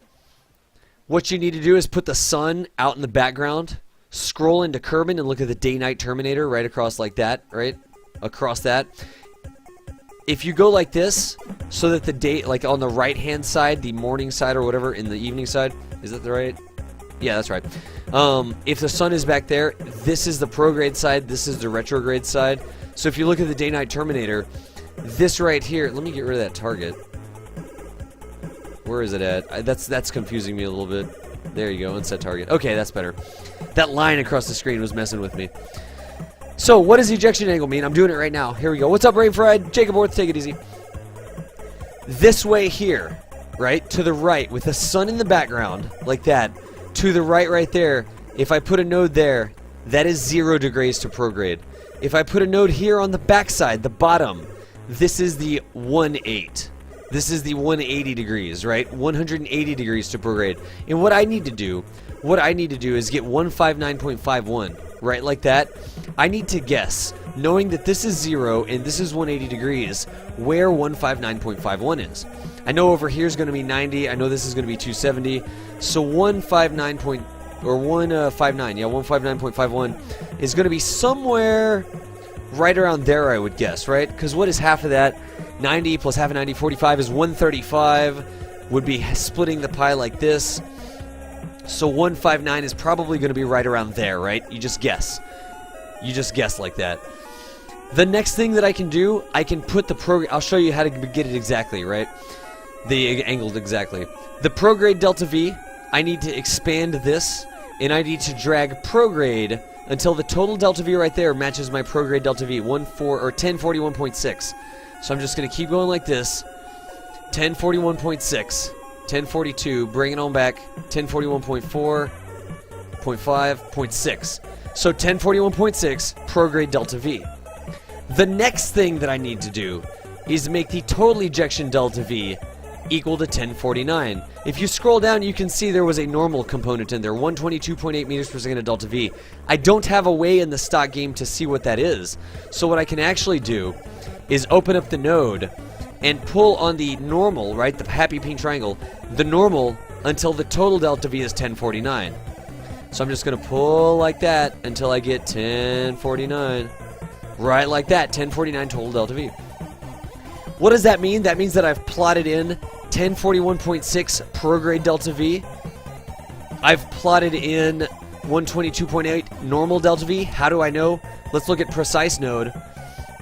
What you need to do is put the sun out in the background. Scroll into Kerbal and look at the day-night terminator right across like that, right? Across that. If you go like this, so that the date, like on the right-hand side, the morning side or whatever, in the evening side, is that the right? Yeah, that's right. If the sun is back there, this is the prograde side, this is the retrograde side. So if you look at the day-night terminator, this right here, let me get rid of that target. Where is it at? That's confusing me a little bit. There you go, unset target. Okay, that's better. That line across the screen was messing with me. So, what does ejection angle mean? I'm doing it right now. Here we go. What's up, Rain Fried? Jacob Orth, take it easy. This way here, right? To the right, with the sun in the background, like that. To the right there, if I put a node there, that is 0 degrees to prograde. if I put a node here on the backside, the bottom, this is the 1/8. This is the 180 degrees, right? 180 degrees to prograde. And what I need to do is get 159.51, right, like that. I need to guess, knowing that this is 0 and this is 180 degrees, where 159.51 is. I know over here is going to be 90. I know this is going to be 270. So 159.51 is going to be somewhere right around there, I would guess, right? Because what is half of that? 90 plus half of 90, 45 is 135. Would be splitting the pie like this. So 159 is probably going to be right around there, right? You just guess. You just guess like that. The next thing that I can do, I can put the program. I'll show you how to get it exactly, right? The angled exactly. The prograde delta V, I need to expand this, and I need to drag prograde until the total delta V right there matches my prograde delta V, 1041.6. So I'm just going to keep going like this. 1041.6, 1042, bring it on back, 1041.4, 0.5, 0.6. So 1041.6 prograde delta V. The next thing that I need to do is make the total ejection delta V equal to 1049. If you scroll down, you can see there was a normal component in there, 122.8 meters per second of delta V. I don't have a way in the stock game to see what that is. So what I can actually do is open up the node and pull on the normal, right, the happy pink triangle, the normal until the total delta V is 1049. So I'm just going to pull like that until I get 1049. Right like that, 1049 total delta V. What does that mean? That means that I've plotted in 1041.6 prograde delta V. I've plotted in 122.8 normal delta V. How do I know? Let's look at precise node.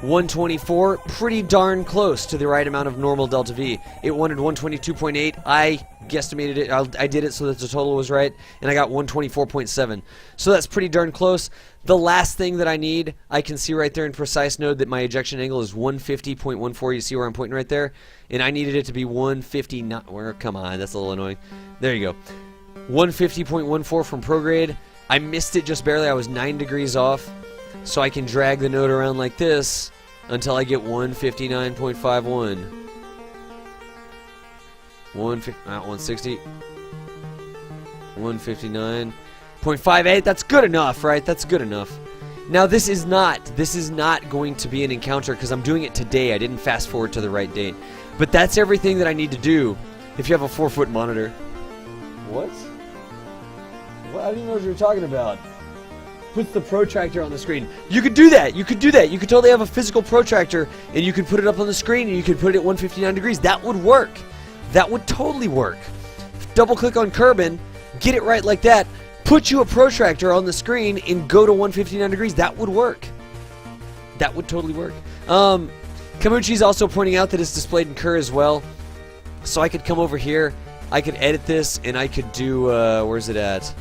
124, pretty darn close to the right amount of normal delta V. It wanted 122.8. I guesstimated it. I did it so that the total was right, and I got 124.7. So that's pretty darn close. The last thing that I need, I can see right there in precise node that my ejection angle is 150.14. You see where I'm pointing right there? And I needed it to be 159. Where? Come on, that's a little annoying. There you go. 150.14 from prograde. I missed it just barely. I was 9 degrees off. So I can drag the node around like this until I get 159.51. 160. 159.58. That's good enough, right? That's good enough. Now this is not going to be an encounter because I'm doing it today. I didn't fast forward to the right date. But that's everything that I need to do if you have a 4-foot monitor. What? I didn't know what you were talking about. Puts the protractor on the screen. You could do that. You could do that. You could totally have a physical protractor and you could put it up on the screen and you could put it at 159 degrees. That would work. That would totally work. Double click on Kerbal, get it right like that, put you a protractor on the screen and go to 159 degrees. That would work. That would totally work. Kamuchi's also pointing out that it's displayed in Kerr as well. So I could come over here, I could edit this, and I could do, where's it at?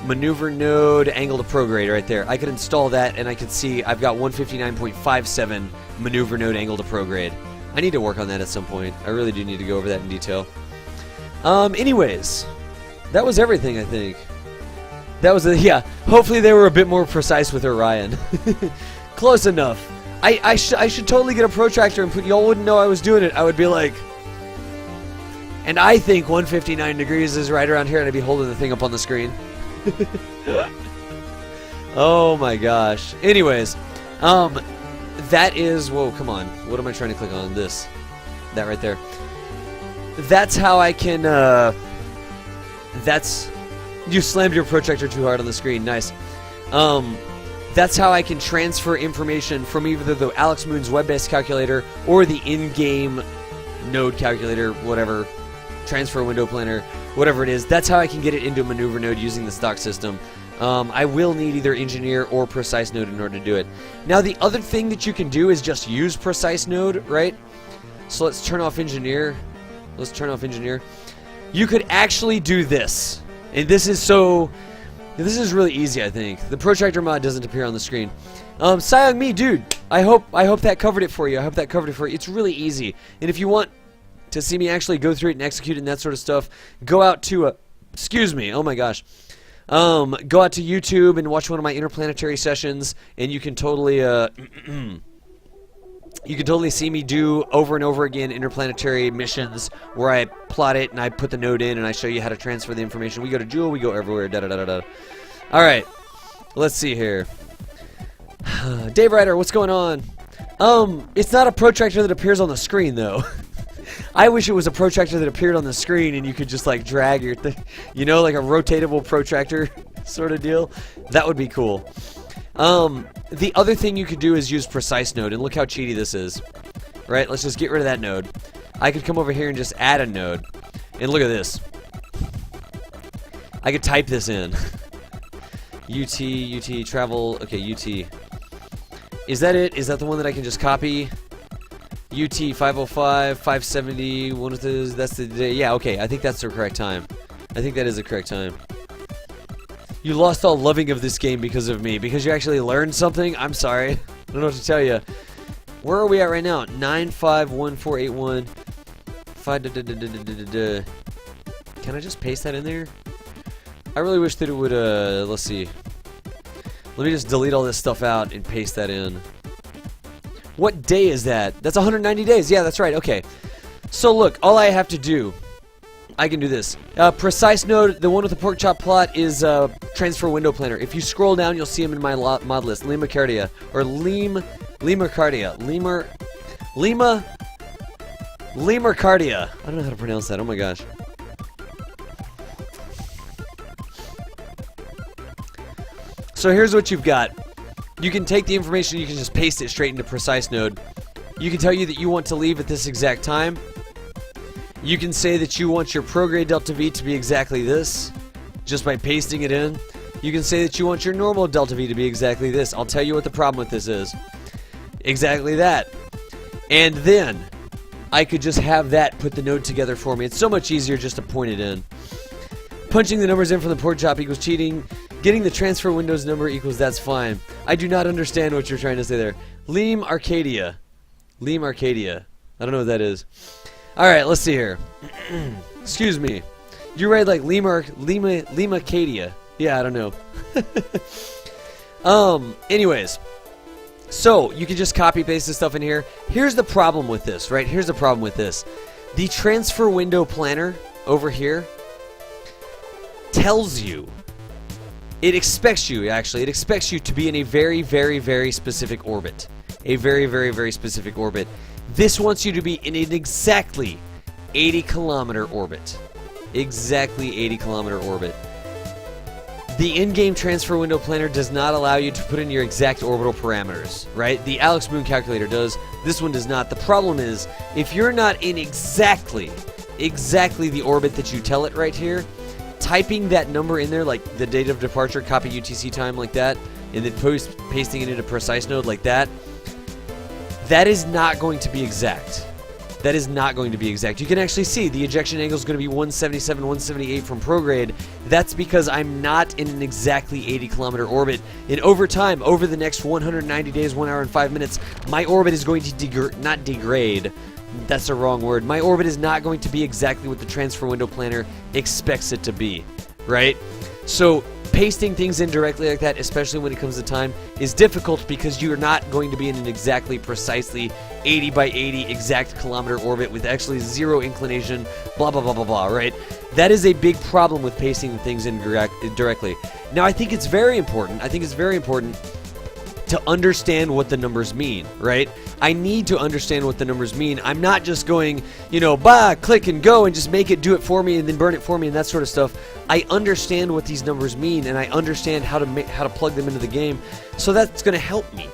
Maneuver node, angle to prograde right there. I could install that and I could see I've got 159.57 maneuver node angle to prograde. I need to work on that at some point. I really do need to go over that in detail. Anyways, that was everything, I think. That was yeah, hopefully they were a bit more precise with Orion. Close enough. I should totally get a protractor and put, y'all wouldn't know I was doing it. I would be like, and I think 159 degrees is right around here, and I'd be holding the thing up on the screen. Oh my gosh. Anyways, that is, whoa, come on. What am I trying to click on? This. That right there. That's how I can, that's, you slammed your protractor too hard on the screen. Nice. That's how I can transfer information from either the Alex Moon's web-based calculator or the in-game node calculator, whatever, transfer window planner, whatever it is. That's how I can get it into a maneuver node using the stock system. I will need either engineer or precise node in order to do it. Now the other thing that you can do is just use precise node, right? So let's turn off engineer. Let's turn off engineer. You could actually do this. And this is really easy, I think. The protractor mod doesn't appear on the screen. Sayang me, dude. I hope that covered it for you. I hope that covered it for you. It's really easy. And if you want to see me actually go through it and execute it and that sort of stuff, go out to excuse me, oh my gosh. Go out to YouTube and watch one of my interplanetary sessions, and you can totally you can totally see me do over and over again interplanetary missions where I plot it and I put the node in and I show you how to transfer the information. We go to Jewel, we go everywhere, da da da da da. All right, let's see here. Dave Ryder, what's going on? It's not a protractor that appears on the screen though. I wish it was a protractor that appeared on the screen and you could just like drag your thing, you know, like a rotatable protractor sort of deal. That would be cool. The other thing you could do is use precise node, and look how cheaty this is. Right? Let's just get rid of that node. I could come over here and just add a node, and look at this. I could type this in. UT, travel, okay, UT. Is that it? Is that the one that I can just copy? UT 505, 570, one of those, that's the day. Yeah, okay, I think that's the correct time. I think that is the correct time. You lost all loving of this game because of me. Because you actually learned something? I'm sorry. I don't know what to tell you. Where are we at right now? 951481. 5. Can I just paste that in there? I really wish that it would, let's see. Let me just delete all this stuff out and paste that in. What day is that? That's 190 days. Yeah, that's right. Okay. So look, all I have to do, I can do this. Precise node, the one with the pork chop plot is transfer window planner. If you scroll down, you'll see them in my mod list. Limacardia or Limacardia. Limacardia. I don't know how to pronounce that. Oh my gosh. So here's what you've got. You can take the information, you can just paste it straight into precise node. You can tell you that you want to leave at this exact time. You can say that you want your prograde delta V to be exactly this, just by pasting it in. You can say that you want your normal delta V to be exactly this. I'll tell you what the problem with this is. Exactly that. And then, I could just have that put the node together for me. It's so much easier just to point it in. Punching the numbers in from the pork chop equals cheating. Getting the transfer windows number equals that's fine. I do not understand what you're trying to say there. Leam Arcadia. Leam Arcadia. I don't know what that is. Alright, let's see here. Excuse me. You read like Lima Cadia. Yeah, I don't know. Anyways. So, you can just copy paste this stuff in here. Here's the problem with this, right? Here's the problem with this. The transfer window planner over here tells you, it expects you to be in a very, very, very specific orbit. A very, very, very specific orbit. This wants you to be in an exactly 80-kilometer orbit. Exactly 80-kilometer orbit. The in-game transfer window planner does not allow you to put in your exact orbital parameters, right? The Alex Moon calculator does. This one does not. The problem is, if you're not in exactly the orbit that you tell it right here, typing that number in there, like the date of departure, copy UTC time like that, and then pasting it into precise node like that, that is not going to be exact. That is not going to be exact. You can actually see the ejection angle is going to be 177, 178 from prograde. That's because I'm not in an exactly 80-kilometer orbit. And over time, over the next 190 days, 1 hour and 5 minutes, my orbit is going to not degrade. That's the wrong word. My orbit is not going to be exactly what the transfer window planner expects it to be, right? So pasting things in directly like that, especially when it comes to time, is difficult because you're not going to be in an exactly precisely 80 by 80 exact kilometer orbit with actually zero inclination, blah, blah, blah, blah, blah, right? That is a big problem with pasting things in directly. Now, I think it's very important. To understand what the numbers mean, right? I need to understand what the numbers mean. I'm not just going, you know, click and go and just make it do it for me and then burn it for me and that sort of stuff. I understand what these numbers mean and I understand how to plug them into the game. So that's going to help me,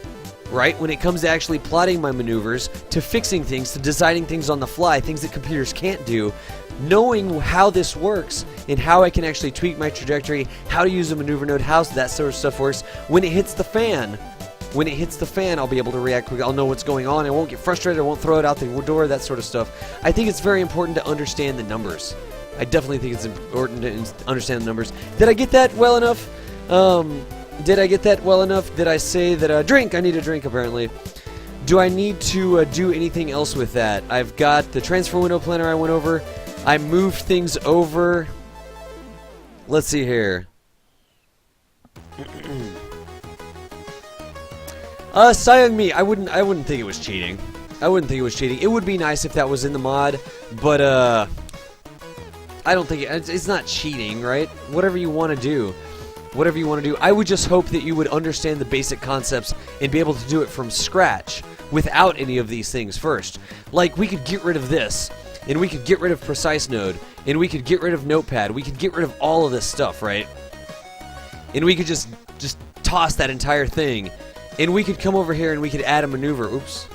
right? When it comes to actually plotting my maneuvers, to fixing things, to deciding things on the fly, things that computers can't do. Knowing how this works and how I can actually tweak my trajectory, how to use a maneuver node, how that sort of stuff works. When it hits the fan, I'll be able to react quickly. I'll know what's going on. I won't get frustrated. I won't throw it out the door, that sort of stuff. I think it's very important to understand the numbers. I definitely think it's important to understand the numbers. Did I get that well enough? Did I say that drink? I need a drink, apparently. Do I need to do anything else with that? I've got the transfer window planner I went over. I moved things over. Let's see here. Sayang Me, I wouldn't think it was cheating. I wouldn't think it was cheating. It would be nice if that was in the mod, but I don't think it's not cheating, right? Whatever you want to do. Whatever you want to do. I would just hope that you would understand the basic concepts and be able to do it from scratch without any of these things first. Like, we could get rid of this, and we could get rid of Precise Node, and we could get rid of Notepad. We could get rid of all of this stuff, right? And we could just toss that entire thing, and we could come over here and we could add a maneuver. Oops.